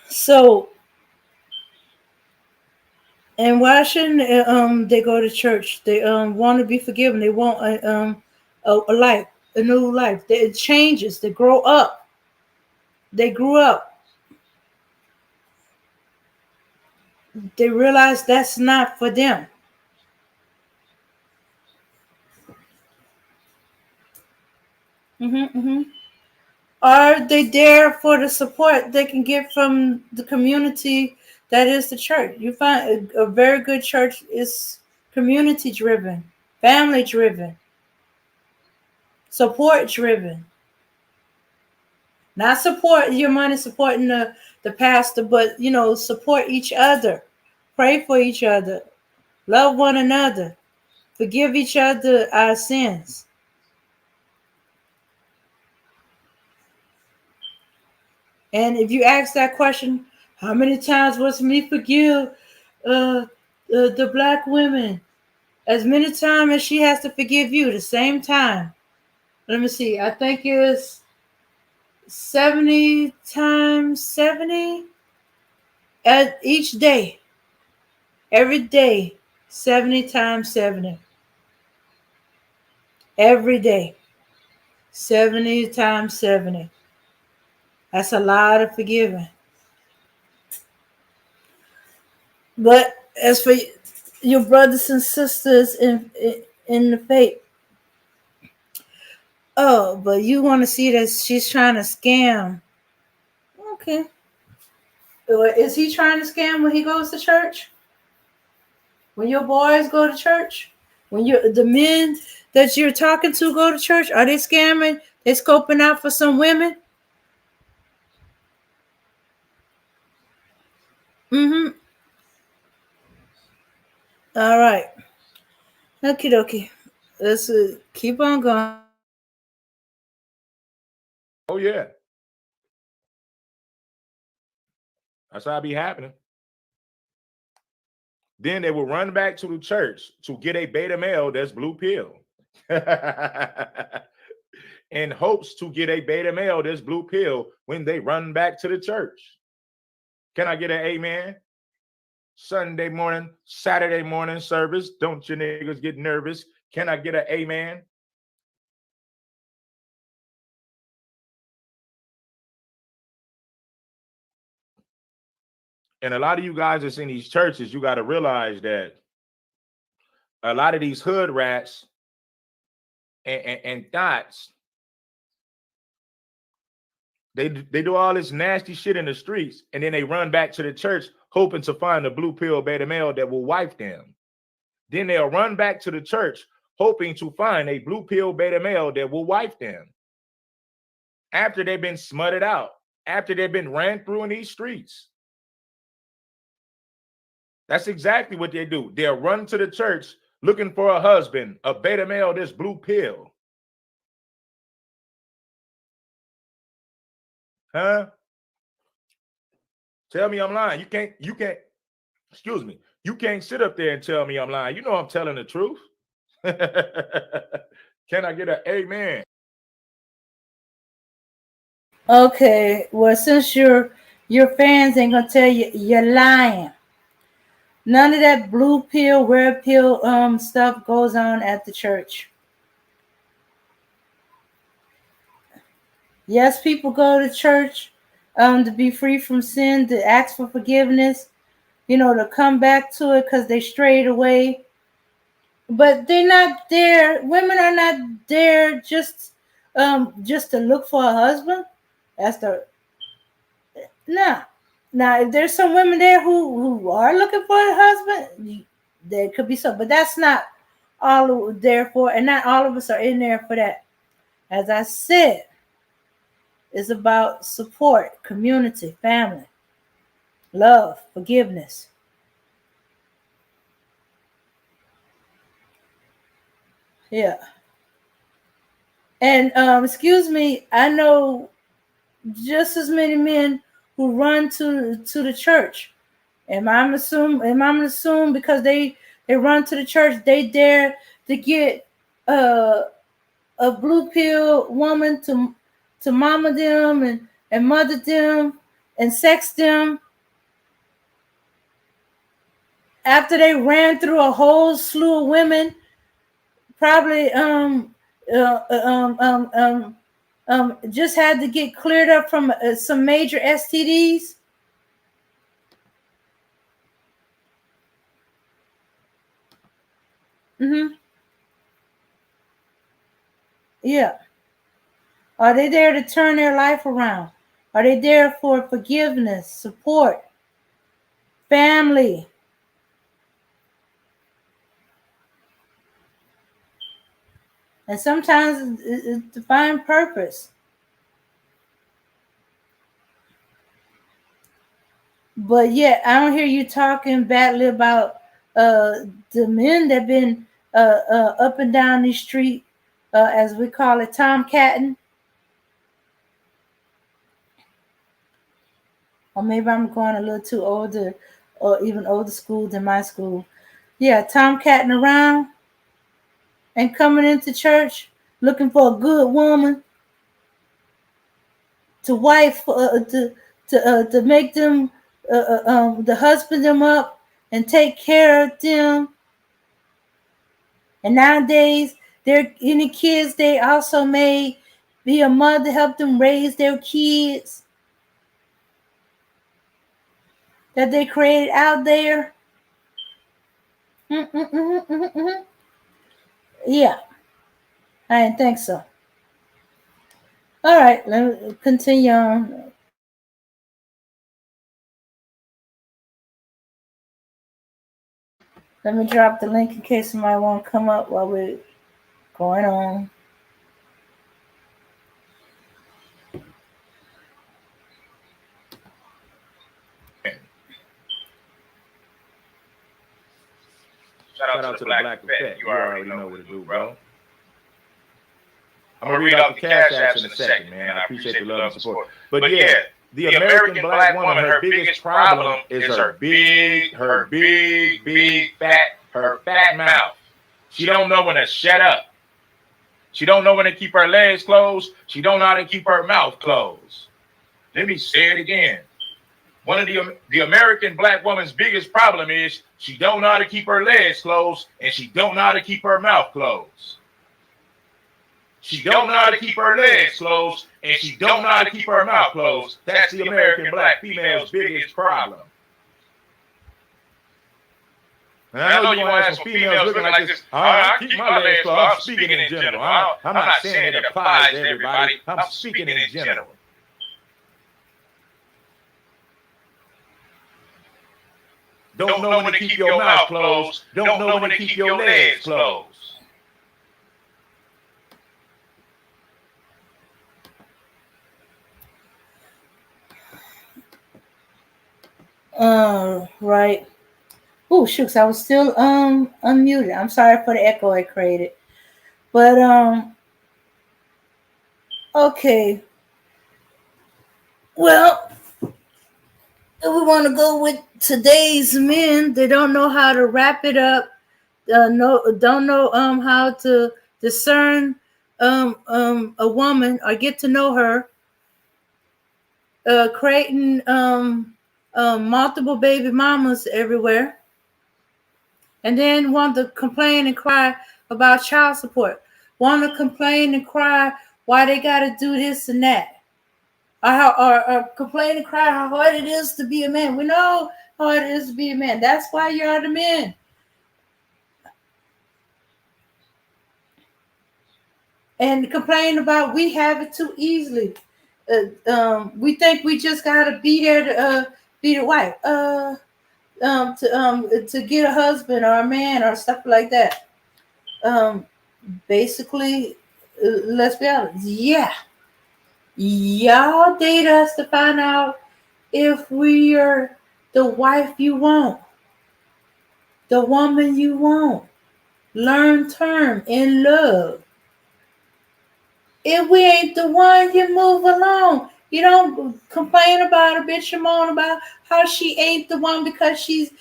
So, and why shouldn't they go to church? They want to be forgiven. They want a life, a new life. It changes. They grow up. They grew up. They realize that's not for them. Are they there for the support they can get from the community that is the church? You find a very good church is community driven, family driven, support driven. Not support your money supporting the pastor, but support each other, pray for each other, love one another, forgive each other our sins. And if you ask that question, how many times must me forgive the black women? As many times as she has to forgive you, the same time. Let me see. I think it's 70 times 70 at each day. Every day, 70 times 70. Every day, 70 times 70. That's a lot of forgiving. But as for your brothers and sisters in the faith, oh, but you want to see that she's trying to scam. Okay. Is he trying to scam when he goes to church? When your boys go to church? When you're the men that you're talking to go to church, are they scamming? They scoping out for some women? Mm-hmm. All right. Okie dokie. Let's keep on going. Oh yeah, that's how it be happening. Then they will run back to the church to get a beta male that's blue pill. In hopes to get a beta male that's blue pill when they run back to the church. Can I get an amen? Sunday morning, Saturday morning service. Don't you niggas get nervous? Can I get an amen? And a lot of you guys that's in these churches, you got to realize that a lot of these hood rats and thoughts, they do all this nasty shit in the streets, and then they run back to the church hoping to find a blue pill beta male that will wife them. Then they'll run back to the church hoping to find a blue pill beta male that will wife them. After they've been smutted out, after they've been ran through in these streets. That's exactly what they do. They'll run to the church looking for a husband, a beta male that's blue pill. Huh? Tell me I'm lying. You can't, excuse me. You can't sit up there and tell me I'm lying. You know I'm telling the truth. Can I get an amen? Okay. Well, since your fans ain't gonna tell you you're lying. None of that blue pill, red pill stuff goes on at the church. Yes, people go to church to be free from sin, to ask for forgiveness, to come back to it because they strayed away. But they're not there. Women are not there just to look for a husband. That's the no. Now, if there's some women there who are looking for a husband, there could be some, but that's not all there for, and not all of us are in there for that. As I said, it's about support, community, family, love, forgiveness. Yeah. And excuse me, I know just as many men who run to the church. And I'm assuming because they run to the church, they dare to get a blue pill woman to mama them and mother them and sex them after they ran through a whole slew of women, probably uh, um, um, um, just had to get cleared up from some major STDs. Mm-hmm. Yeah. Are they there to turn their life around? Are they there for forgiveness, support, family? And sometimes it's to find purpose. But yet, I don't hear you talking badly about the men that been up and down the street, as we call it, tomcatting. Or maybe I'm going a little too older, or even older school than my school. Yeah, tomcatting around and coming into church looking for a good woman to wife, to make them, to husband them up and take care of them. And nowadays, there any kids they also may be a mother, help them raise their kids that they created out there. Yeah, I didn't think so. All right, let me continue on. Let me drop the link in case somebody want to come up while we're going on. Shout out to the Black Effect. You already know what to do, bro. I'm gonna read out the cash apps in a second, man. I appreciate the love and support. But yeah, the American black woman, her biggest problem is her big fat mouth. She don't know when to shut up. She don't know when to keep her legs closed. She don't know how to keep her mouth closed. Let me say it again. One of the American black woman's biggest problem is she don't know how to keep her legs closed and she don't know how to keep her mouth closed. She don't know how to keep her legs closed and she don't know how to keep her mouth closed. That's the American black female's biggest problem. And I know you want to have some females looking like this. I keep my legs closed. I'm speaking in general. I'm not saying it applies to everybody. I'm speaking in general. Don't know when to keep your mouth closed. Don't know when to keep your legs closed. Right. Oh, shooks, I was still unmuted. I'm sorry for the echo I created. But okay. Well, if we want to go with today's men, they don't know how to wrap it up. Don't know how to discern a woman or get to know her. Creating multiple baby mamas everywhere. And then want to complain and cry about child support. Want to complain and cry why they got to do this and that. Or complain and cry how hard it is to be a man. We know how hard it is to be a man. That's why you are the men. And complain about we have it too easily. We think we just got to be there to be the wife. To get a husband or a man or stuff like that. Basically, let's be honest. Yeah. Y'all date us to find out if we are the wife you want, the woman you want, long term in love. If we ain't the one, you move along. You don't complain about a bitch and moan about how she ain't the one because she's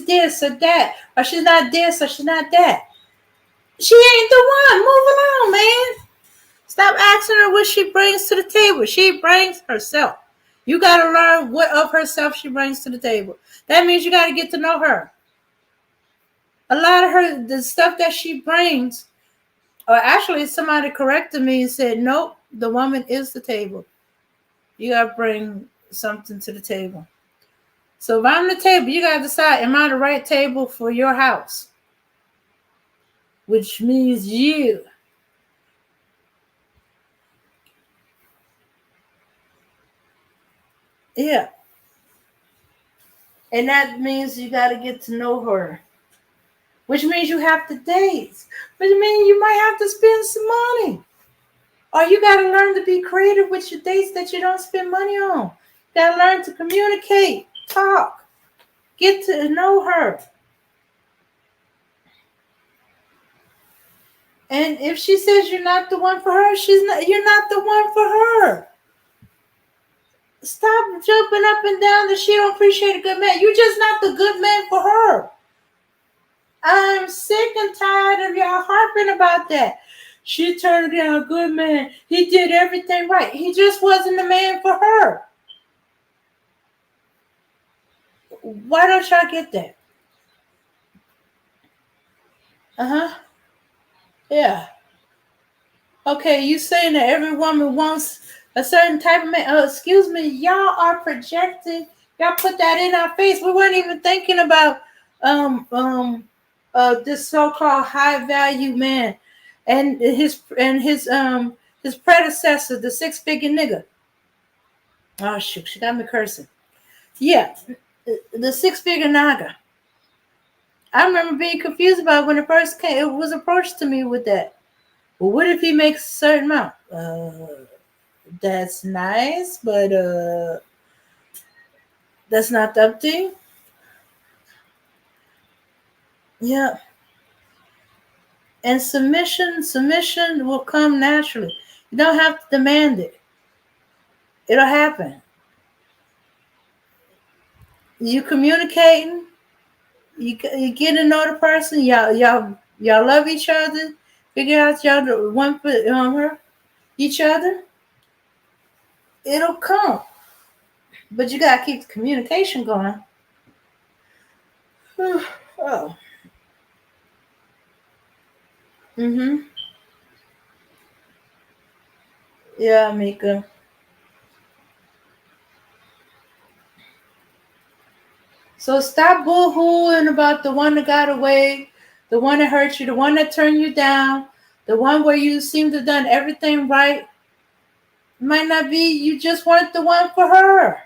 this or that, or she's not this or she's not that. She ain't the one. Move along, man. Stop asking her what she brings to the table. She brings herself. You got to learn what of herself she brings to the table. That means you got to get to know her. A lot of the stuff that she brings, or actually somebody corrected me and said, nope, the woman is the table. You got to bring something to the table. So if I'm the table, you got to decide, am I the right table for your house? Which means you. Yeah. And that means you got to get to know her. Which means you have to date. Which means you might have to spend some money. Or you got to learn to be creative with your dates that you don't spend money on. You got to learn to communicate, talk, get to know her. And if she says you're not the one for her, you're not the one for her. Stop jumping up and down that she don't appreciate a good man. You're just not the good man for her. I'm sick and tired of y'all harping about that. She turned down a good man. He did everything right. He just wasn't the man for her. Why don't y'all get that? Yeah. Okay, you saying that every woman wants a certain type of man. Excuse me, y'all are projecting. Y'all put that in our face. We weren't even thinking about this so-called high value man and his predecessor, the six-figure nigga. Oh shoot, she got me cursing. Yeah, the six-figure naga. I remember being confused about it when it first came. It was approached to me with that. Well, what if he makes a certain amount? That's nice, but that's not up to you. Yeah. And submission will come naturally. You don't have to demand it. It'll happen. You communicating, you get to know the person, y'all love each other, figure out y'all the one for her, each other, it'll come. But you gotta keep the communication going. Oh. Mm-hmm. Yeah, Mika. So stop boo-hooing about the one that got away, the one that hurt you, the one that turned you down, the one where you seem to have done everything right. It might not be, you just weren't the one for her.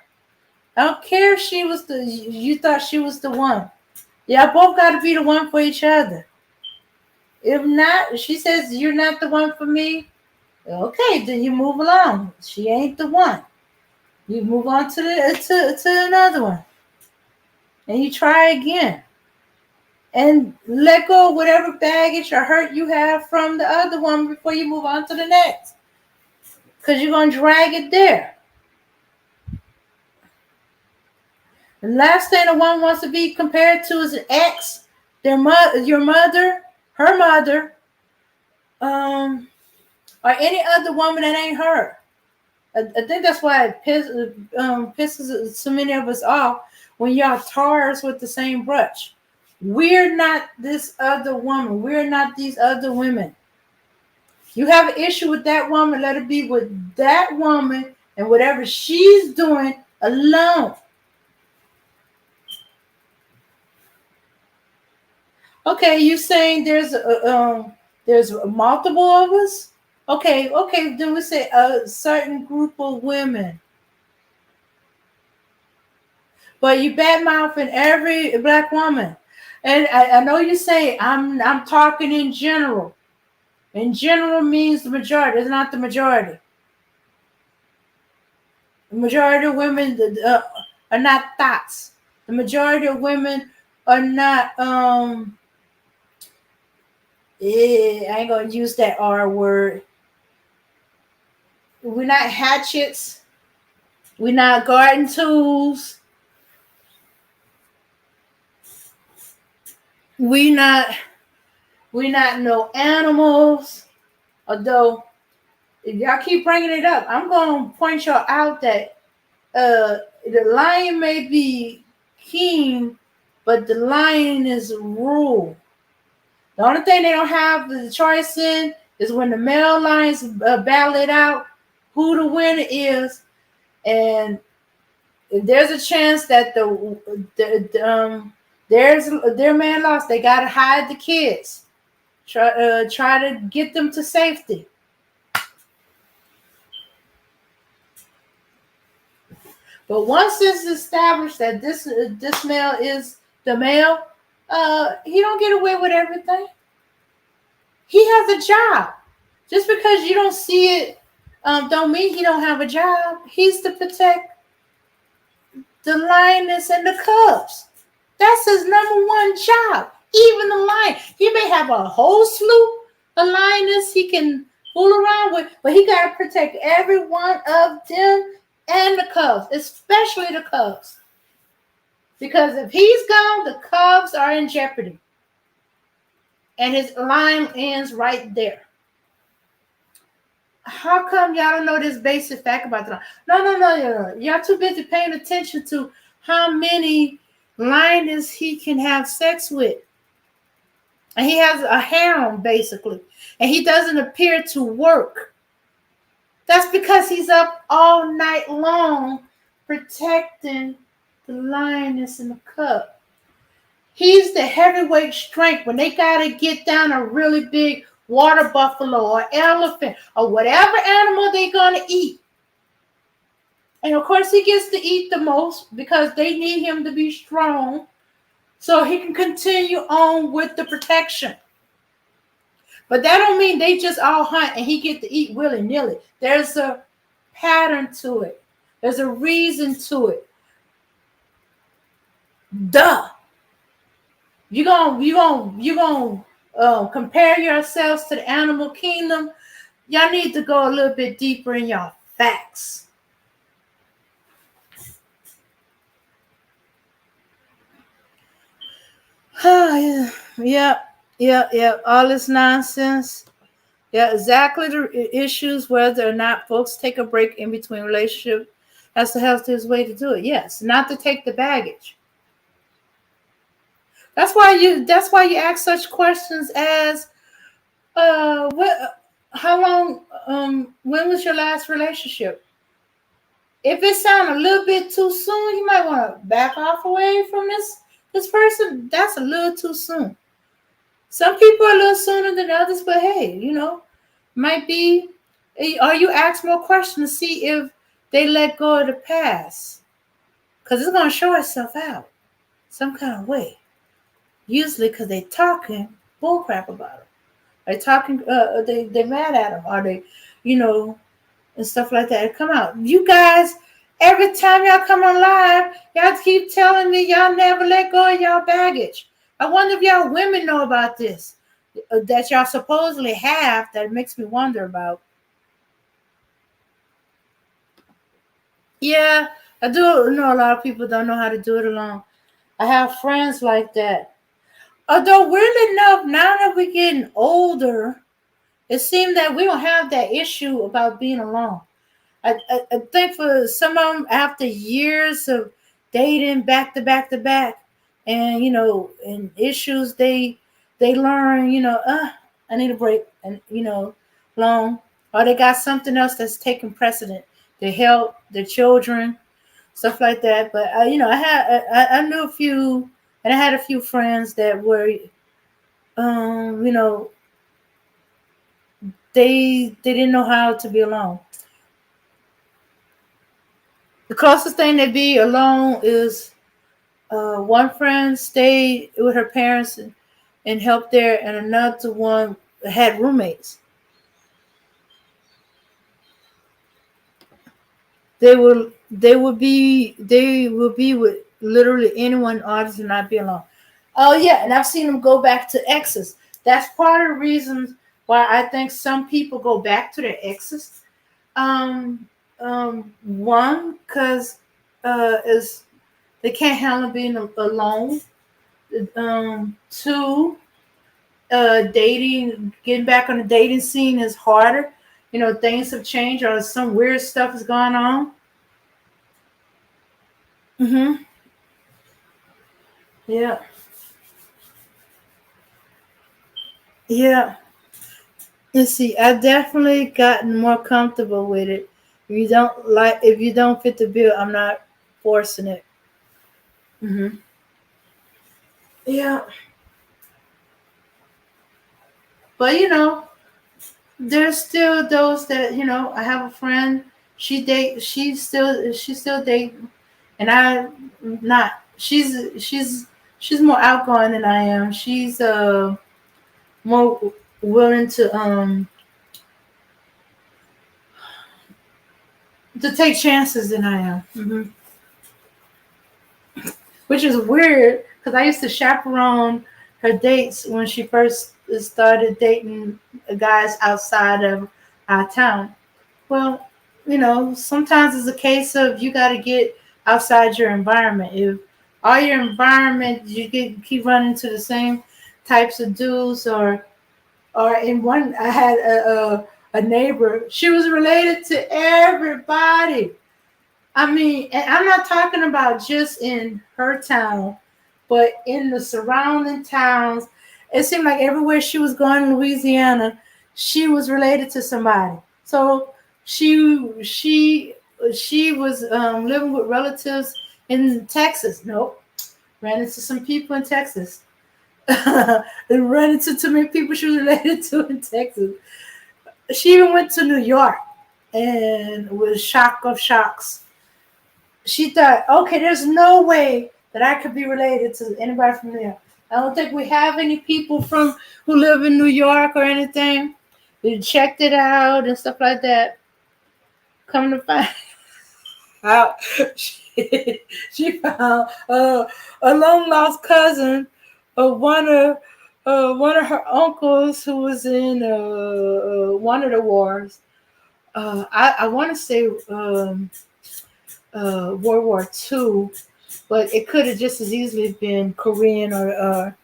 I don't care if she was you thought she was the one. Y'all both got to be the one for each other. If not, she says you're not the one for me. Okay, then you move along. She ain't the one. You move on to another one, and you try again, and let go of whatever baggage or hurt you have from the other one before you move on to the next, because you're gonna drag it there. The last thing the one wants to be compared to is an ex, your mother, her mother, or any other woman that ain't her. I think that's why it pisses so many of us off when y'all tar us with the same brush. We're not this other woman. We're not these other women. You have an issue with that woman, let it be with that woman and whatever she's doing alone. Okay, you saying there's multiple of us? Okay, then we say a certain group of women. But you bad mouthing every black woman. And I know you say I'm talking in general. In general means the majority. It's not the majority. The majority of women are not thoughts. The majority of women are not I ain't gonna use that R word. We're not hatchets. We're not garden tools. We not no animals. Although if y'all keep bringing it up, I'm gonna point y'all out that the lion may be king, but the lion is rule. The only thing they don't have the choice in is when the male lions battle it out who the winner is, and if there's a chance that their man lost, they gotta hide the kids. Try to get them to safety. But once it's established that this male is the male, he don't get away with everything. He has a job. Just because you don't see it, don't mean he don't have a job. He's to protect the lioness and the cubs. That's his number one job. Even the lion, he may have a whole slew of lioness he can fool around with, but he got to protect every one of them and the cubs, especially the cubs. Because if he's gone, the cubs are in jeopardy. And his line ends right there. How come y'all don't know this basic fact about the lion? No. Y'all too busy paying attention to how many lioness he can have sex with. And he has a harem, basically. And he doesn't appear to work. That's because he's up all night long protecting the lioness and the cub. He's the heavyweight strength when they got to get down a really big water buffalo or elephant or whatever animal they're going to eat. And of course, he gets to eat the most because they need him to be strong. so he can continue on with the protection. But that don't mean they just all hunt and he get to eat willy-nilly. There's a pattern to it. There's a reason to it. Duh. You gonna compare yourselves to the animal kingdom. Y'all need to go a little bit deeper in y'all facts. Yeah. All this nonsense. Yeah, exactly the issues, whether or not folks take a break in between relationships. That's the healthiest way to do it. Yes, not to take the baggage. That's why you ask such questions as what how long when was your last relationship? If it sounds a little bit too soon, you might want to back off away from this person. That's a little too soon. Some people are a little sooner than others, but hey, might be, or you ask more questions to see if they let go of the past, because it's going to show itself out some kind of way. Usually because they talking bullcrap about them. They talking, they mad at them, or they, and stuff like that. It come out. You guys, every time y'all come on live, y'all keep telling me y'all never let go of y'all baggage. I wonder if y'all women know about this, that y'all supposedly have, that makes me wonder about. Yeah, I do know a lot of people don't know how to do it alone. I have friends like that. Although weirdly enough, now that we're getting older, it seems that we don't have that issue about being alone. I think for some of them, after years of dating back to back to back, and and issues, they learn, I need a break, and long, or they got something else that's taking precedent, their health, their children, stuff like that. But I knew a few, and I had a few friends that were, they didn't know how to be alone. The closest thing to be alone is one friend stayed with her parents and helped there, and another one had roommates. They will be with literally anyone, artist, and not be alone. Oh yeah, and I've seen them go back to exes. That's part of the reasons why I think some people go back to their exes. One, because is they can't handle being alone. Two, getting back on the dating scene is harder. Things have changed, or some weird stuff has gone on. Mm-hmm. Yeah. Yeah. And see, I've definitely gotten more comfortable with it. If you don't fit the bill, I'm not forcing it. Mm-hmm. Yeah. But there's still those that I have a friend. She's still dating, and I not. She's more outgoing than I am. She's more willing to take chances than I am. Mm-hmm. Which is weird because I used to chaperone her dates when she first started dating guys outside of our town. Well, sometimes it's a case of you got to get outside your environment. If all your environment keep running to the same types of dudes, or in one, I had a neighbor. She was related to everybody. I mean, and I'm not talking about just in her town, but in the surrounding towns. It seemed like everywhere she was going in Louisiana, she was related to somebody. So she was living with relatives in Texas. Nope, ran into some people in Texas. Ran into too many people she was related to in Texas. She even went to New York, and was shock of shocks. She thought, okay, there's no way that I could be related to anybody from there. I don't think we have any people from who live in New York or anything. We checked it out and stuff like that. Come to find out, she found a long lost cousin of one of her uncles who was in one of the wars. I want to say World War II, but it could have just as easily been Korean or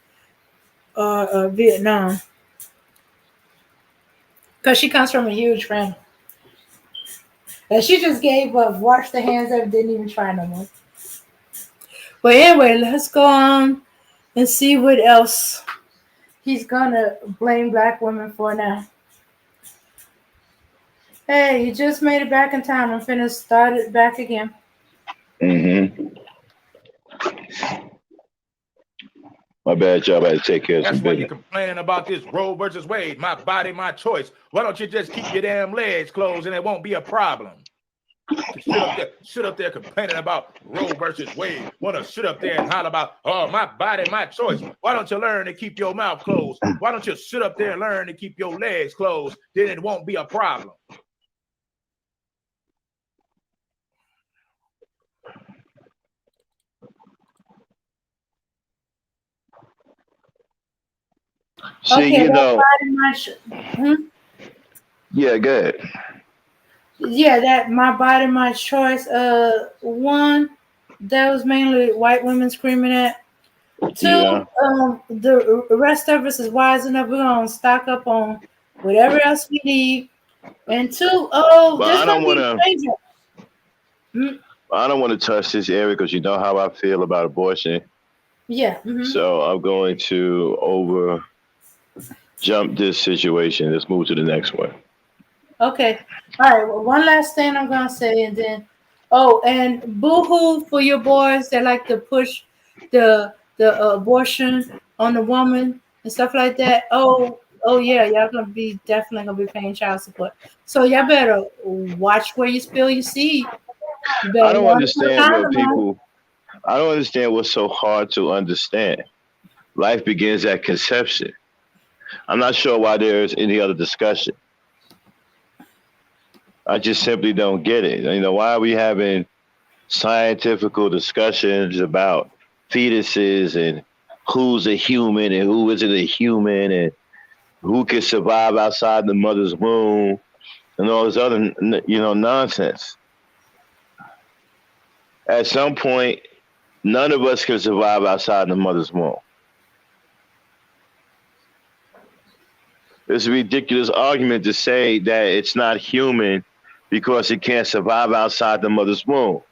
Vietnam, because she comes from a huge family. And she just gave up, washed her hands up, didn't even try no more. But anyway, let's go on and see what else he's gonna blame black women for now. Hey, you just made it back in time. I'm finna start it back again. Mm-hmm. My bad, y'all. I had to take care of That's some why you're business. complaining about this Roe versus Wade. My body, my choice. Why don't you just keep your damn legs closed and it won't be a problem? Sit up there complaining about Roe versus Wade. Want to sit up there and holler about, oh, my body, my choice. Why don't you learn to keep your mouth closed? Why don't you sit up there and learn to keep your legs closed? Then it won't be a problem. See, Okay, you know, yeah, good. yeah, that my body, my choice. One, that was mainly white women screaming at. Yeah. Two, the rest of us is wise enough. We're gonna stock up on whatever else we need. And two, But there's I don't gonna want be to. danger. I don't want to touch this area because you know how I feel about abortion. Yeah. So I'm going to over jump this situation. Let's move to the next one. Okay. All right. Well, one last thing I'm gonna say, and then, and boo-hoo for your boys that like to push the abortion on the woman and stuff like that. Oh yeah, y'all gonna be definitely gonna be paying child support. So y'all better watch where you spill your seed. You better I don't learn to put a understand what condom on. people. I don't understand what's so hard to understand. Life begins at conception. I'm not sure why there's any other discussion. I just simply don't get it. You know, why are we having scientific discussions about fetuses and who's a human and who isn't a human and who can survive outside the mother's womb and all this other, nonsense. At some point, none of us can survive outside the mother's womb. It's a ridiculous argument to say that it's not human because it can't survive outside the mother's womb.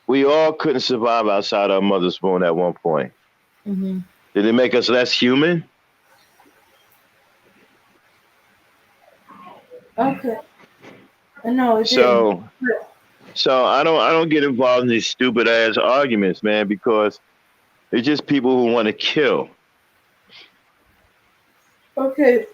We all couldn't survive outside our mother's womb at one point. Mm-hmm. Did it make us less human? Okay. No, it So, didn't. so I don't get involved in these stupid ass arguments, man, because it's just people who want to kill. Okay.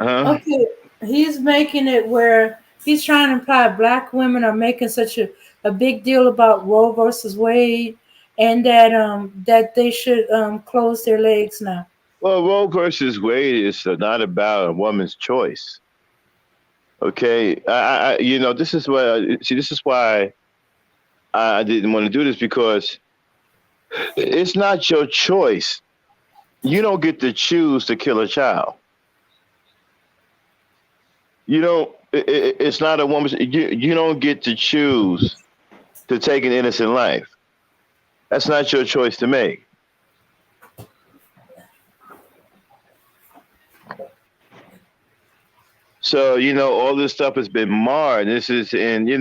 Huh? Okay. He's making it where he's trying to imply black women are making such a big deal about Roe versus Wade, and that they should close their legs now. Well, Roe versus Wade is not about a woman's choice. Okay, this is why. See, this is why I didn't want to do this because it's not your choice. You don't get to choose to kill a child. You don't. It's not a woman's. You don't get to choose to take an innocent life. That's not your choice to make. So, all this stuff has been marred. And you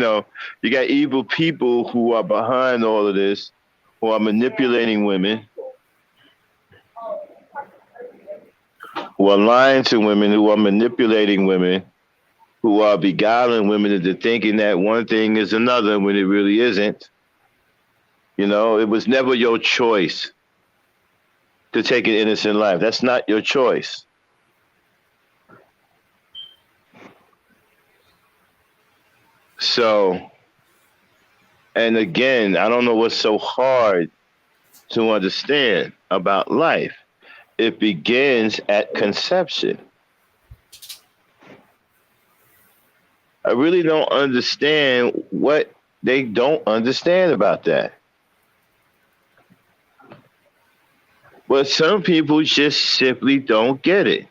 got evil people who are behind all of this, who are manipulating women, who are lying to women, who are manipulating women, who are beguiling women into thinking that one thing is another when it really isn't. It was never your choice to take an innocent life. That's not your choice. So, and again, I don't know what's so hard to understand about life. It begins at conception. I really don't understand what they don't understand about that. But some people just simply don't get it.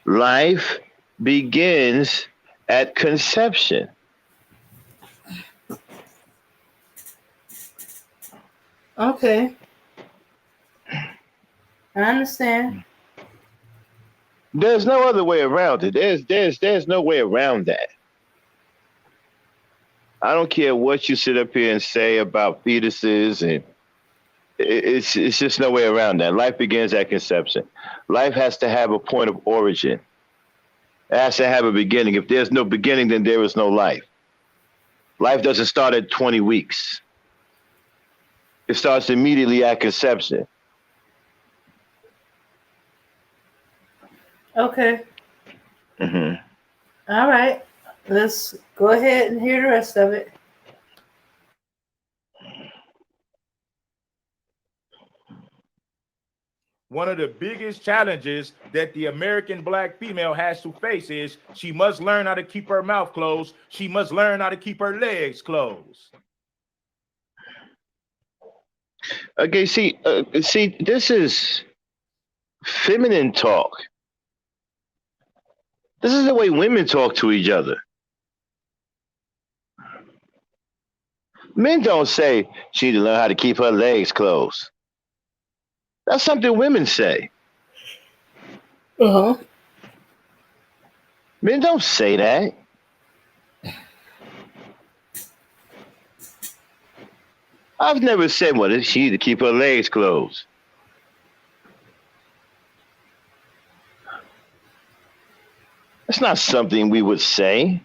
Life begins at conception. Okay. I understand. There's no other way around it. There's no way around that. I don't care what you sit up here and say about fetuses, and it's just no way around that. Life begins at conception. Life has to have a point of origin. It has to have a beginning. If there's no beginning, then there is no life. Life doesn't start at 20 weeks. It starts immediately at conception. Okay. Mm-hmm. All right. Let's go ahead and hear the rest of it. One of the biggest challenges that the American black female has to face is she must learn how to keep her mouth closed. She must learn how to keep her legs closed. Okay, see, this is feminine talk. This is the way women talk to each other. Men don't say she need to learn how to keep her legs closed. That's something women say. Uh-huh. Men don't say that. I've never said, well, she need to keep her legs closed. That's not something we would say.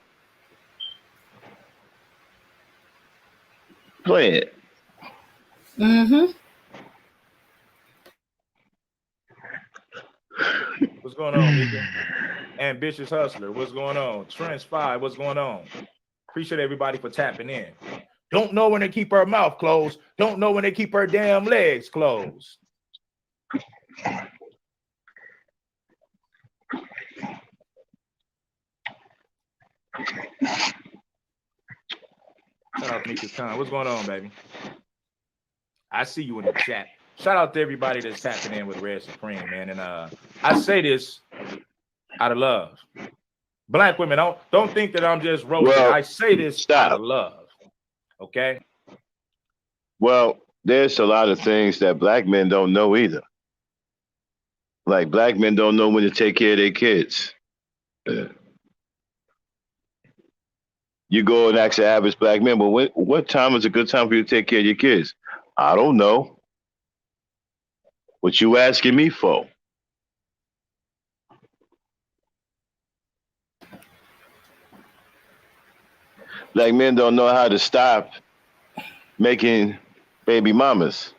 Play it. Mm-hmm. What's going on, Mika? Ambitious Hustler, what's going on? Trends 5, what's going on? Appreciate everybody for tapping in. Don't know when to keep her mouth closed. Don't know when to keep her damn legs closed. Shout out to Mika Khan. What's going on, baby? I see you in the chat. Shout out to everybody that's tapping in with Red Supreme, man. And I say this out of love. Black women, don't think that I'm just roasting. Well, I say this out of love. Okay? Well, there's a lot of things that black men don't know either. Like black men don't know when to take care of their kids. You go and ask the average black man, but what time is a good time for you to take care of your kids? I don't know. What you asking me for? Black men don't know how to stop making baby mamas.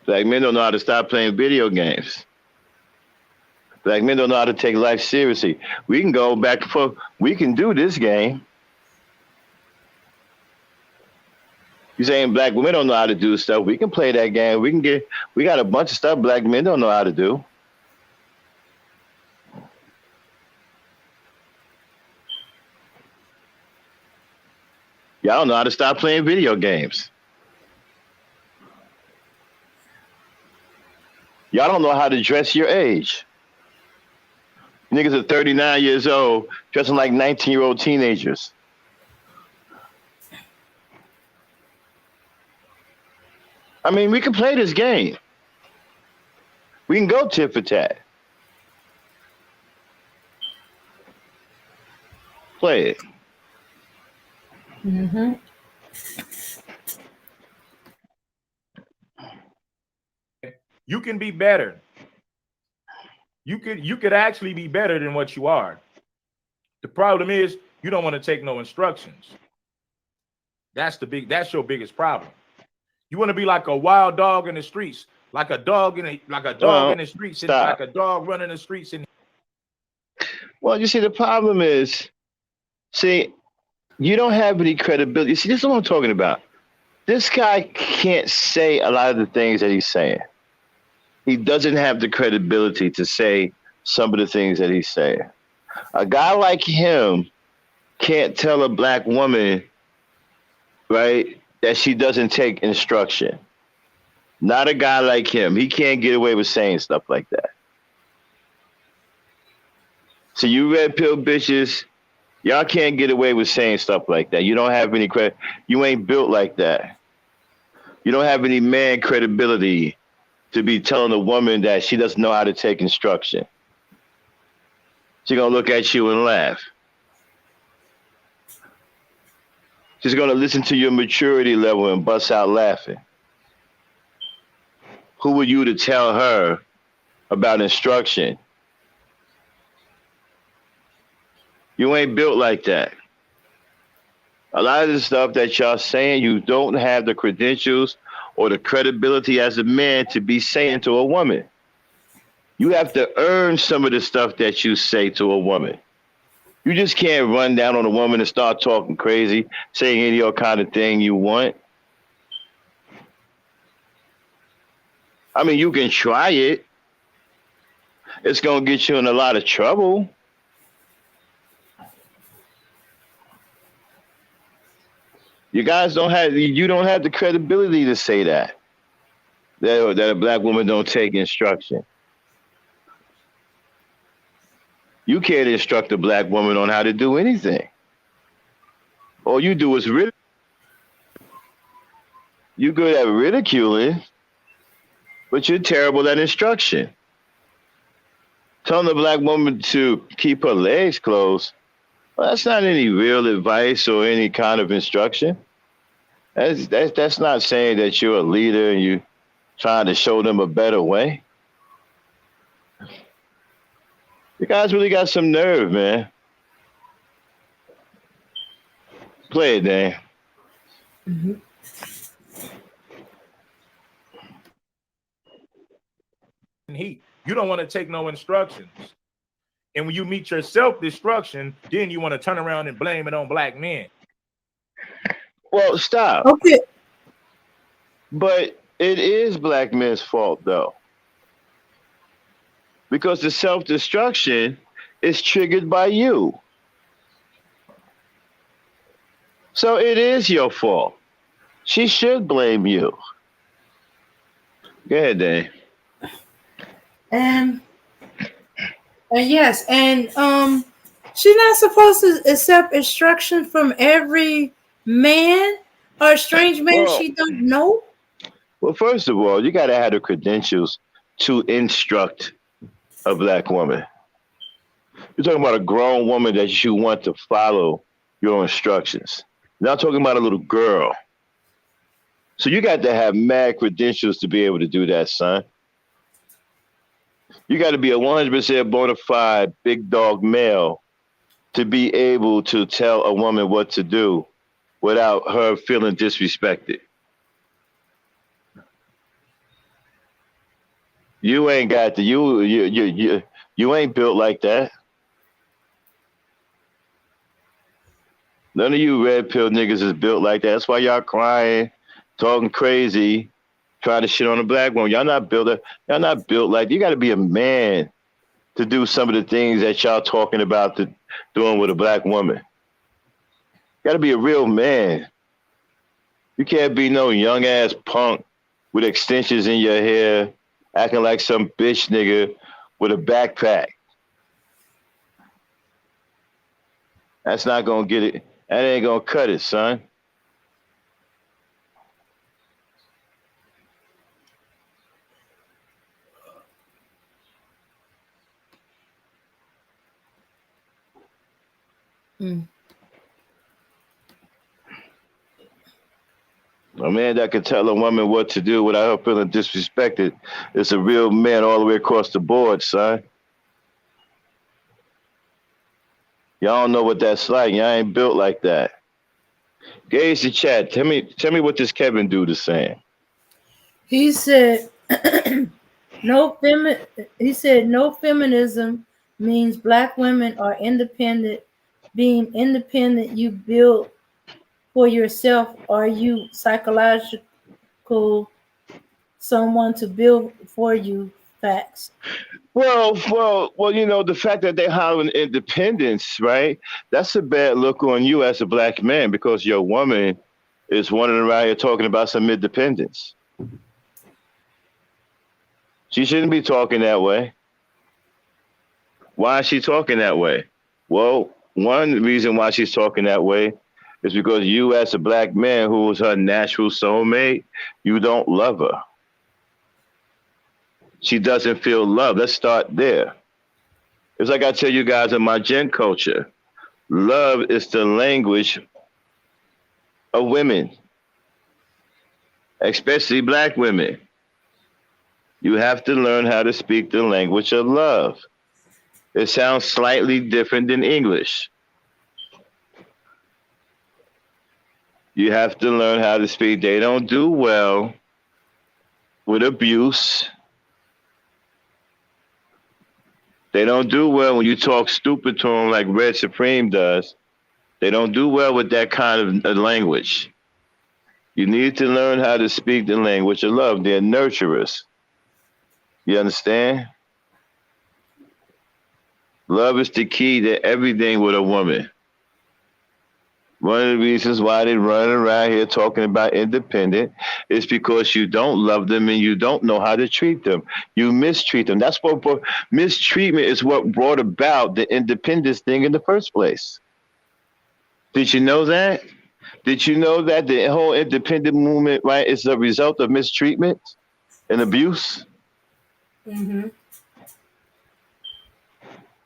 Black men don't know how to stop playing video games. Black men don't know how to take life seriously. We can go back and forth. We can do this game. You saying black women don't know how to do stuff? We can play that game. We got a bunch of stuff black men don't know how to do. Y'all don't know how to stop playing video games. Y'all don't know how to dress your age. Niggas are 39 years old, dressing like 19-year-old teenagers. I mean, we can play this game. We can go tit for tat. Play it. Mm-hmm. You can be better. You could actually be better than what you are. The problem is you don't want to take no instructions. That's your biggest problem. You want to be like a wild dog in the streets. like a dog in the streets, and stop. like a dog running the streets. And Well, you see, the problem is, you don't have any credibility. See, this is what I'm talking about. This guy can't say a lot of the things that he's saying. He doesn't have the credibility to say some of the things that he's saying. A guy like him can't tell a black woman, right, that she doesn't take instruction. Not a guy like him. He can't get away with saying stuff like that. So you red pill bitches, y'all can't get away with saying stuff like that. You don't have any credit. You ain't built like that. You don't have any man credibility to be telling a woman that she doesn't know how to take instruction. She's gonna look at you and laugh. She's gonna listen to your maturity level and bust out laughing. Who are you to tell her about instruction? You ain't built like that. A lot of the stuff that y'all saying, you don't have the credentials or the credibility as a man to be saying to a woman. You have to earn some of the stuff that you say to a woman. You just can't run down on a woman and start talking crazy, saying any old kind of thing you want. I mean, you can try it. It's going to get you in a lot of trouble. You guys don't have the credibility to say that a black woman don't take instruction. You can't instruct a black woman on how to do anything. All you do is you're good at ridiculing, but you're terrible at instruction. Telling a black woman to keep her legs closed, well, that's not any real advice or any kind of instruction. That's not saying that you're a leader and you're trying to show them a better way. You guys really got some nerve, man. Play it, Dan. Mm-hmm. You don't want to take no instructions. And when you meet your self-destruction, then you want to turn around and blame it on black men. Well, stop. Okay. But it is black men's fault, though. Because the self-destruction is triggered by you. So it is your fault. She should blame you. Go ahead, Dave. And yes, and she's not supposed to accept instruction from every man or a strange man she don't know. Well, first of all, you got to have the credentials to instruct a black woman. You're talking about a grown woman that you want to follow your instructions. Not talking about a little girl. So you got to have mad credentials to be able to do that, son. You got to be a 100% bona fide big dog male to be able to tell a woman what to do without her feeling disrespected. You ain't got you ain't built like that. None of you red pill niggas is built like that. That's why y'all crying, talking crazy, trying to shit on a black woman. Y'all not built like you got to be a man to do some of the things that y'all talking about doing with a black woman. You got to be a real man. You can't be no young ass punk with extensions in your hair, acting like some bitch nigga with a backpack. That's not gonna get it. That ain't gonna cut it, son. A man that can tell a woman what to do without her feeling disrespected is a real man all the way across the board, son. Y'all don't know what that's like. Y'all ain't built like that. Gauge the chat. Tell me what this Kevin dude is saying. He said, He said no feminism means black women are independent. Being independent, you build for yourself, or you psychological someone to build for you. Facts. Well, the fact that they're hollering independence, right? That's a bad look on you as a black man because your woman is wandering around here talking about some independence. She shouldn't be talking that way. Why is she talking that way? Well, one reason why she's talking that way is because you, as a black man who is her natural soulmate, you don't love her. She doesn't feel love. Let's start there. It's like I tell you guys in my gen culture, love is the language of women, especially black women. You have to learn how to speak the language of love. It sounds slightly different than English. You have to learn how to speak. They don't do well with abuse. They don't do well when you talk stupid to them like Red Supreme does. They don't do well with that kind of language. You need to learn how to speak the language of love. They're nurturers. You understand? Love is the key to everything with a woman. One of the reasons why they run around here talking about independent is because you don't love them and you don't know how to treat them. You mistreat them. That's what mistreatment is what brought about the independence thing in the first place. Did you know that? Did you know that the whole independent movement, right, is a result of mistreatment and abuse? Mm-hmm.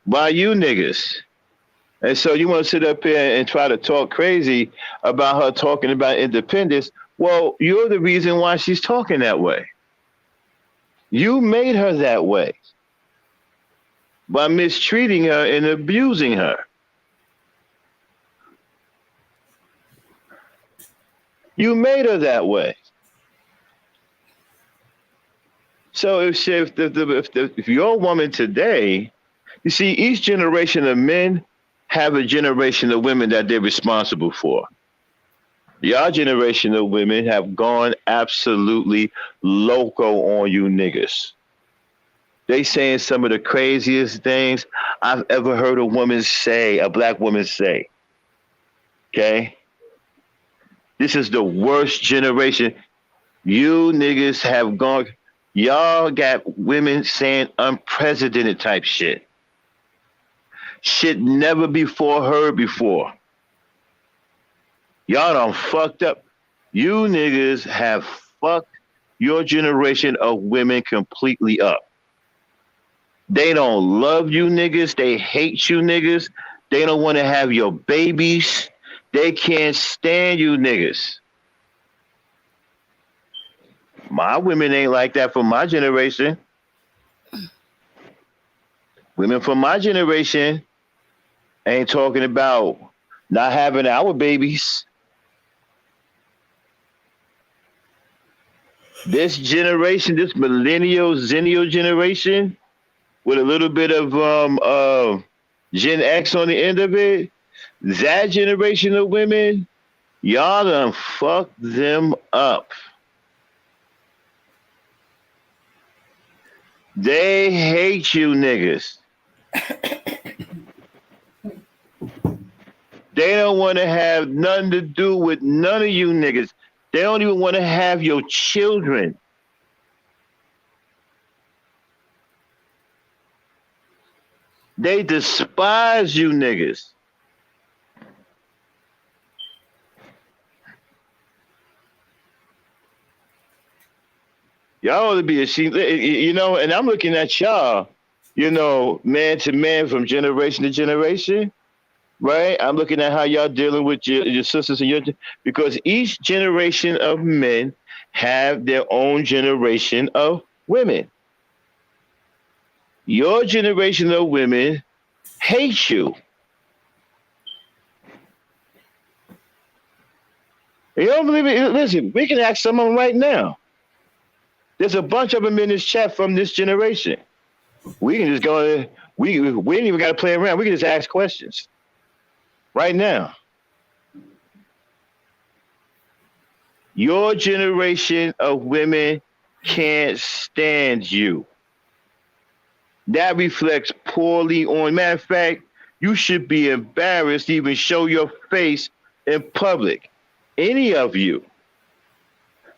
By you niggas. And so you want to sit up here and try to talk crazy about her talking about independence. Well, you're the reason why she's talking that way. You made her that way by mistreating her and abusing her. You made her that way. So if you're a woman today, you see, each generation of men have a generation of women that they're responsible for. Your generation of women have gone absolutely loco on you niggas. They saying some of the craziest things I've ever heard a woman say, a black woman say. Okay? This is the worst generation. You niggas have gone, y'all got women saying unprecedented type shit. Shit never before heard before. Y'all done fucked up. You niggas have fucked your generation of women completely up. They don't love you niggas. They hate you niggas. They don't want to have your babies. They can't stand you niggas. My women ain't like that from my generation. Women from my generation ain't talking about not having our babies. This generation, this millennial, zennial generation, with a little bit of Gen X on the end of it, that generation of women, y'all done fucked them up. They hate you niggas. They don't want to have nothing to do with none of you niggas. They don't even want to have your children. They despise you niggas. Y'all ought to be ashamed, and I'm looking at y'all, man to man from generation to generation, right? I'm looking at how y'all dealing with your sisters and because each generation of men have their own generation of women. Your generation of women hate you. You don't believe it? Listen, we can ask some of them right now. There's a bunch of them in this chat from this generation. We can just go. We ain't even got to play around. We can just ask questions right now. Your generation of women can't stand you. That reflects poorly on. Matter of fact, you should be embarrassed to even show your face in public. Any of you,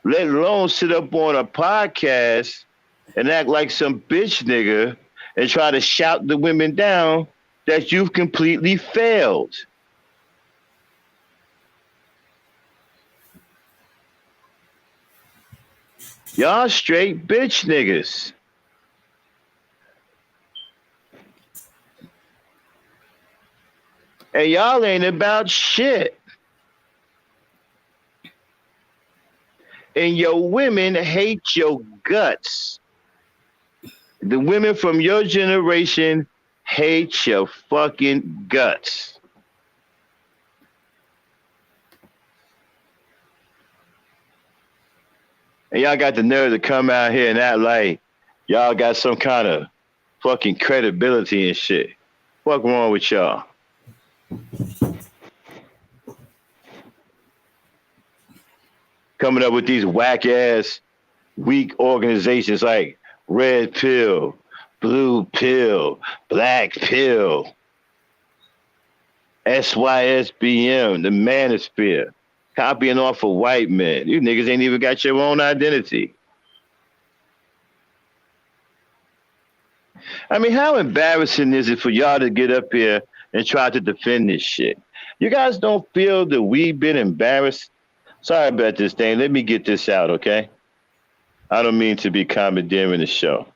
let alone sit up on a podcast and act like some bitch nigga and try to shout the women down that you've completely failed. Y'all straight bitch niggas. And y'all ain't about shit. And your women hate your guts. The women from your generation hate your fucking guts. And y'all got the nerve to come out here and act like y'all got some kind of fucking credibility and shit. What's wrong with y'all? Coming up with these whack ass, weak organizations like Red Pill, Blue Pill, Black Pill, SYSBM, the Manosphere, copying off of white men. You niggas ain't even got your own identity. I mean, how embarrassing is it for y'all to get up here and try to defend this shit? You guys don't feel that we've been embarrassed? Sorry about this thing. Let me get this out, okay? I don't mean to be commandeering the show,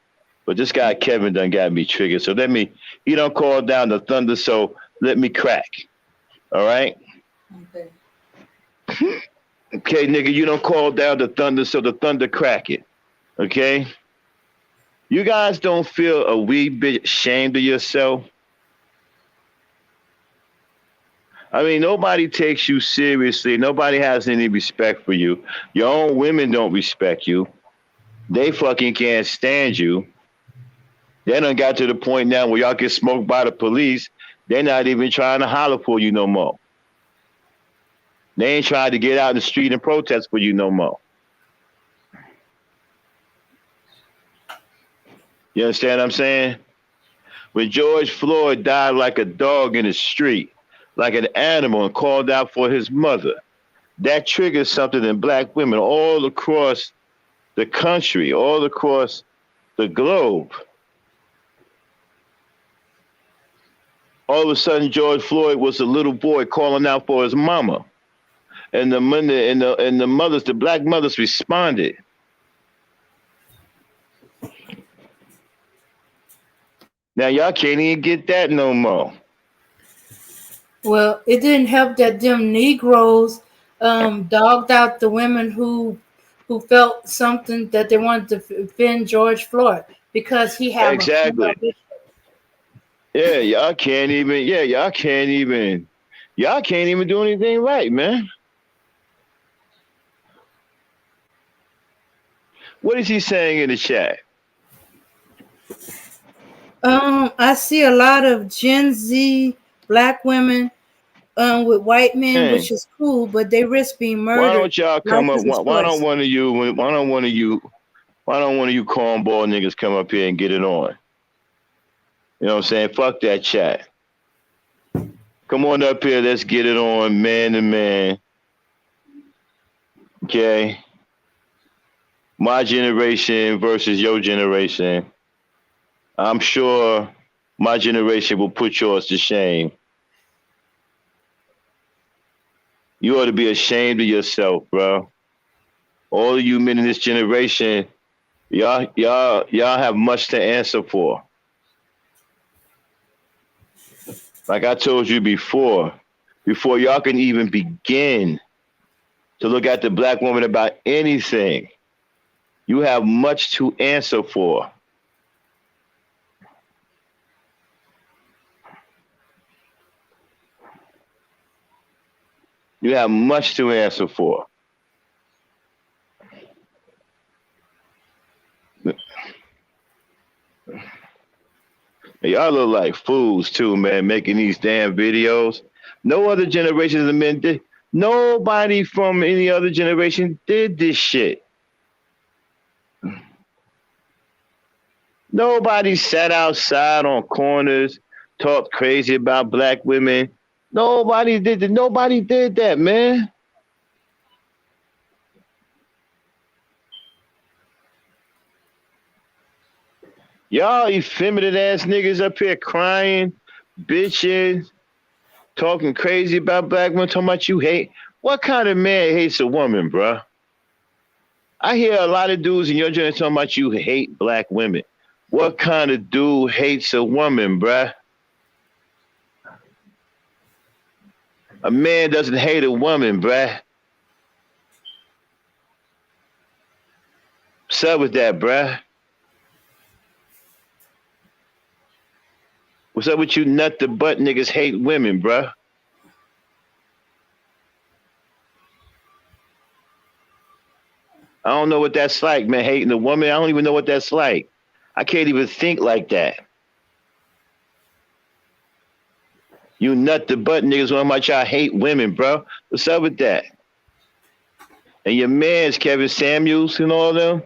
but this guy Kevin done got me triggered. So he don't call down the thunder, so let me crack. All right? Okay. Okay, nigga, you don't call down the thunder, so the thunder crack it. Okay? You guys don't feel a wee bit ashamed of yourself? I mean, nobody takes you seriously. Nobody has any respect for you. Your own women don't respect you. They fucking can't stand you. They done got to the point now where y'all get smoked by the police. They're not even trying to holler for you no more. They ain't trying to get out in the street and protest for you no more. You understand what I'm saying? When George Floyd died like a dog in the street, like an animal, and called out for his mother, that triggered something in black women all across the country, all across the globe. All of a sudden, George Floyd was a little boy calling out for his mama, and the mothers, the black mothers, responded. Now y'all can't even get that no more. Well, it didn't help that them Negroes dogged out the women who felt something that they wanted to defend George Floyd because he had exactly. Yeah, y'all can't even do anything right, man. What is he saying in the chat? I see a lot of Gen Z black women with white men, which is cool, but they risk being murdered. Why don't y'all come up? Why don't one of you cornball niggas come up here and get it on? You know what I'm saying? Fuck that chat. Come on up here, let's get it on, man to man. Okay? My generation versus your generation. I'm sure my generation will put yours to shame. You ought to be ashamed of yourself, bro. All of you men in this generation, y'all have much to answer for. Like I told you before y'all can even begin to look at the black woman about anything, you have much to answer for. You have much to answer for. And y'all look like fools too, man, making these damn videos. No other generations of men did. Nobody from any other generation did this shit. Nobody sat outside on corners, talked crazy about black women. Nobody did that. Nobody did that, man. Y'all effeminate ass niggas up here crying, bitching, talking crazy about black women, talking about you hate. What kind of man hates a woman, bruh? I hear a lot of dudes in your generation talking about you hate black women. What kind of dude hates a woman, bruh? A man doesn't hate a woman, bruh. What's up with that, bruh? What's up with you nut the butt niggas hate women, bruh? I don't know what that's like, man, hating a woman. I don't even know what that's like. I can't even think like that. You nut the butt niggas want about y'all hate women, bro. What's up with that? And your mans, Kevin Samuels and all them,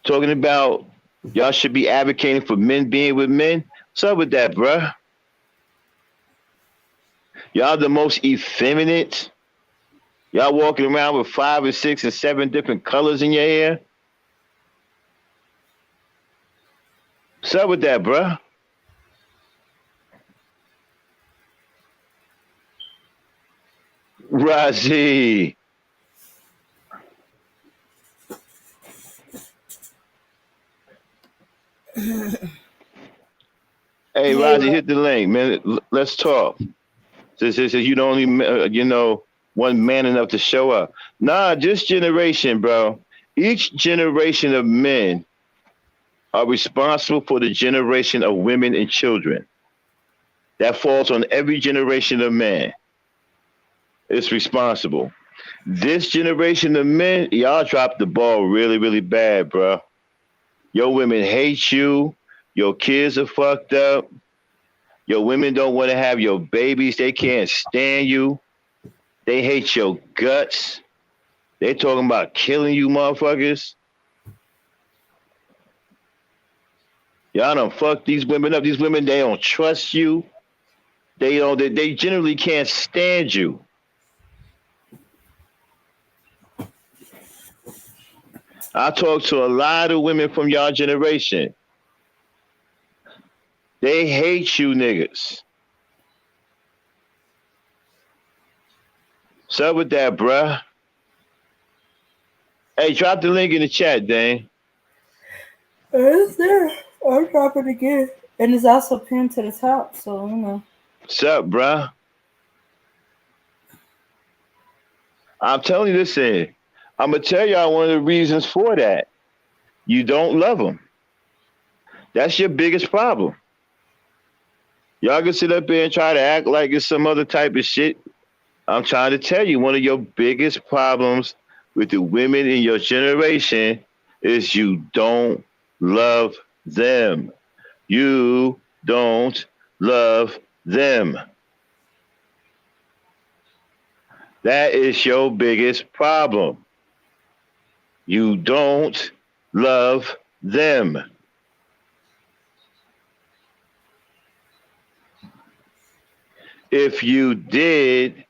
talking about y'all should be advocating for men being with men. What's up with that, bro? Y'all the most effeminate. Y'all walking around with 5 or 6 and 7 different colors in your hair. What's up with that, bro? Razi. Hey, Razi, hit the link, man. Let's talk. This is you the only, one man enough to show up. Nah, this generation, bro. Each generation of men are responsible for the generation of women and children. That falls on every generation of men. It's responsible. This generation of men, y'all dropped the ball really, really bad, bro. Your women hate you. Your kids are fucked up. Your women don't want to have your babies. They can't stand you. They hate your guts. They talking about killing you motherfuckers. Y'all done fuck these women up. These women, they don't trust you. They generally can't stand you. I talk to a lot of women from y'all generation. They hate you niggas. What's up with that, bruh? Hey, drop the link in the chat, Dane. It's there. I'll drop it again. And it's also pinned to the top, so What's up, bruh? I'm telling you this thing. I'm going to tell y'all one of the reasons for that. You don't love them. That's your biggest problem. Y'all can sit up here and try to act like it's some other type of shit. I'm trying to tell you, one of your biggest problems with the women in your generation is you don't love them. You don't love them. That is your biggest problem. You don't love them. If you did,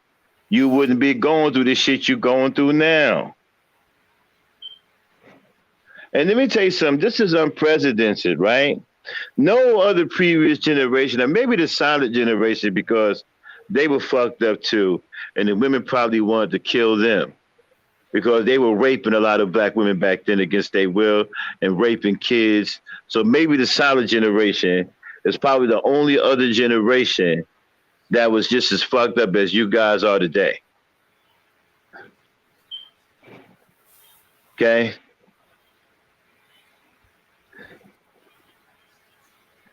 you wouldn't be going through the shit you're going through now. And let me tell you something, this is unprecedented, right? No other previous generation, or maybe the silent generation, because they were fucked up too, and the women probably wanted to kill them because they were raping a lot of black women back then against their will and raping kids. So maybe the silent generation is probably the only other generation that was just as fucked up as you guys are today. Okay?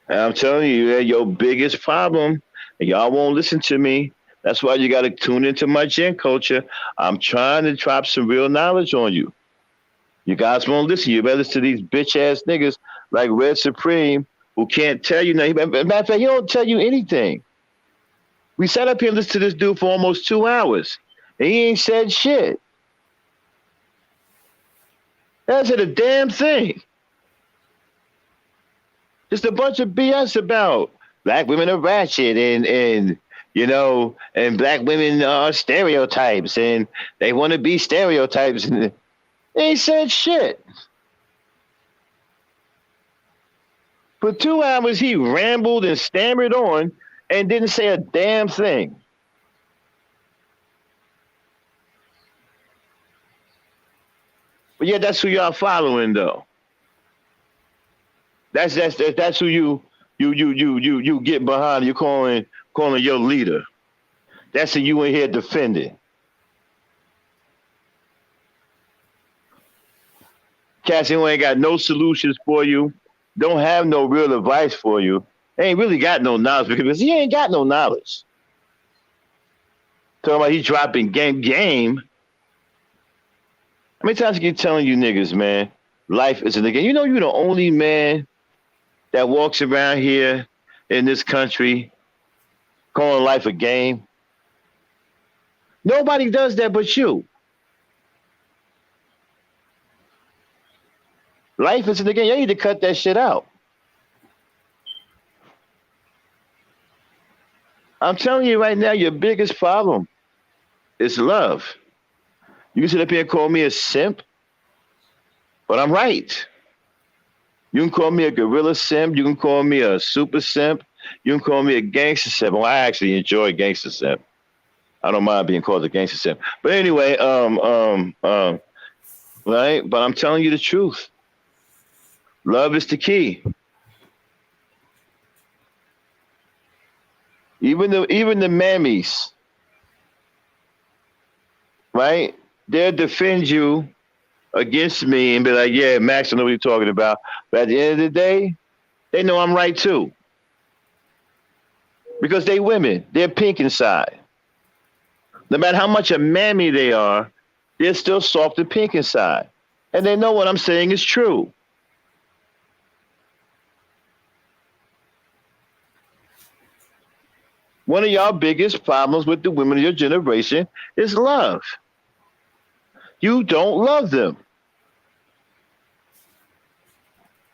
And I'm telling you, your biggest problem, and y'all won't listen to me. That's why you got to tune into my Gen Culture. I'm trying to drop some real knowledge on you. You guys won't listen. You better listen to these bitch ass niggas like Red Supreme who can't tell you nothing. Matter of fact, he don't tell you anything. We sat up here and listened to this dude for almost 2 hours, and he ain't said shit. That's a damn thing. Just a bunch of BS about black women are ratchet and you know, and black women are stereotypes and they want to be stereotypes. And they ain't said shit. For 2 hours, he rambled and stammered on and didn't say a damn thing. But yeah, that's who y'all following, though. That's who you get behind. You calling your leader. That's who you in here defending. Cats who ain't got no solutions for you, don't have no real advice for you. They ain't really got no knowledge because he ain't got no knowledge. Talking about he dropping game. How many times I keep telling you niggas, man, life is a game. You know you're the only man that walks around here in this country calling life a game. Nobody does that but you. Life is a game. You need to cut that shit out. I'm telling you right now, your biggest problem is love. You can sit up here and call me a simp, but I'm right. You can call me a gorilla simp. You can call me a super simp. You can call me a gangster simp. Well, I actually enjoy gangster simp. I don't mind being called a gangster simp. But anyway, right? But I'm telling you the truth. Love is the key. Even the mammies, right? They'll defend you against me and be like, yeah, Max, I know what you're talking about. But at the end of the day, they know I'm right too. Because they women, they're pink inside. No matter how much a mammy they are, they're still soft and pink inside. And they know what I'm saying is true. One of y'all biggest problems with the women of your generation is love. You don't love them.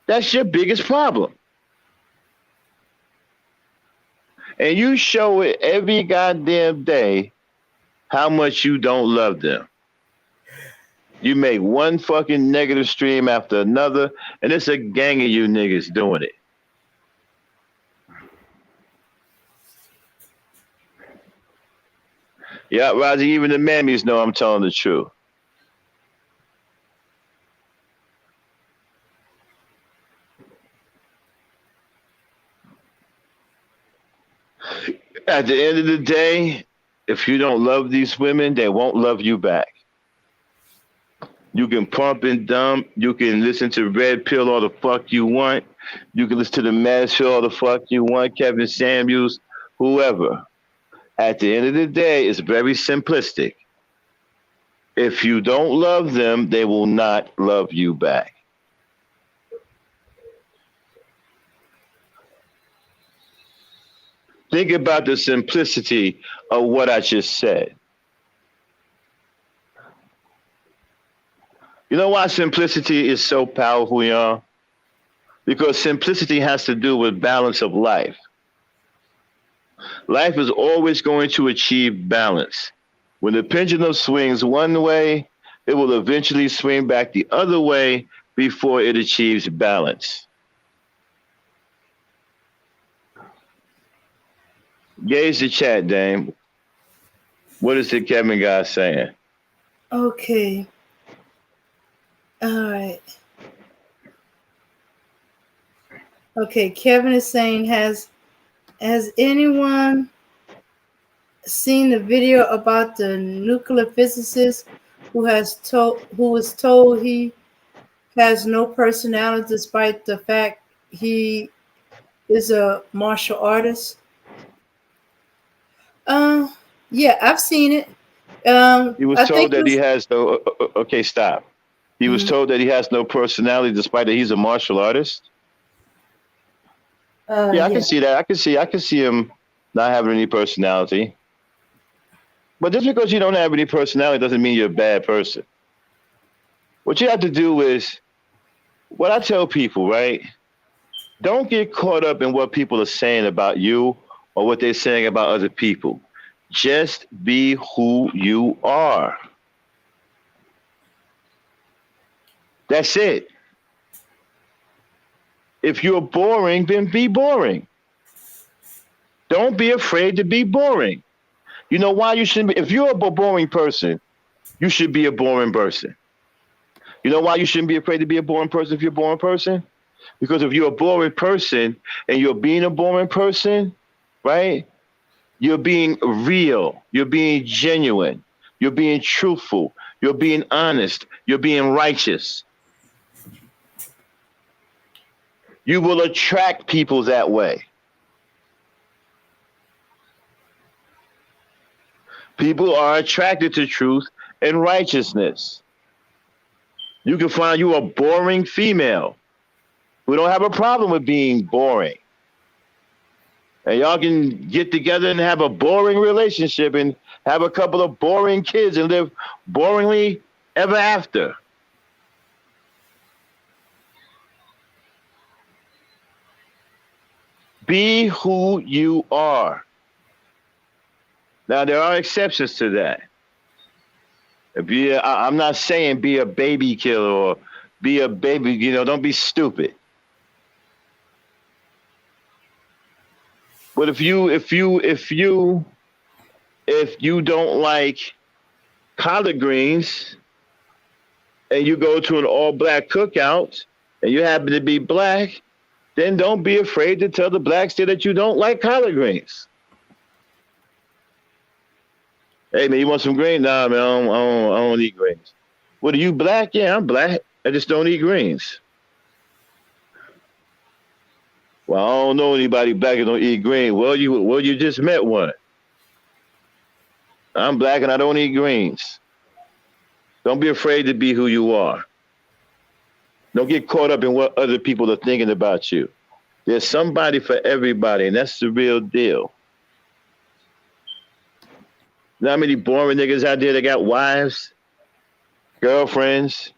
That's your biggest problem. And you show it every goddamn day how much you don't love them. You make one fucking negative stream after another, and it's a gang of you niggas doing it. Yeah, Roger, even the mammies know I'm telling the truth. At the end of the day, if you don't love these women, they won't love you back. You can pump and dump. You can listen to Red Pill all the fuck you want. You can listen to the Mad Show all the fuck you want, Kevin Samuels, whoever. At the end of the day, it's very simplistic. If you don't love them, they will not love you back. Think about the simplicity of what I just said. You know why simplicity is so powerful, y'all? Because simplicity has to do with balance of life. Life is always going to achieve balance. When the pendulum swings one way, it will eventually swing back the other way before it achieves balance. Gauge the chat, Dame. What is the Kevin guy saying? Okay. All right. Okay, Kevin is saying, has anyone seen the video about the nuclear physicist who was told he has no personality despite the fact he is a martial artist? Yeah, I've seen it. He was told that he has no. Okay, stop. He was told that he has no personality despite that he's a martial artist. Yeah, I can see that. I can see him not having any personality. But just because you don't have any personality doesn't mean you're a bad person. What you have to do is, what I tell people, right? Don't get caught up in what people are saying about you or what they're saying about other people. Just be who you are. That's it. If you're boring, then be boring. Don't be afraid to be boring. You know why you shouldn't be? If you're a boring person, you should be a boring person. You know why you shouldn't be afraid to be a boring person if you're a boring person? Because if you're a boring person and you're being a boring person, right? You're being real. You're being genuine. You're being truthful. You're being honest. You're being righteous. You will attract people that way. People are attracted to truth and righteousness. You can find you a boring female. We don't have a problem with being boring. And y'all can get together and have a boring relationship and have a couple of boring kids and live boringly ever after. Be who you are. Now, there are exceptions to that. I'm not saying be a baby killer or be a baby, don't be stupid. But if you don't like collard greens and you go to an all-black cookout and you happen to be black, then don't be afraid to tell the blacks there that you don't like collard greens. Hey, man, you want some greens? Nah, man, I don't eat greens. What, are you black? Yeah, I'm black. I just don't eat greens. Well, I don't know anybody black that don't eat greens. Well, you just met one. I'm black and I don't eat greens. Don't be afraid to be who you are. Don't get caught up in what other people are thinking about you. There's somebody for everybody, and that's the real deal. You know how many boring niggas out there that got wives, girlfriends,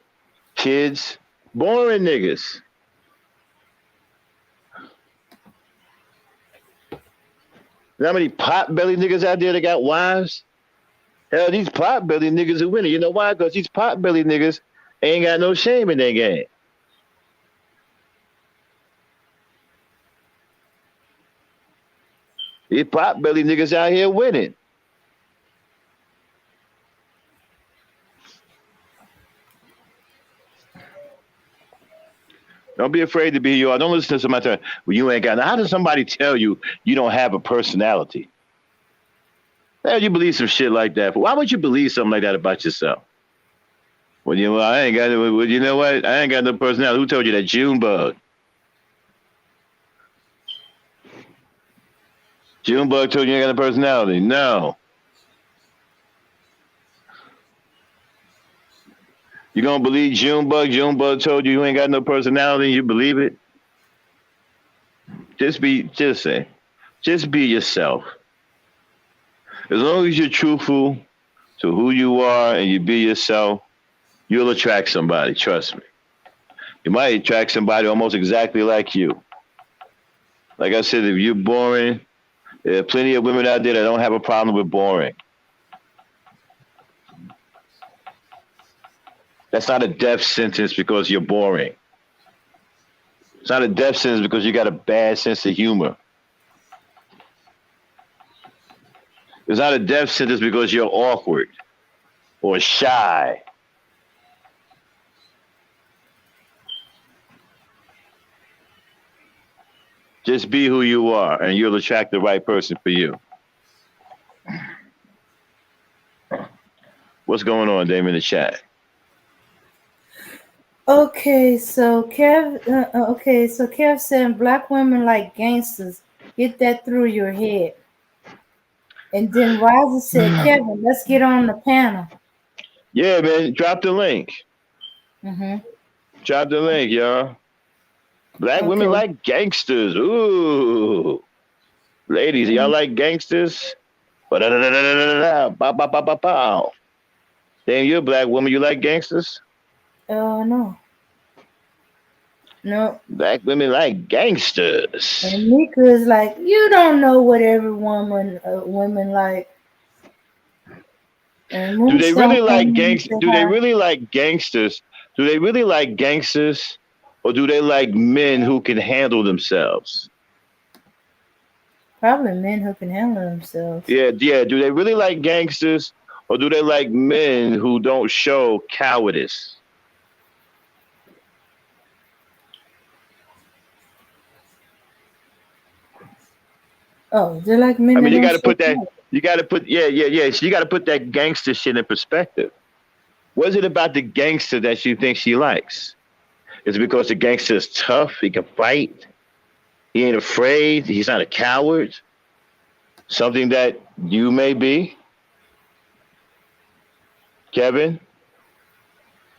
kids? Boring niggas. You know how many pot-belly niggas out there that got wives? Hell, these pot-belly niggas are winning. You know why? Because these pot-belly niggas ain't got no shame in their game. These pot-belly niggas out here winning. Don't be afraid to be you. Don't listen to somebody tell you, well, you ain't got. How does somebody tell you you don't have a personality? Hell, you believe some shit like that. But why would you believe something like that about yourself? Well, I ain't got. Well, you know what? I ain't got no personality. Who told you that? Junebug. Junebug told you ain't got a personality. No. You gonna believe Junebug? Junebug told you ain't got no personality. You believe it? Just be yourself. As long as you're truthful to who you are and you be yourself, you'll attract somebody. Trust me. You might attract somebody almost exactly like you. Like I said, if you're boring, there are plenty of women out there that don't have a problem with boring. That's not a death sentence because you're boring. It's not a death sentence because you got a bad sense of humor. It's not a death sentence because you're awkward or shy. Just be who you are and you'll attract the right person for you. What's going on, Dame, in the chat? Okay, so Kev said black women like gangsters. Get that through your head. And then Riser said, Kevin, let's get on the panel. Yeah, man, drop the link. Mm-hmm. Drop the link, y'all. Black women Okay. like gangsters. Ooh. Ladies, y'all like gangsters? Ba-da-da-da-da-da-da. Bow, bow, bow, bow, bow. Damn, you're a black woman. You like gangsters? No. No. Black women like gangsters. And Mika is like, you don't know what every women like. And Do they Moonstone really like came in gangs? to say Do they hi. really like gangsters? Do they really like gangsters, or do they like men who can handle themselves? Probably men who can handle themselves. Yeah, yeah. Do they really like gangsters, or do they like men who don't show cowardice? Oh, they're like men I that mean, you don't got to show put that. color. You got to put. Yeah, yeah, yeah. So you got to put that gangster shit in perspective. What is it about the gangster that you think she likes? Is it because the gangster is tough? He can fight. He ain't afraid. He's not a coward. Something that you may be, Kevin.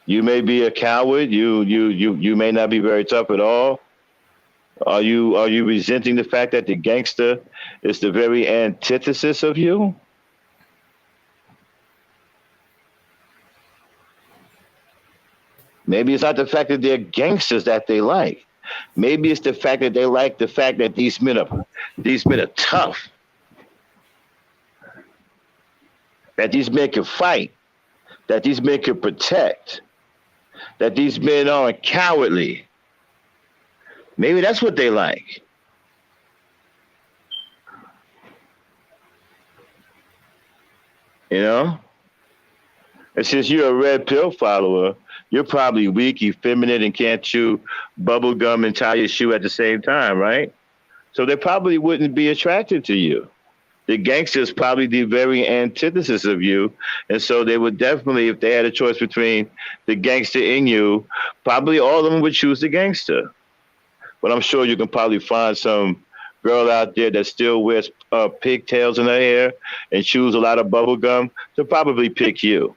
You may be a coward. You may not be very tough at all. Are you resenting the fact that the gangster is the very antithesis of you? Maybe it's not the fact that they're gangsters that they like. Maybe it's the fact that they like the fact that these men are tough. That these men can fight. That these men can protect. That these men aren't cowardly. Maybe that's what they like. You know? And since you're a red pill follower, you're probably weak, effeminate, and can't chew bubble gum and tie your shoe at the same time, right? So they probably wouldn't be attracted to you. The gangster is probably the very antithesis of you. And so they would definitely, if they had a choice between the gangster in you, probably all of them would choose the gangster. But I'm sure you can probably find some girl out there that still wears pigtails in her hair and chews a lot of bubble gum to probably pick you.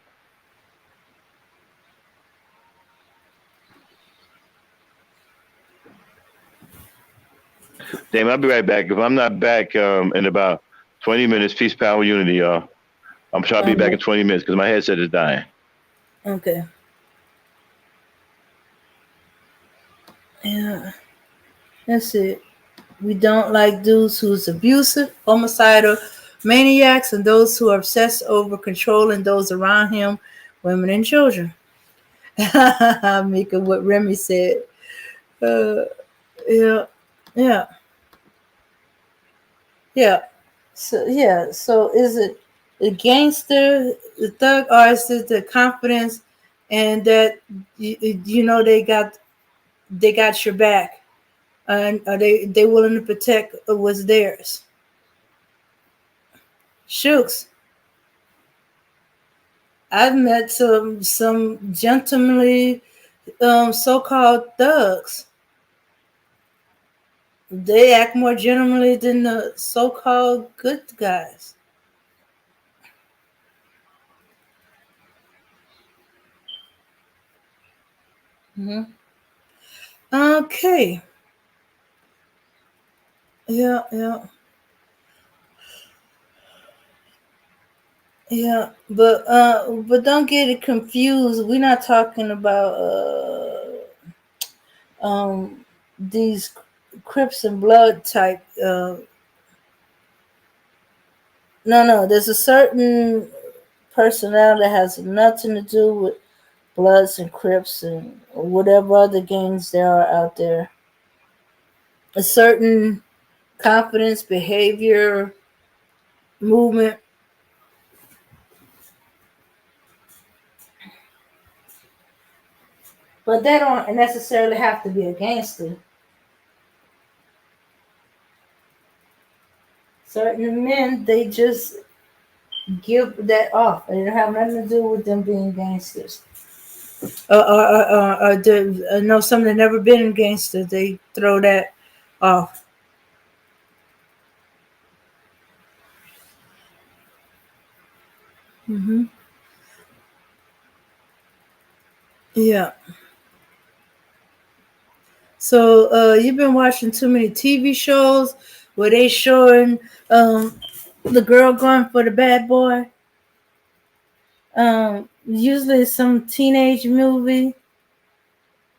Damn, I'll be right back. If I'm not back in about 20 minutes, peace, power, unity, y'all. I'm sure I'll be back in 20 minutes because my headset is dying. Okay. Yeah. That's it. We don't like dudes who's abusive, homicidal, maniacs, and those who are obsessed over controlling those around him, women and children. Mika, what Remy said. Uh, yeah, yeah, yeah. So is it the gangster, the thug, or is it the confidence, and that you know they got your back, and are they willing to protect what's theirs? Shooks. I've met some gentlemanly so-called thugs. They act more gentlemanly than the so-called good guys. Hmm. Okay. Yeah, yeah, yeah. But don't get it confused. We're not talking about these Crips and Blood type. No. There's a certain personality that has nothing to do with Bloods and Crips and whatever other gangs there are out there. A certain confidence, behavior, movement, but they don't necessarily have to be a gangster. Certain men, they just give that off. It don't have nothing to do with them being gangsters. No, some that never been gangsters, they throw that off. Hmm. Yeah. So you've been watching too many TV shows where they showing the girl going for the bad boy. Usually it's some teenage movie,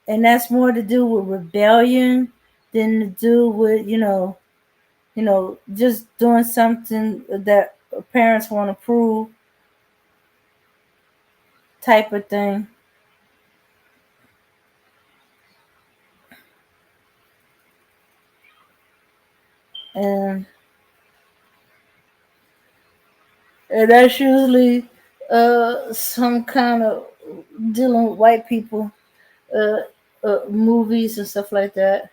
and that's more to do with rebellion than to do with just doing something that parents want to prove, type of thing. And that's usually some kind of dealing with white people, uh, movies and stuff like that.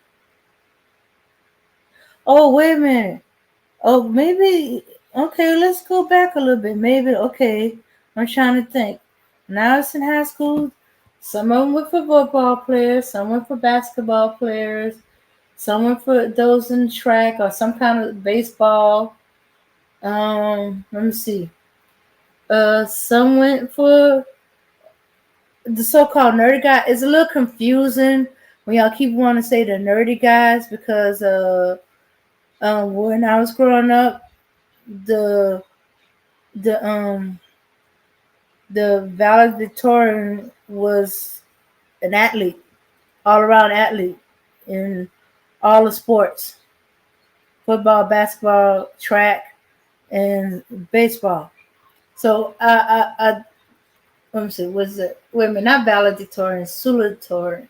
Oh, wait a minute. Oh, maybe. Okay, let's go back a little bit. Maybe. Okay, I'm trying to think. When I was in high school, some of them were for football players, some were for basketball players, some were for those in track or some kind of baseball. Let me see. Some went for the so-called nerdy guy. It's a little confusing when y'all keep wanting to say the nerdy guys because when I was growing up, the the um the valedictorian was an athlete, all around athlete in all the sports: football, basketball, track, and baseball. So let me see, was it wait a minute, not valedictorian, salutatorian.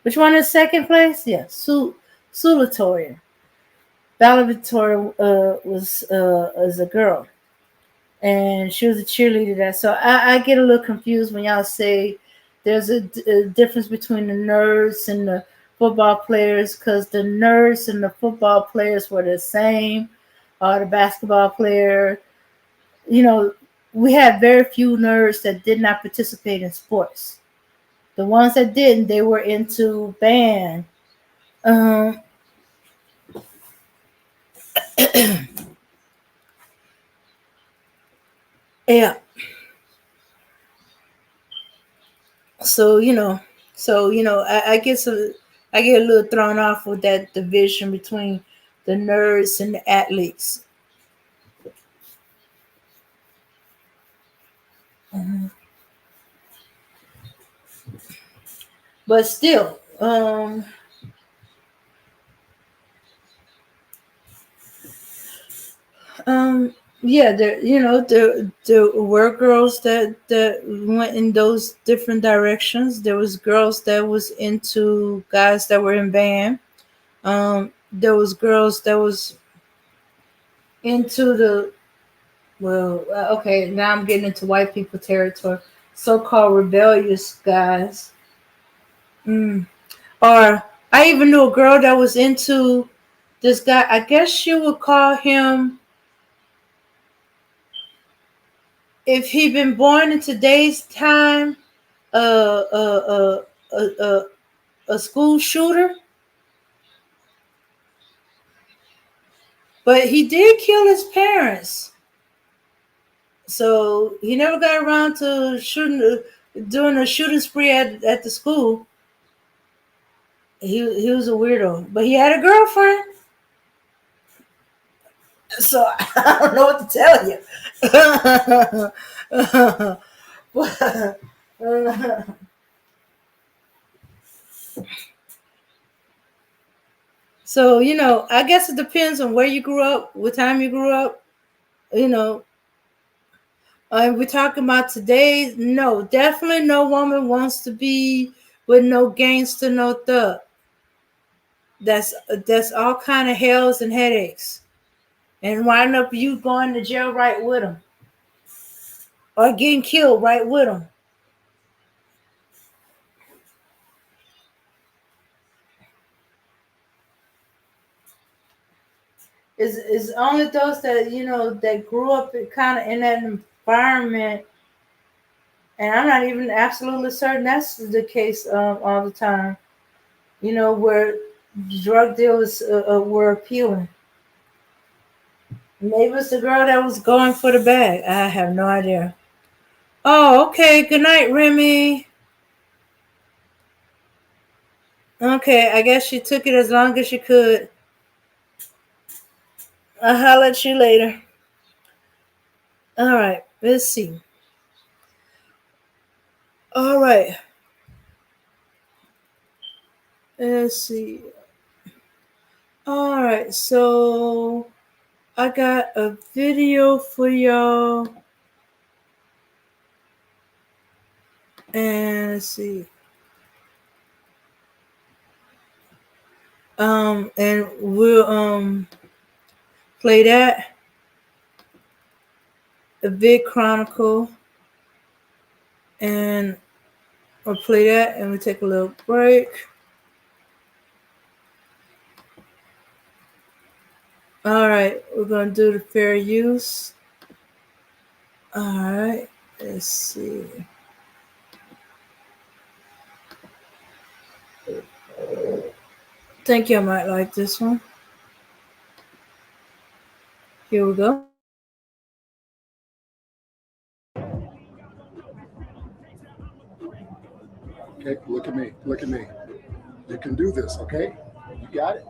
Which one is second place? Yeah, salutatorian. Valedictorian was as a girl, and she was a cheerleader there. So I get a little confused when y'all say there's a difference between the nerds and the football players, because the nerds and the football players were the same, or the basketball player. You know, we had very few nerds that did not participate in sports. The ones that didn't, they were into band. Um, yeah. So I guess I get a little thrown off with that division between the nerds and the athletes. Mhm. But still, yeah, there were girls that went in those different directions. There was girls that was into guys that were in band. There was girls that was into the okay, now I'm getting into white people territory. So-called rebellious guys. Mm. Or I even knew a girl that was into this guy. I guess you would call him, if he'd been born in today's time, uh, uh, uh, uh, uh, a school shooter. But he did kill his parents, so he never got around to doing a shooting spree at the school. He was a weirdo, but he had a girlfriend. So I don't know what to tell you. So I guess it depends on where you grew up, what time you grew up. You know, we're talking about today. No, definitely no woman wants to be with no gangster, no thug. That's all kind of hells and headaches, and wind up you going to jail right with them, or getting killed right with them. Is only those that that grew up kind of in that environment, and I'm not even absolutely certain that's the case all the time. Where drug dealers were appealing. Maybe it's the girl that was going for the bag. I have no idea. Oh, okay. Good night, Remy. Okay, I guess she took it as long as she could. I'll holler at you later. All right, let's see. All right. Let's see. All right, so I got a video for y'all. And let's see. And we'll play that. A big chronicle. And we'll play that and we take a little break. All right, we're gonna do the fair use. All right, let's see. Think you might like this one. Here we go. Okay, look at me. Look at me. You can do this, okay? You got it?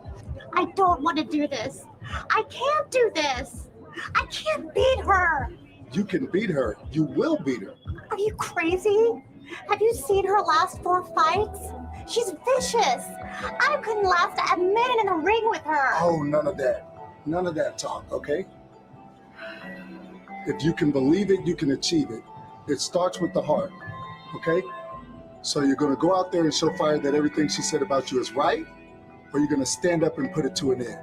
I don't want to do this. I can't do this. I can't beat her. You can beat her. You will beat her. Are you crazy? Have you seen her last 4 fights? She's vicious. I couldn't last a minute in the ring with her. Oh, none of that. None of that talk, okay? If you can believe it, you can achieve it. It starts with the heart, okay? So you're going to go out there and show fire that everything she said about you is right, or you're going to stand up and put it to an end?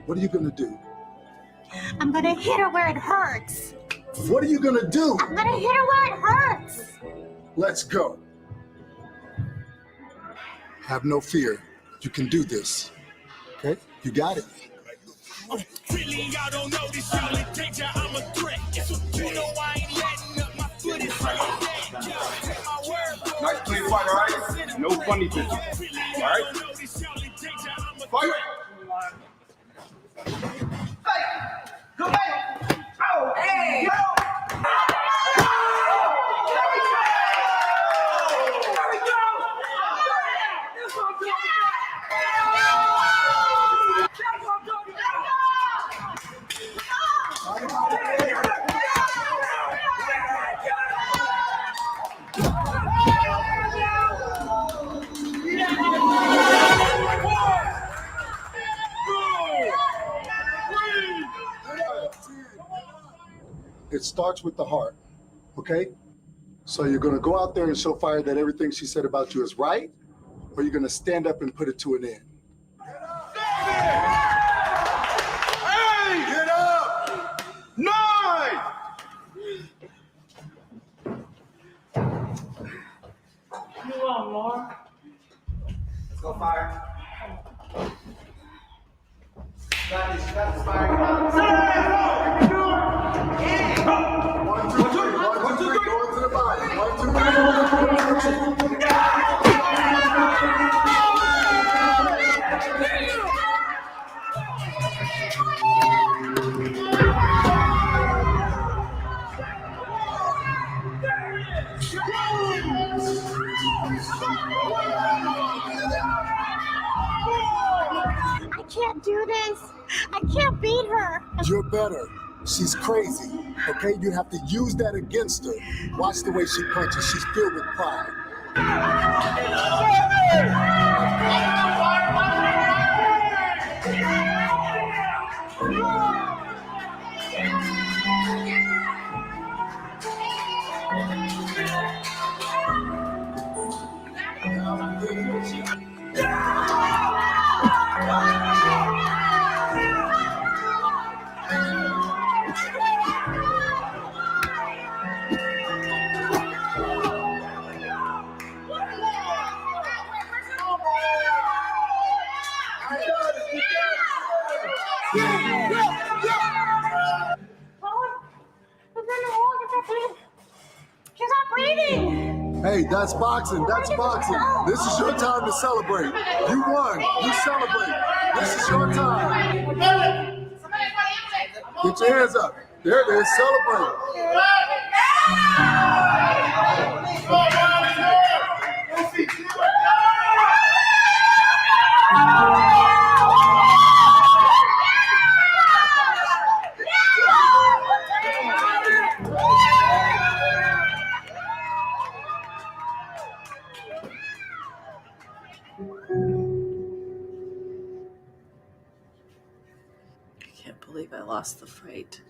What are you going to do? I'm going to hit her where it hurts. What are you going to do? I'm going to hit her where it hurts. Let's go. Have no fear. You can do this. Okay? You got it. Really, y'all don't know this, y'all in danger, I'm a threat. You know I ain't letting up, my foot is on that. Nice clean fight, all right? No funny business, all right? Fight! Go back! Oh, hey! Go! It starts with the heart, okay? So you're going to go out there and show fire that everything she said about you is right, or you're going to stand up and put it to an end? Hey, get up! 9! You want more? Let's go fire. Got this fire. One, two, three. Go into the body. 1, 2, 3. I can't do this. I can't beat her. You're better. She's crazy, okay? You have to use that against her. Watch the way she punches. She's filled with pride. She's not breathing. Hey, that's boxing. That's boxing. This is your time to celebrate. You won. You celebrate. This is your time. Get your hands up. There it is. Celebrate. lost the fight.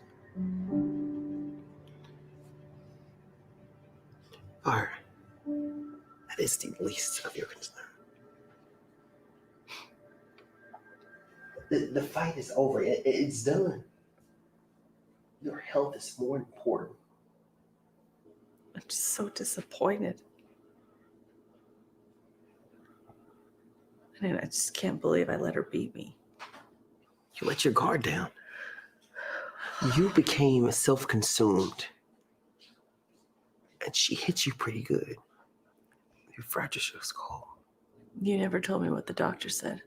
Fire. That is the least of your concern. The fight is over. It's done. Your health is more important. I'm just so disappointed. And I just can't believe I let her beat me. You let your guard down. You became self-consumed. And she hit you pretty good. You fractured your skull. You never told me what the doctor said.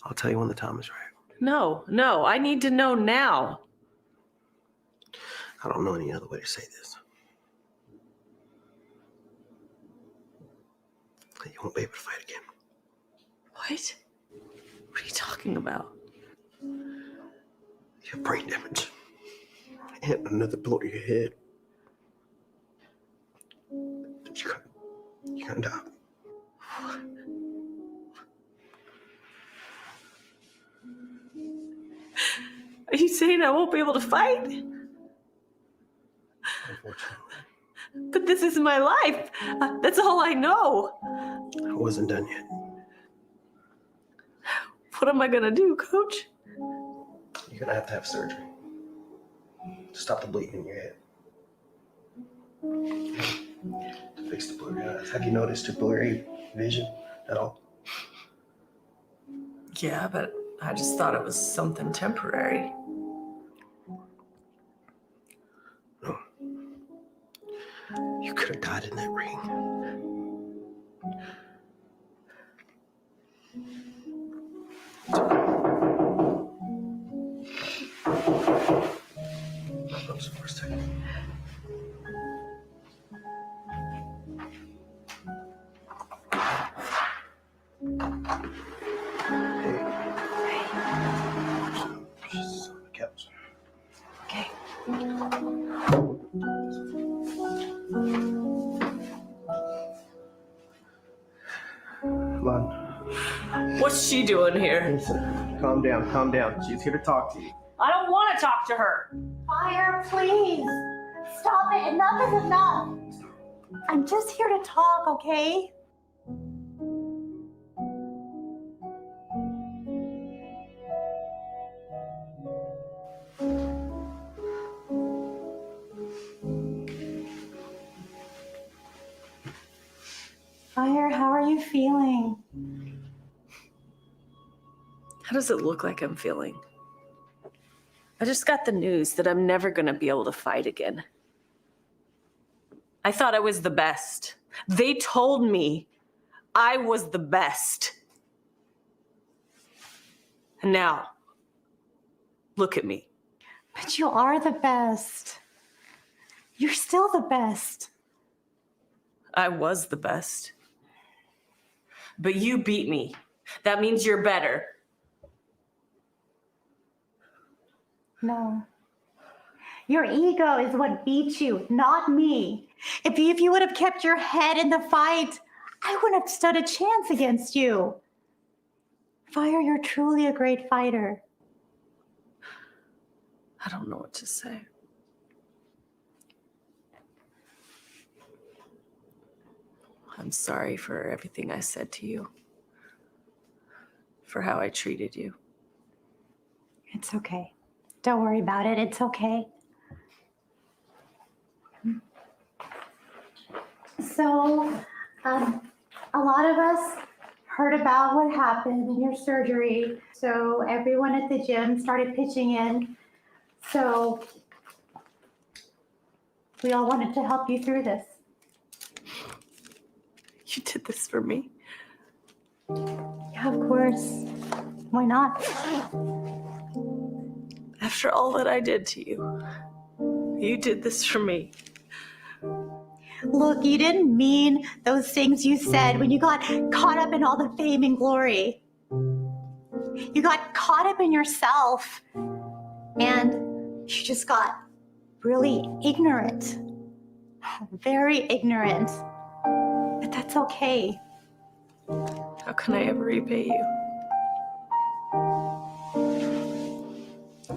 I'll tell you when the time is right. No, I need to know now. I don't know any other way to say this. You won't be able to fight again. What? What are you talking about? You have brain damage. And another blow to your head. You're gonna die. Are you saying I won't be able to fight? Unfortunately. But this is my life. That's all I know. I wasn't done yet. What am I gonna do, Coach? You're gonna have to have surgery to stop the bleeding in your head. To fix the blurry eyes. Have you noticed your blurry vision at all? Yeah, but I just thought it was something temporary. No. You could have died in that ring. Close for a second. Just on the couch. Okay. Come on. What's she doing here? Listen, calm down. She's here to talk to you. I don't want to talk to her. Fire, please. Stop it. Enough is enough. I'm just here to talk, okay? Fire, how are you feeling? How does it look like I'm feeling? I just got the news that I'm never going to be able to fight again. I thought I was the best. They told me I was the best. And now, look at me. But you are the best. You're still the best. I was the best. But you beat me. That means you're better. No. Your ego is what beat you, not me. If you would have kept your head in the fight, I wouldn't have stood a chance against you. Fire, you're truly a great fighter. I don't know what to say. I'm sorry for everything I said to you. For how I treated you. It's okay. Don't worry about it. It's okay. So, a lot of us heard about what happened in your surgery. So everyone at the gym started pitching in. So we all wanted to help you through this. You did this for me? Yeah, of course. Why not? After all that I did to you, you did this for me. Look, you didn't mean those things you said when you got caught up in all the fame and glory. You got caught up in yourself, and you just got really ignorant. Very ignorant. But that's okay. How can I ever repay you?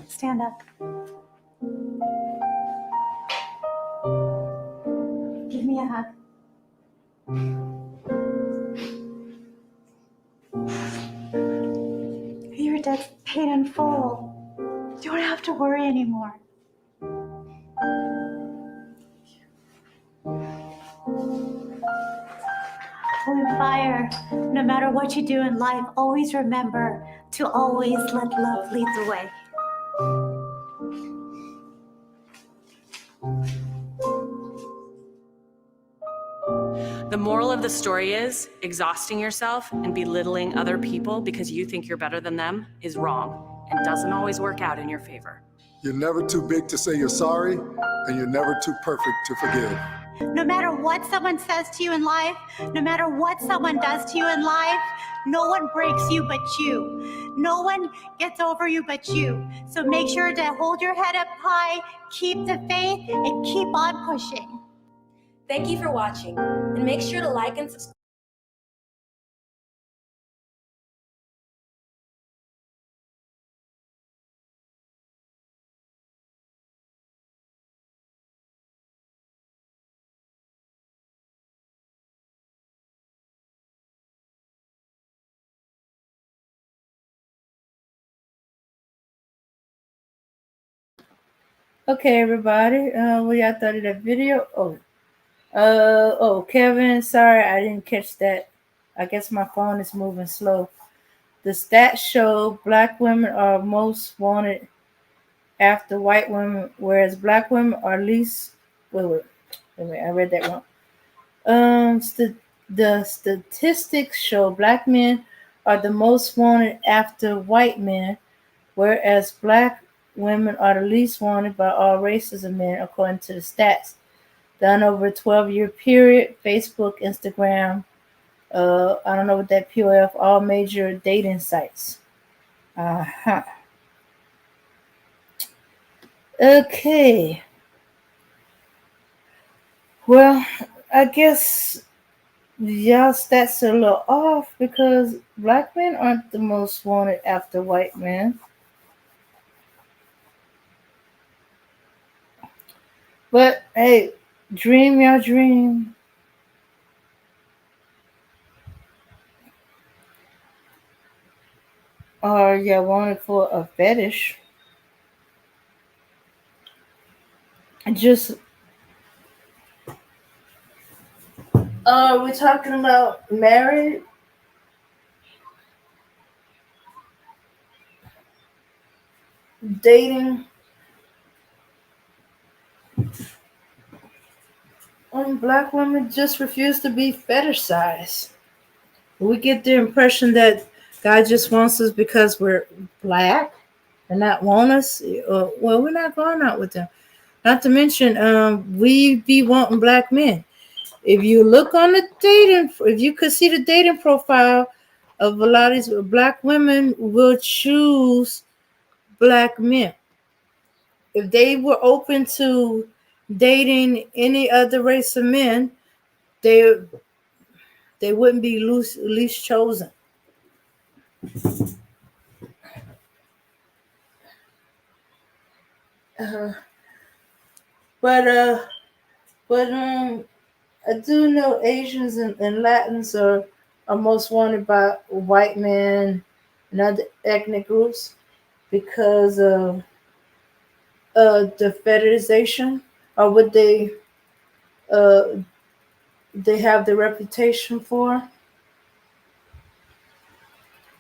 Stand up. Give me a hug. Your debt's paid in full. You don't have to worry anymore. With fire, no matter what you do in life, always remember to always let love lead the way. The moral of the story is exhausting yourself and belittling other people because you think you're better than them is wrong and doesn't always work out in your favor. You're never too big to say you're sorry, and you're never too perfect to forgive. No matter what someone says to you in life, no matter what someone does to you in life, no one breaks you but you. No one gets over you but you. So make sure to hold your head up high, keep the faith, and keep on pushing. Thank you for watching, and make sure to like and subscribe. Okay, everybody. What y'all thought of that video? Kevin, sorry I didn't catch that. I guess my phone is moving slow. The stats show black women are most wanted after white women, whereas black women are least. Wait, I read that wrong. The statistics show black men are the most wanted after white men, whereas black women are the least wanted by all races of men, according to the stats done over a 12-year period. Facebook, Instagram, I don't know what that POF, all major dating sites. Uh-huh. Okay. Well, I guess y'all stats are a little off because black men aren't the most wanted after white men. But hey, dream your dream. Or you wanted for a fetish. Just we're talking about married, dating, and black women just refuse to be fetishized. We get the impression that God just wants us because we're black and not want us. Well, we're not going out with them. Not to mention, we be wanting black men. If you look on the dating, if you could see the dating profile of a lot of these black women, will choose black men. If they were open to dating any other race of men, they wouldn't be least chosen. Uh, but I do know Asians and Latins are most wanted by white men and other ethnic groups because of the fetishization or what they have the reputation for.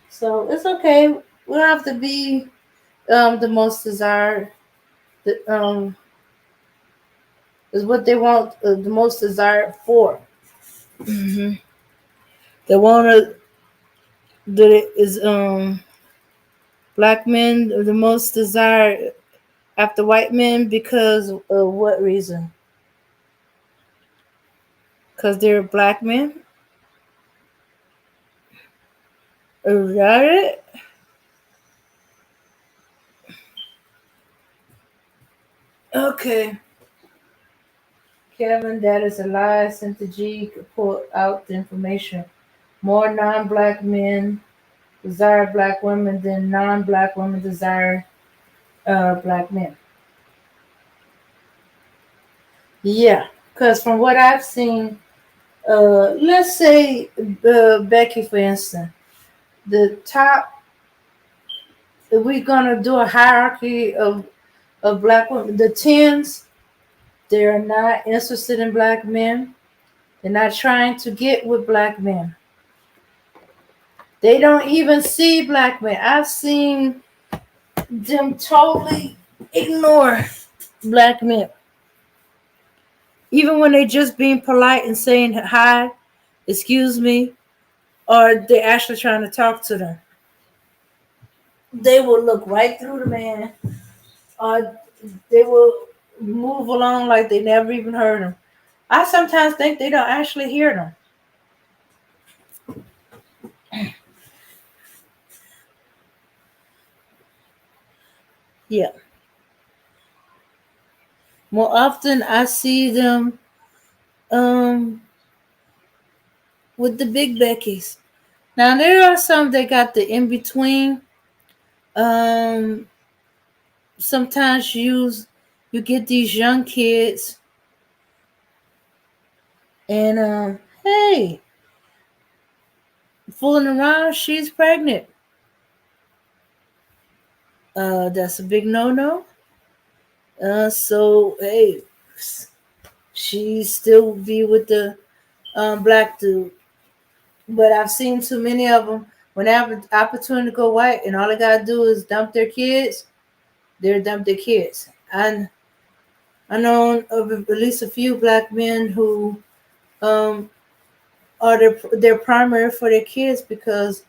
So it's okay. We don't have to be the most desired. Is what they want the most desired for. Mm-hmm. They want to that is black men are the most desired after white men because of what reason? Because they're black men. Is that it? Okay. Kevin, that is a lie. Sent the G could pull out the information More non-black men desire black women than non-black women desire black men. Yeah, because from what I've seen, let's say Becky, for instance, the top. If we're gonna do a hierarchy of black women, the tens, they're not interested in black men. They're not trying to get with black men. They don't even see black men. I've seen them totally ignore black men. Even when they're just being polite and saying hi, excuse me, or they're actually trying to talk to them. They will look right through the man, or they will move along like they never even heard him. I sometimes think they don't actually hear them. Yeah. More often I see them um with the big Beckys. Now there are some that got the in between. Um Sometimes you get these young kids and hey, fooling around, she's pregnant. That's a big no-no. So hey, she still be with the black dude. But I've seen too many of them when they have an opportunity to go white and all they gotta do is dump their kids, they're dump their kids. And I know of at least a few black men who um, are their primary for their kids because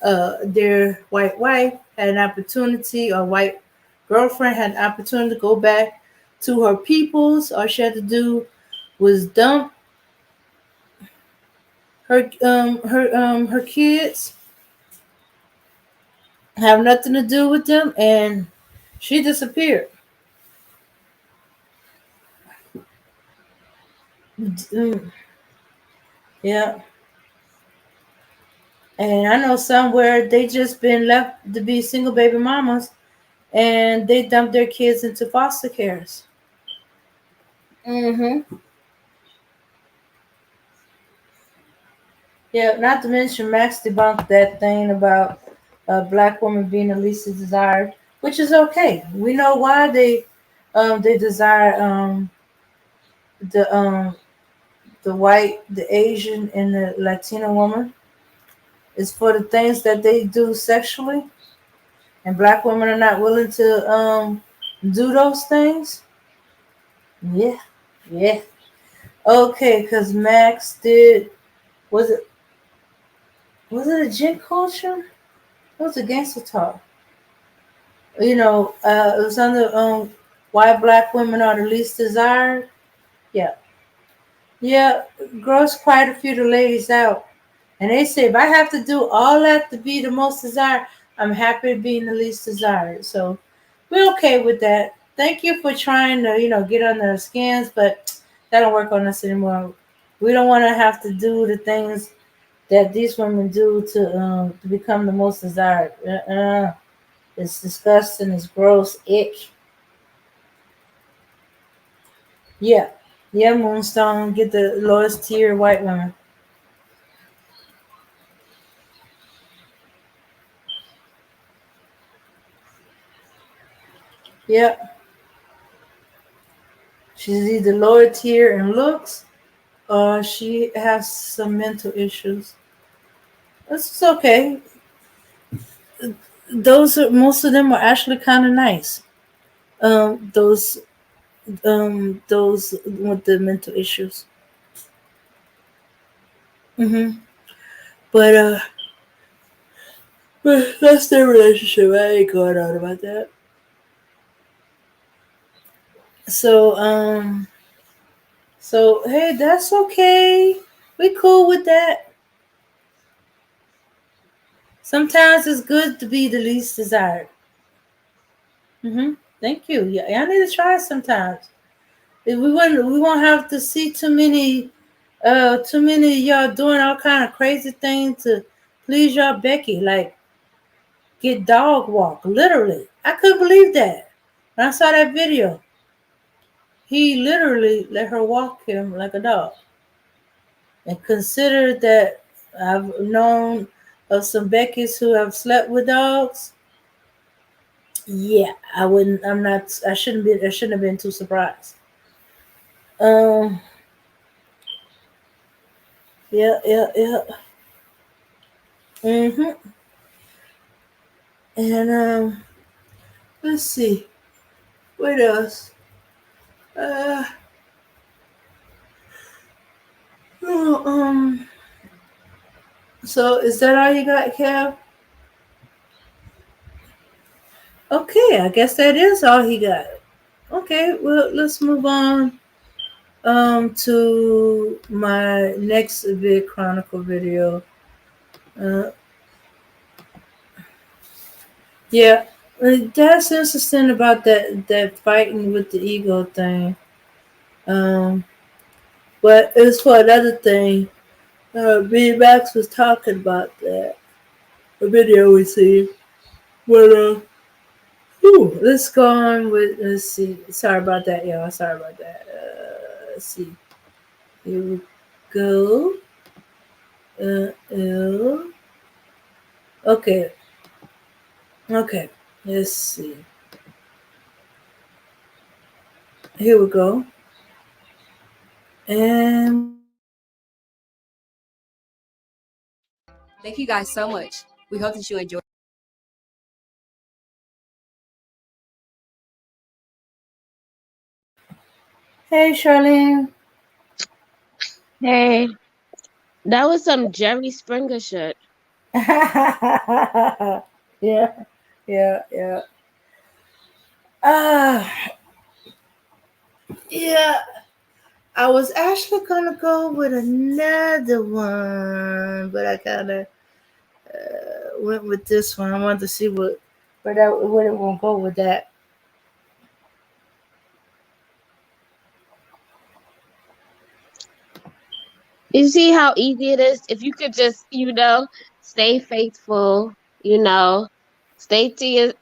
their white wife had an opportunity, or white girlfriend had an opportunity to go back to her peoples. All she had to do was dump her kids, have nothing to do with them, and she disappeared. Mm, yeah, and I know somewhere they just been left to be single baby mamas, and they dumped their kids into foster cares. Mm-hmm. Yeah, not to mention Max debunked that thing about black women being the least desired, which is okay. We know why they desire the the white, the Asian, and the Latino woman. It's for the things that they do sexually, and black women are not willing to do those things. Yeah, yeah. Okay, because Max did. Was it a gin culture? It was a gangster talk. It was under why black women are the least desired. Yeah, yeah. Gross quite a few of the ladies out, and they say if I have to do all that to be the most desired, I'm happy being the least desired. So we're okay with that. Thank you for trying to get under our skins, but that don't work on us anymore. We don't want to have to do the things that these women do to become the most desired. It's disgusting. It's gross. Ick. Yeah. Yeah, Moonstone. Get the lowest tier white women. Yeah. She's either lower tier in looks or she has some mental issues. It's okay. Most of them are actually kind of nice. Those those with the mental issues. But that's their relationship. I ain't going on about that. So hey, that's okay. We cool with that. Sometimes it's good to be the least desired. Thank you. Yeah, y'all need to try it sometimes. We won't have to see too many Too many of y'all doing all kind of crazy things to please y'all Becky, like get dog walk, literally. I couldn't believe that. When I saw that video, he literally let her walk him like a dog. And consider that I've known of some Beckys who have slept with dogs. Yeah, I wouldn't. I'm not. I shouldn't be. I shouldn't have been too surprised. Um. Yeah. Yeah. Yeah. Mhm. And let's see. What else? Uh. oh, So is that all you got, Kev? Okay, I guess that is all he got. Okay, well let's move on to my next vid chronicle video. Uh, yeah, that's interesting about that fighting with the ego thing. Um, but as for another thing, me and Max was talking about that a video we see. But let's go on with. Let's see. Sorry about that, y'all. Sorry about that. Let's see. Here we go. Uh, okay. Okay. Let's see. Here we go. And Thank you guys so much. We hope that you enjoy. hey, Charlene. Hey, that was some Jerry Springer shit. yeah. Yeah. Yeah. Ah. Yeah. I was actually gonna go with another one, but I kind of went with this one. I wanted to see where it won't go with that. You see how easy it is? If you could just, stay faithful, stay to your,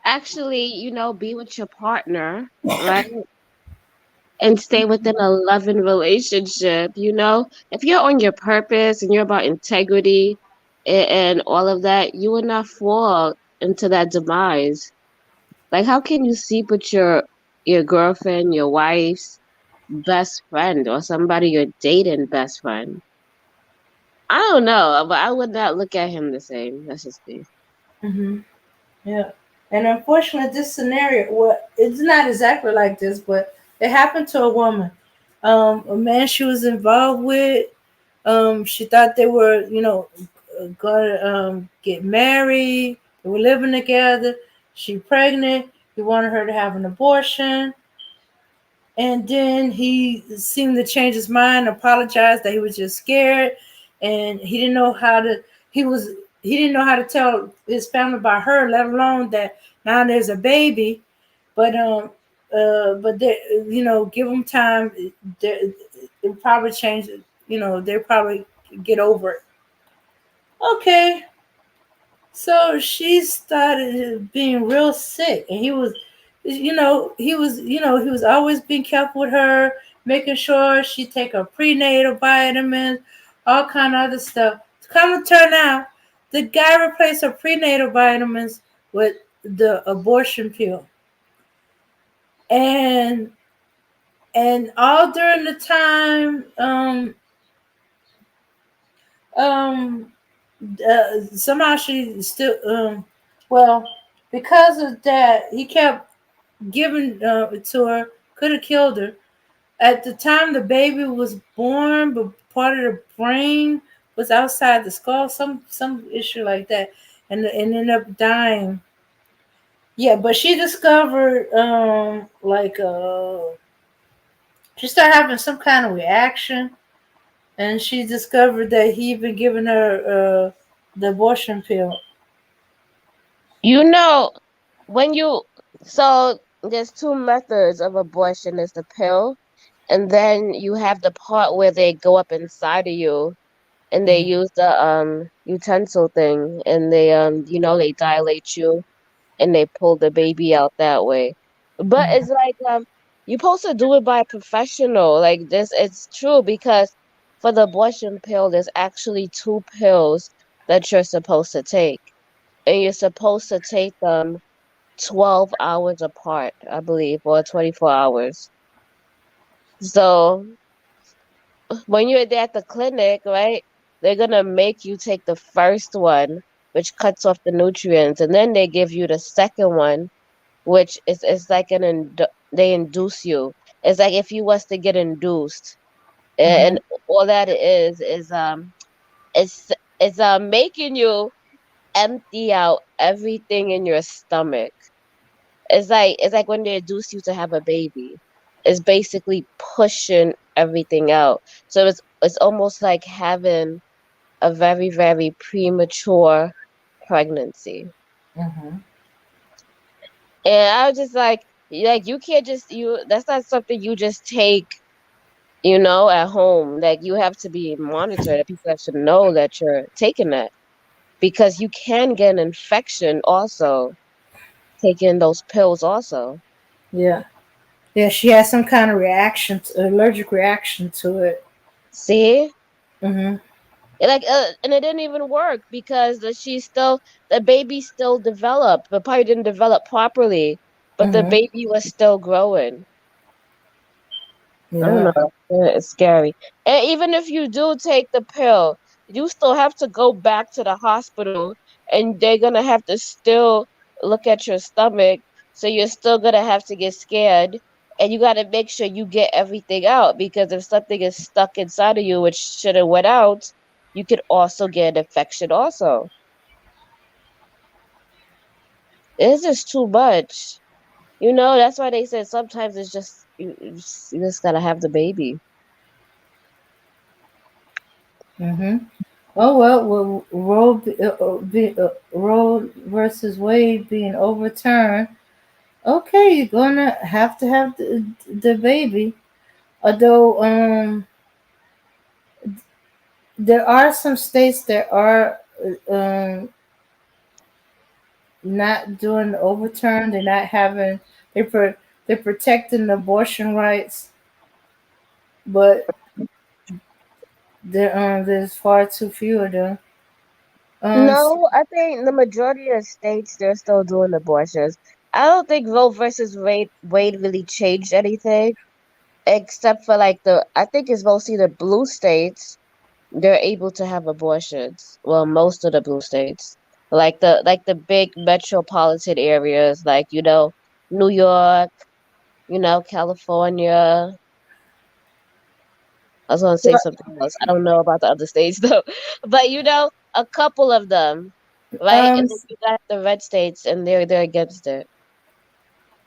actually, be with your partner, right? And stay within a loving relationship, If you're on your purpose and you're about integrity and all of that, you will not fall into that demise. Like, how can you sleep with your girlfriend, your wife's best friend, or somebody you're dating best friend? I don't know, but I would not look at him the same. That's just me. Hmm. Yeah. And unfortunately, this scenario, well, it's not exactly like this, but it happened to a woman. A man she was involved with, she thought they were, going to get married. They were living together. She pregnant. He wanted her to have an abortion. And then he seemed to change his mind, apologized that he was just scared, and he didn't know how to. He didn't know how to tell his family about her, let alone that now there's a baby. But they, give them time. It probably change. They probably get over it. Okay, so she started being real sick, and he was always being careful with her, making sure she take her prenatal vitamins, all kind of other stuff. Come to turn out, the guy replaced her prenatal vitamins with the abortion pill, and all during the time, um, somehow she still, well, because of that, he kept giving it to her. Could have killed her. At the time the baby was born, but part of the brain was outside the skull, some issue like that, and ended up dying. Yeah, but she discovered she started having some kind of reaction, and she discovered that he even given her the abortion pill. You know, when you so there's two methods of abortion. There's the pill and then you have the part where they go up inside of you and they use the utensil thing, and they they dilate you and they pull the baby out that way. But it's like you're supposed to do it by a professional. Like this, it's true because for the abortion pill, there's actually two pills that you're supposed to take, and you're supposed to take them 12 hours apart, I believe, or 24 hours. So when you're there at the clinic, right, they're gonna make you take the first one, which cuts off the nutrients, and then they give you the second one, which is like they induce you. It's like if you was to get induced, and all that it's making you empty out everything in your stomach. It's like when they induce you to have a baby. It's basically pushing everything out. So it's almost like having a very, very premature pregnancy. And I was just like you can't just you that's not something you just take, at home. Like you have to be monitored. People have to know that you're taking that because you can get an infection also taking those pills also. Yeah. Yeah, she has some kind of reaction, allergic reaction to it. See? Mm-hmm. And it didn't even work because the baby still developed, but probably didn't develop properly, but the Mm-hmm. baby was still growing. I don't Yeah. know. It's scary. And even if you do take the pill, you still have to go back to the hospital and they're gonna have to still look at your stomach. So you're still gonna have to get scared. And you gotta make sure you get everything out because if something is stuck inside of you which should have went out, you could also get an infection also. It's just too much. That's why they said sometimes it's just you just gotta have the baby. Mm-hmm. Oh well, Roe versus Wade being overturned. Okay, you're gonna have to have the baby. Although there are some states that are not doing the overturn. They're not having. They're protecting abortion rights, but there's far too few of them. S- No, I think the majority of states they're still doing abortions. I don't think Roe versus Wade really changed anything, except for I think it's mostly the blue states they're able to have abortions. Well, most of the blue states, like the big metropolitan areas, New York, California. I was gonna say something else. I don't know about the other states though, but a couple of them, right? um, And then you got the red states, and they're against it.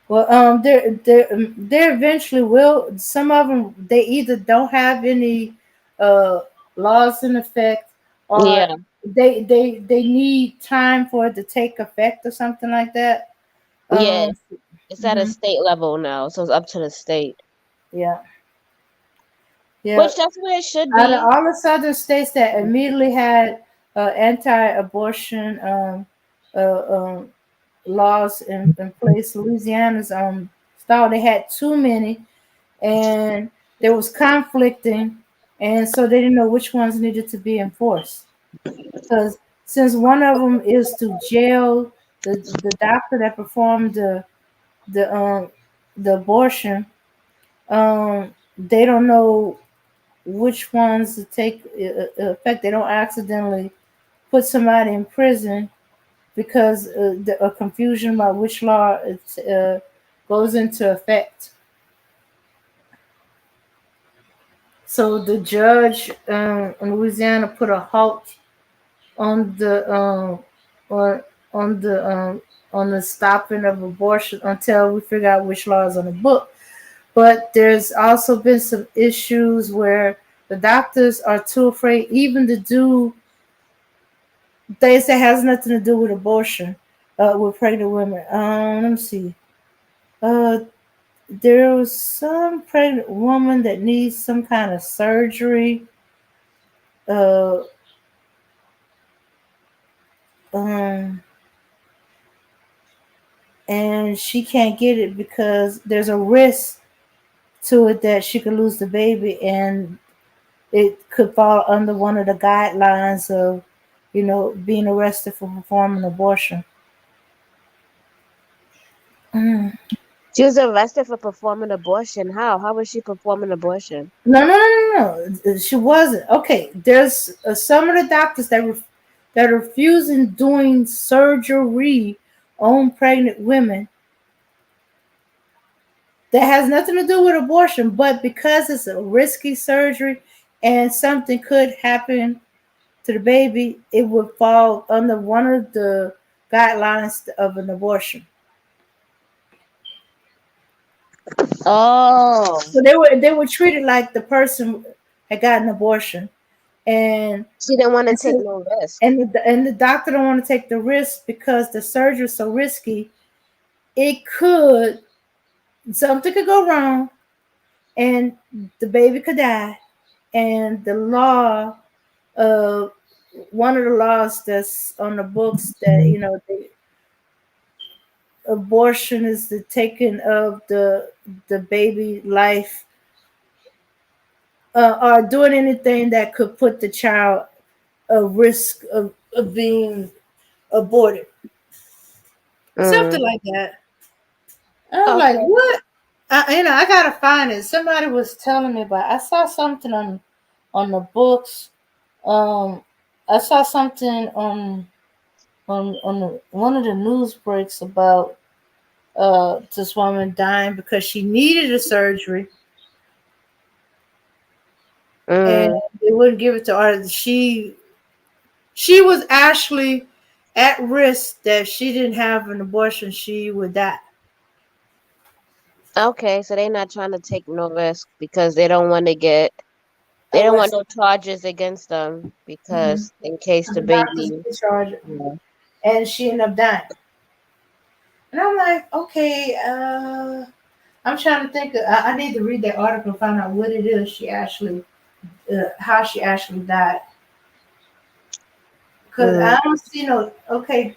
Well, there eventually will. Some of them they either don't have any uh laws in effect, or Yeah, they need time for it to take effect or something like that. yes, Um, it's at a mhm, state level now, so it's up to the state, yeah, yeah. which that's where it should Out of be. all the southern states that immediately had anti-abortion laws in place, Louisiana's style they had too many, and there was conflicting, and so they didn't know which ones needed to be enforced. Because since one of them is to jail the doctor that performed the um the abortion, they don't know which ones to take effect. They don't accidentally put somebody in prison because a confusion about which law goes into effect. So the judge in Louisiana put a halt on the on on the on the stopping of abortion until we figure out which law is on the book. But there's also been some issues where the doctors are too afraid even to do things that has nothing to do with abortion with pregnant women. Let me see. Uh, there was some pregnant woman that needs some kind of surgery. Uh, um, and she can't get it because there's a risk to it that she could lose the baby, and it could fall under one of the guidelines of, being arrested for performing abortion. Mm. She was arrested for performing abortion. How? How was she performing abortion? No. She wasn't. Okay, there's some of the doctors that are refusing doing surgery on pregnant women that has nothing to do with abortion, but because it's a risky surgery and something could happen to the baby, it would fall under one of the guidelines of an abortion. Oh. So they were treated like the person had gotten an abortion, and she didn't want to and take so, no risk. and the doctor don't want to take the risk because the surgery is so risky. Something could go wrong, and the baby could die, and the law one of the laws that's on the books that abortion is the taking of the baby life, or doing anything that could put the child at risk of being aborted, something like that. I was like, what? I gotta find it. Somebody was telling me about. I saw something on the books. I saw something on one of the news breaks about this woman dying because she needed a surgery, and they wouldn't give it to her. She was actually at risk that she didn't have an abortion, she would die. Okay, so they're not trying to take no risk because they don't want to they don't want no charges against them because in case the baby. Yeah. And she ended up dying. And I'm like, okay, I'm trying to think. I need to read that article, find out what it is she actually, how she actually died. Because I don't see no. Okay,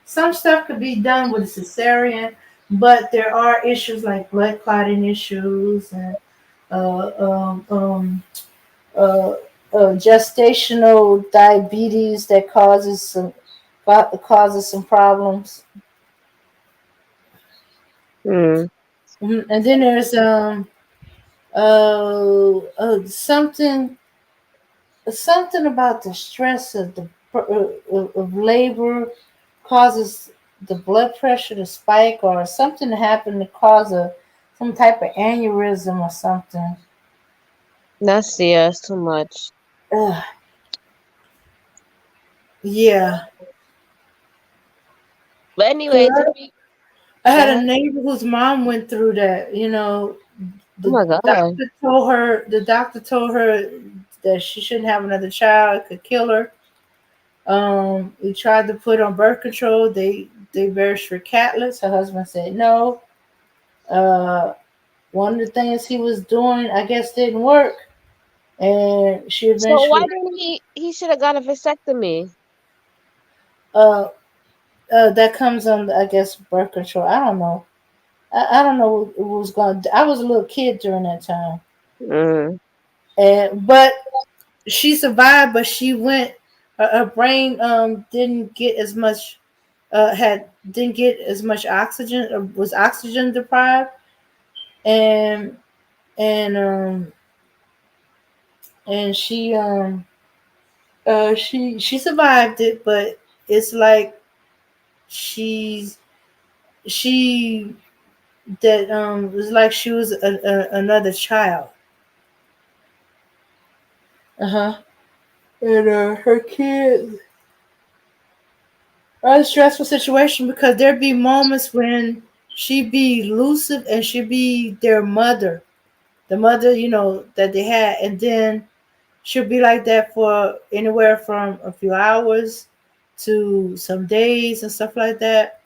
some stuff could be done with a cesarean, but there are issues like blood clotting issues and uh, um, um, uh, gestational diabetes that causes some problems. And then there's something about the stress of labor causes the blood pressure to spike, or something to happen to cause some type of aneurysm or something. That's too much. Yeah. But anyway, I had a neighbor whose mom went through that. Oh my God. The doctor told her that she shouldn't have another child. It could kill her. We tried to put on birth control. They very strict Catholics. Her husband said no. One of the things he was doing, I guess, didn't work, and she eventually. So why didn't he should have got a vasectomy? That comes on, I guess, birth control. I don't know. I don't know what was going. I was a little kid during that time. But she survived. But she went. Her brain didn't get as much. Didn't get as much oxygen. Or was oxygen deprived, and and she survived it. But it's like she that it was like she was another child. And her kids. A stressful situation because there'd be moments when she'd be elusive and she'd be their mother, the mother, that they had, and then she'll be like that for anywhere from a few hours to some days and stuff like that.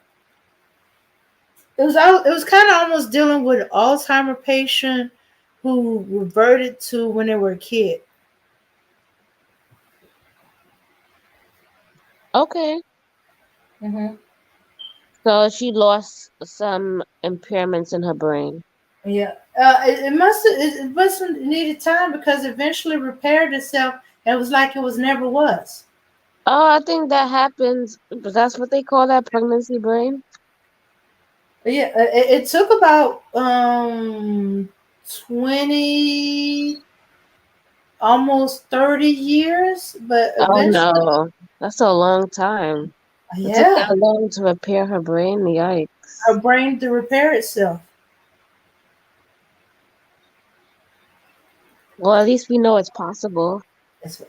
It was kind of almost dealing with an Alzheimer patient who reverted to when they were a kid. Okay. So she lost some impairments in her brain. Yeah, it must have needed time because it eventually repaired itself. And it was like it was never was. Oh, I think that happens. That's what they call that pregnancy brain. Yeah, it took about 20, almost 30 years, but Oh eventually, no, that's a long time. It took yeah, that long to repair her brain. Yikes. her brain to repair itself. Well, at least we know it's possible. It's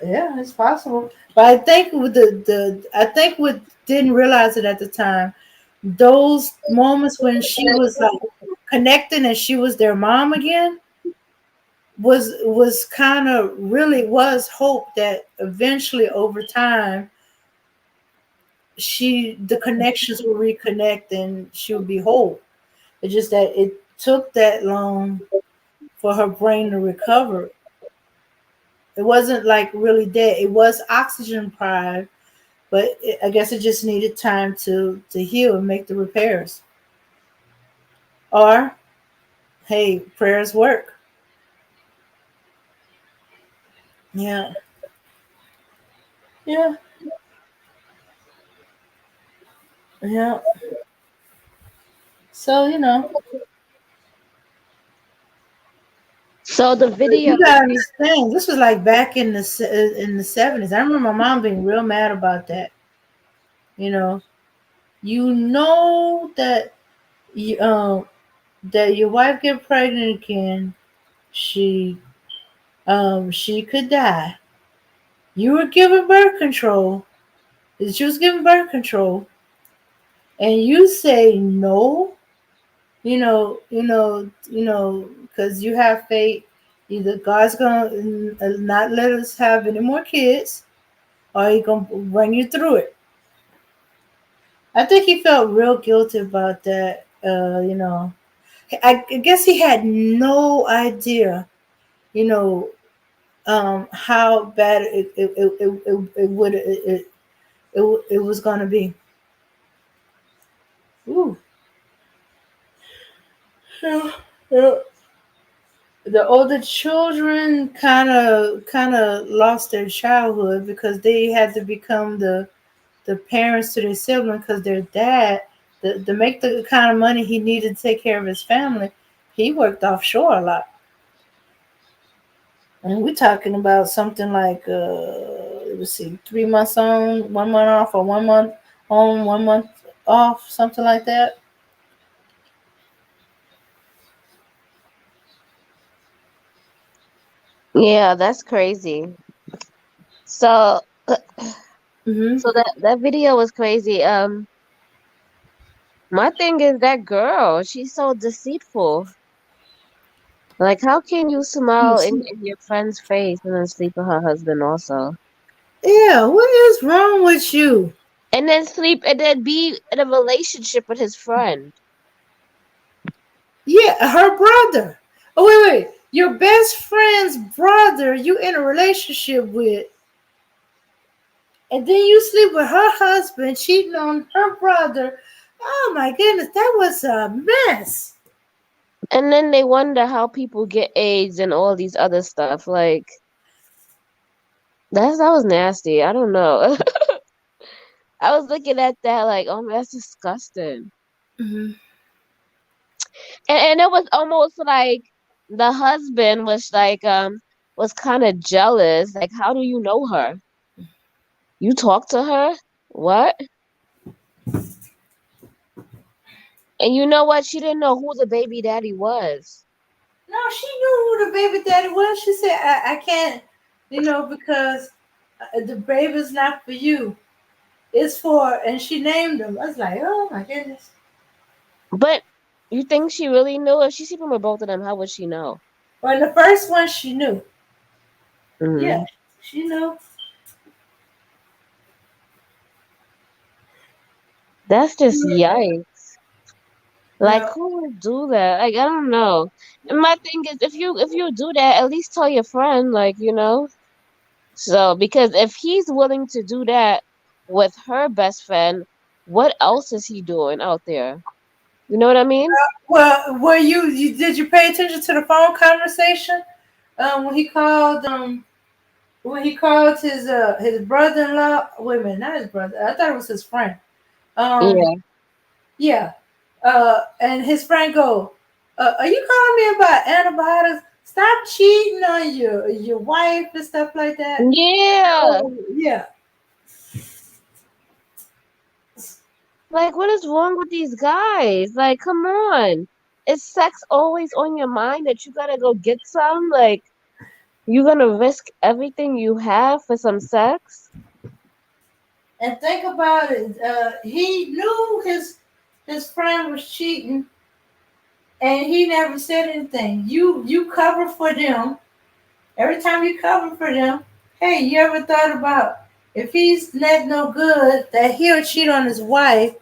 possible. But I think with I think what didn't realize it at the time, those moments when she was like connecting and she was their mom again was kind of really was hope that eventually over time the connections will reconnect and she would be whole. It's just that it took that long for her brain to recover. It wasn't like really dead. It was oxygen deprived, but I guess it just needed time to heal and make the repairs. Or, hey, prayers work. Yeah, yeah, yeah. So So the video. you gotta understand. This was like back in the 70s. I remember my mom being real mad about that. You know, that that your wife get pregnant again, she she could die. You were giving birth control. She was giving birth control, and you say no. Because you have faith. Either God's gonna not let us have any more kids, or He gonna bring you through it. I think he felt real guilty about that. I guess he had no idea, you know, how bad it was going to be. Ooh. Yeah, yeah. The older children kind of lost their childhood because they had to become the parents to their sibling because their dad, to make the kind of money he needed to take care of his family, he worked offshore a lot. And we're talking about something like, let's see, 3 months on, 1 month off, or 1 month on, 1 month off, something like that. Yeah, that's crazy. So, so that video was crazy. My thing is that girl. She's so deceitful. Like, how can you smile in your friend's face and then sleep with her husband also? Yeah, what is wrong with you? And then sleep and then be in a relationship with his friend. Yeah, her brother. Oh, wait. Your best friend's brother you in a relationship with, and then you sleep with her husband, cheating on her brother. Oh my goodness, that was a mess. And then they wonder how people get AIDS and all these other stuff. Like, that was nasty. I don't know. I was looking at that like, oh, that's disgusting. Mm-hmm. And it was almost like the husband was kind of jealous. Like, how do you know her? You talk to her? What? And you know what? She didn't know who the baby daddy was. No, she knew who the baby daddy was. She said, I can't, because the baby's not for you. It's for, and she named him. I was like, oh my goodness. But you think she really knew? If she's sleeping with both of them, how would she know? Well, in the first one, she knew. Mm-hmm. Yeah, she knew. That's just yikes. Like, Yeah. who would do that? Like, I don't know. And my thing is, if you do that, at least tell your friend, like, So, because if he's willing to do that with her best friend, what else is he doing out there? You know what I mean? Well, were you did you pay attention to the phone conversation? When he called his brother-in-law. Wait a minute, not his brother. I thought it was his friend. Um, Yeah. yeah. And his friend go, "Are you calling me about antibiotics? Stop cheating on your wife and stuff like that." Yeah. Oh, yeah. Like, what is wrong with these guys? Like, come on. Is sex always on your mind that you gotta go get some? Like, you gonna risk everything you have for some sex? And think about it. He knew his friend was cheating, and he never said anything. You cover for them. Every time you cover for them, hey, you ever thought about if he's not no good that he'll cheat on his wife,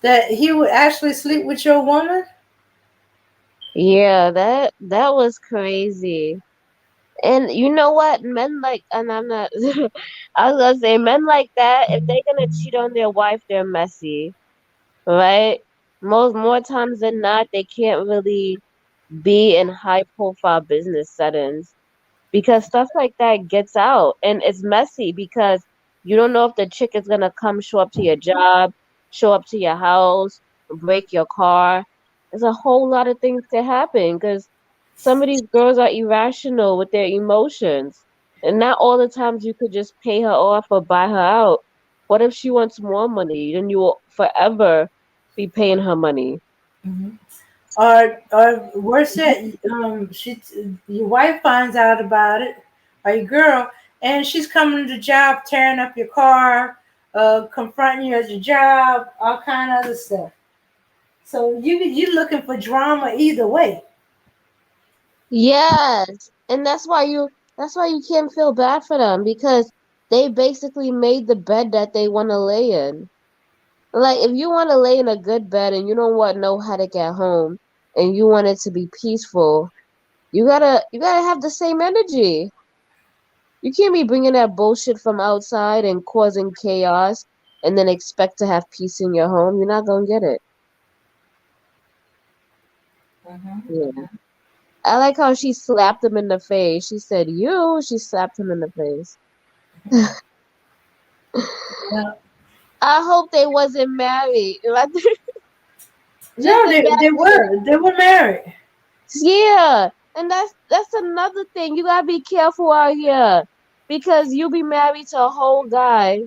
that he would actually sleep with your woman? Yeah, that was crazy. And you know what? Men like, and I'm not, I was gonna say, men like that, if they're gonna cheat on their wife, they're messy, right? More times than not, they can't really be in high profile business settings because stuff like that gets out and it's messy because you don't know if the chick is gonna come show up to your job, show up to your house, break your car. There's a whole lot of things to happen because some of these girls are irrational with their emotions. And not all the times you could just pay her off or buy her out. What if she wants more money? Then you will forever be paying her money. Mm-hmm. Or worse yet, your wife finds out about it, or your girl, and she's coming to the job, tearing up your car, confronting you at your job, all kind of other stuff. So you looking for drama either way. Yes, and that's why you can't feel bad for them because they basically made the bed that they want to lay in. Like if you want to lay in a good bed and you don't want no headache at home and you want it to be peaceful, you gotta have the same energy. You can't be bringing that bullshit from outside and causing chaos and then expect to have peace in your home. You're not gonna get it. Yeah. I like how she slapped him in the face. She said, "You." She slapped him in the face. Yeah. I hope they wasn't married. Just No, they were married. yeah, and that's another thing. You gotta be careful out here because you be married to a whole guy.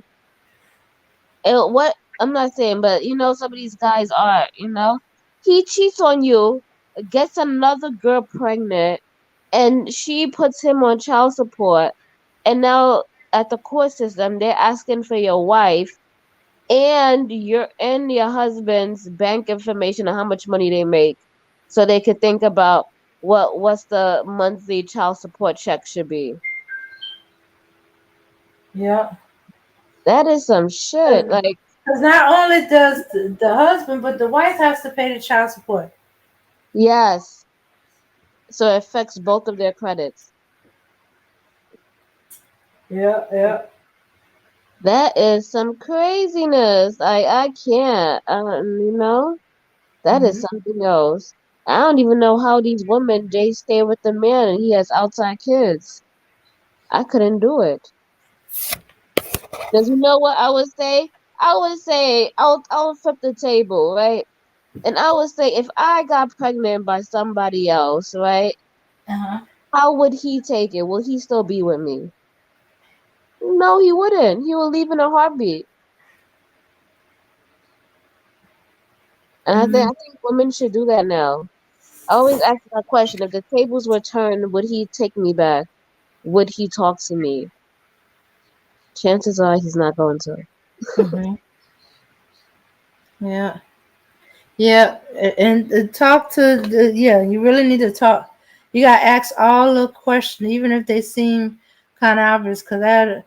And what I'm not saying, but some of these guys are. He cheats on you, gets another girl pregnant, and she puts him on child support. And now at the court system, they're asking for your wife and your husband's bank information and how much money they make so they could think about what's the monthly child support check should be. Yeah. That is some shit. Like, Because not only does the husband, but the wife has to pay the child support. yes, so it affects both of their credits. Yeah, yeah. That is some craziness. I can't. That is Hmm. something else. I don't even know how these women they stay with the man and he has outside kids. I couldn't do it. Because you know what I would say? I would say I'll flip the table, right? And I would say if I got pregnant by somebody else, right? Uh-huh. How would he take it? Will he still be with me? No, he wouldn't. He will leave in a heartbeat. And I Hmm. think women should do that now. I always ask that question. If the tables were turned, would he take me back? Would he talk to me? Chances are he's not going to. Hmm. Yeah. Yeah, and talk to you really need to talk. You got to ask all the questions, even if they seem kind of obvious. Because I had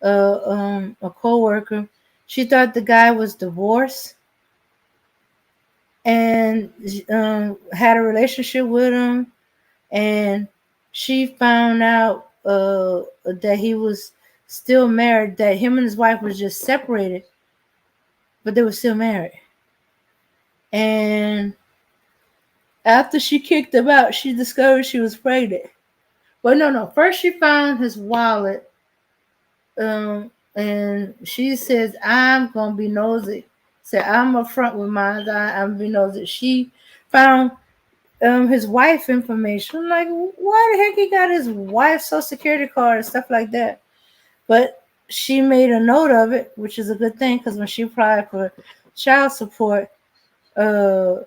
a coworker, she thought the guy was divorced, and had a relationship with him, and she found out that he was still married, that him and his wife was just separated, but they were still married. And after she kicked him out, she discovered she was pregnant. Well, no. First, she found his wallet, and she says, "I'm gonna be nosy." Said, "I'm up front with mine. I'm be nosy." She found his wife information. I'm like, why the heck he got his wife's social security card and stuff like that? But she made a note of it, which is a good thing, because when she applied for child support, uh,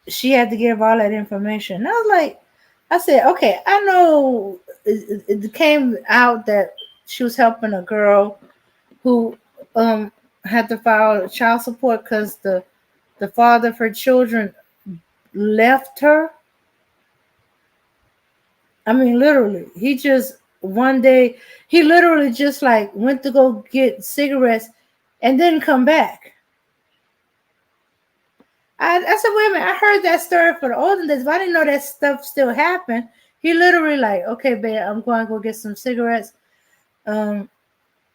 she had to give all that information. And I was like, I said, okay, I know it came out that she was helping a girl who had to file child support because the father of her children left her. I mean, literally, he just one day he literally just like went to go get cigarettes and didn't come back. I said, wait a minute, I heard that story for the olden days, but I didn't know that stuff still happened. He literally like, okay, babe, I'm going to go get some cigarettes, and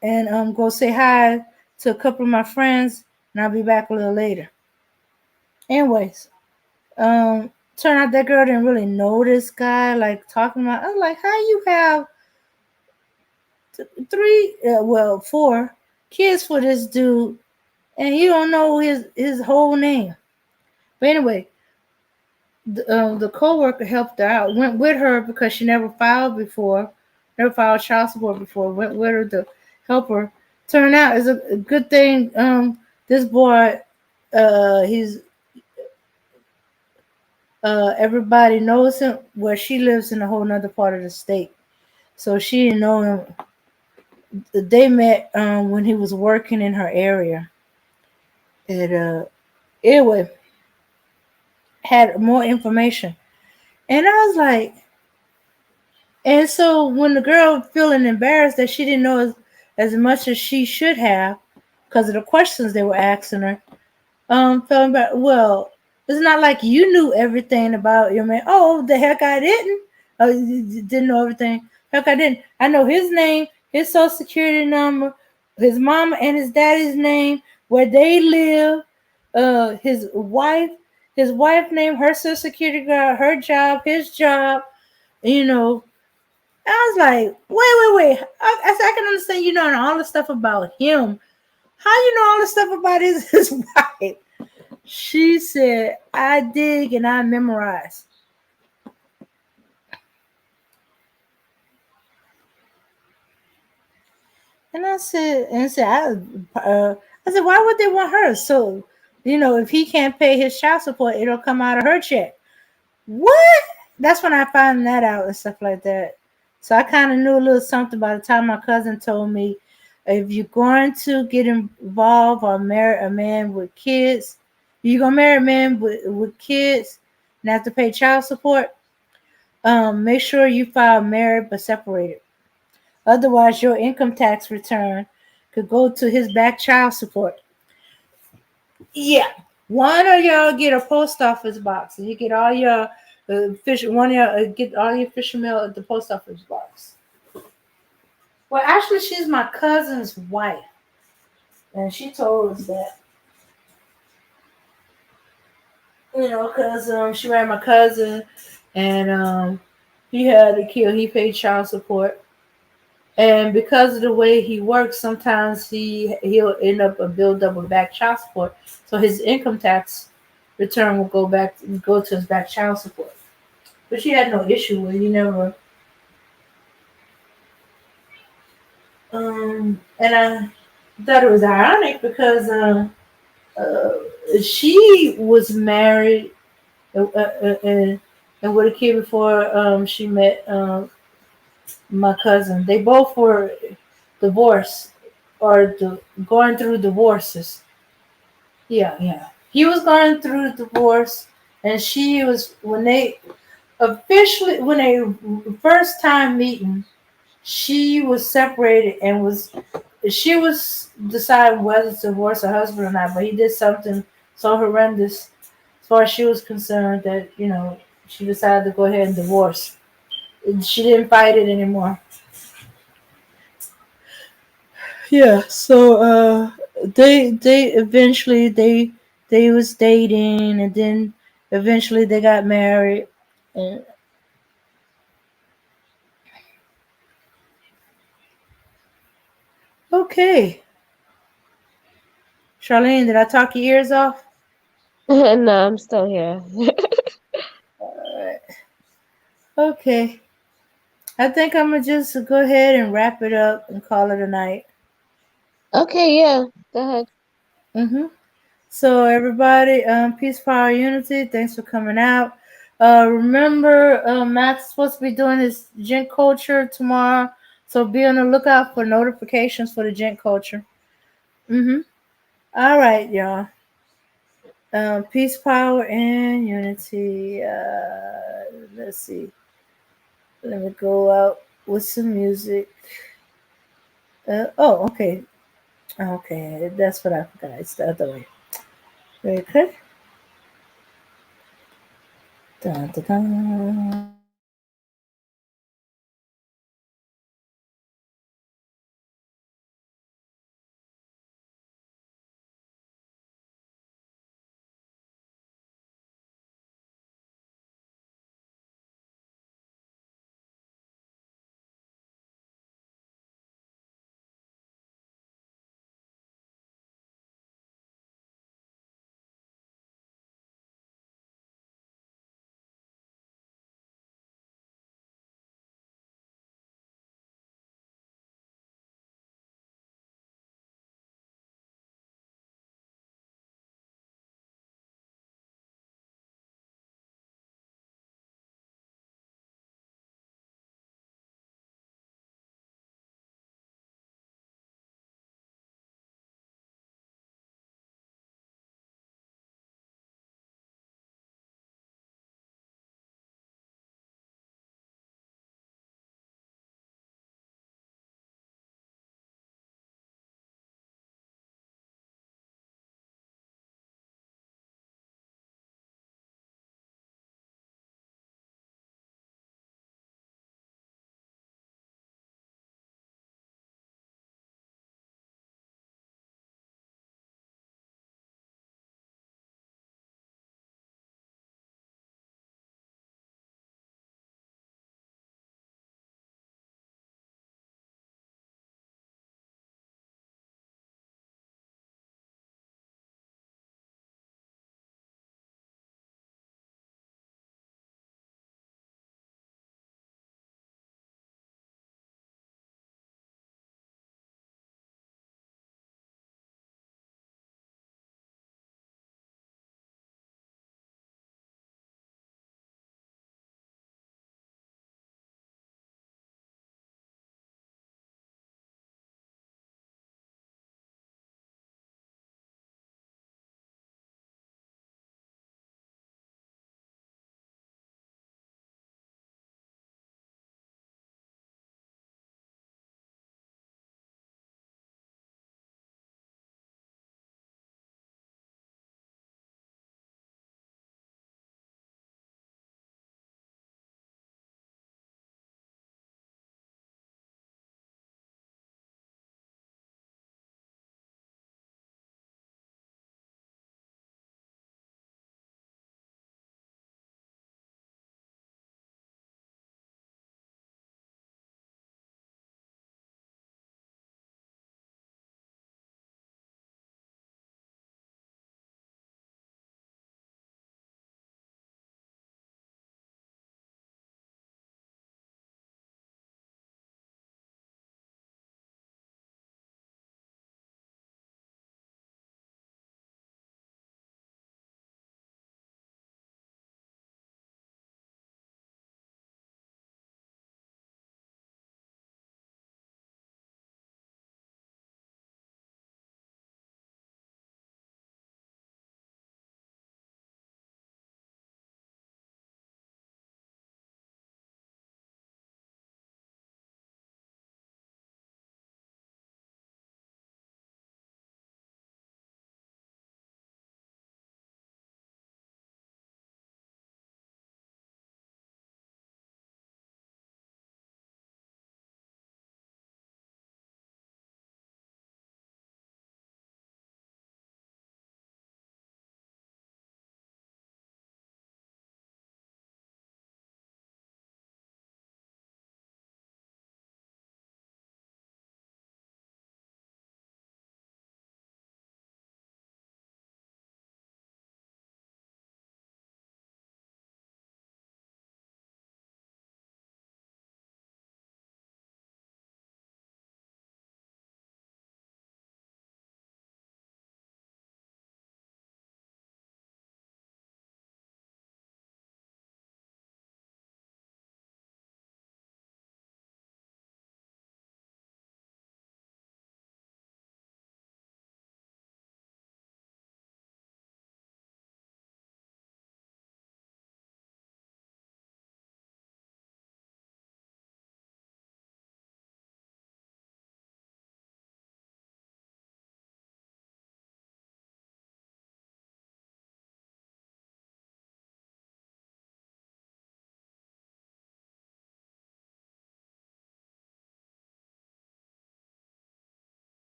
go say hi to a couple of my friends, and I'll be back a little later. Anyways, turned out that girl didn't really know this guy, like talking about. I was like, how you have four kids for this dude, and you don't know his whole name? But anyway, the co-worker helped her out, went with her because she never filed child support before, went with her to help her. Turned out it's a good thing. This boy, he's everybody knows him where she lives in a whole nother part of the state. So she didn't know him. They met when he was working in her area. It anyway had more information. And I was like, and so when the girl feeling embarrassed that she didn't know as much as she should have because of the questions they were asking her, felt bad. Well, it's not like you knew everything about your man. Oh, the heck I didn't. Oh, you didn't know everything. Heck I didn't. I know his name, his social security number, his mama and his daddy's name, where they live, his wife name, her social security card, her job, his job, you know. I was like, wait. I can understand you knowing all the stuff about him. How you know all the stuff about his wife? She said, I dig and I memorize. And I said, I said, why would they want her? So, if he can't pay his child support, it'll come out of her check. What? That's when I found that out and stuff like that. So I kind of knew a little something by the time my cousin told me, if you're going to get involved or marry a man with kids, you're going to marry a man with kids and have to pay child support, make sure you file married but separated. Otherwise, your income tax return could go to his back child support. Yeah. One of y'all get a post office box and you get all your one of y'all get all your official mail at the post office box. Well, actually, she's my cousin's wife, and she told us that. Because she married my cousin, and he had a kid. He paid child support, and because of the way he works, sometimes he'll end up a bill double back child support. So his income tax return will go to his back child support. But she had no issue with it. He never. And I thought it was ironic because she was married and with a kid before she met my cousin. They both were divorced or going through divorces. Yeah. He was going through the divorce, and she was when they first time meeting. She was separated and was she was deciding whether to divorce her husband or not, but he did something so horrendous as far as she was concerned that, she decided to go ahead and divorce. She didn't fight it anymore. Yeah, so they eventually they was dating, and then eventually they got married. And okay. Charlene, did I talk your ears off? No, I'm still here. Alright. Okay. I think I'm gonna just go ahead and wrap it up and call it a night. Okay, yeah, go ahead. So everybody, peace, power, unity. Thanks for coming out. Remember, Matt's supposed to be doing his gent culture tomorrow, so be on the lookout for notifications for the gent culture. All right, y'all. Peace, power, and unity. Let's see. Let me go out with some music. Okay. Okay, that's what I forgot. It's the other way. Very good. Dun, dun, dun.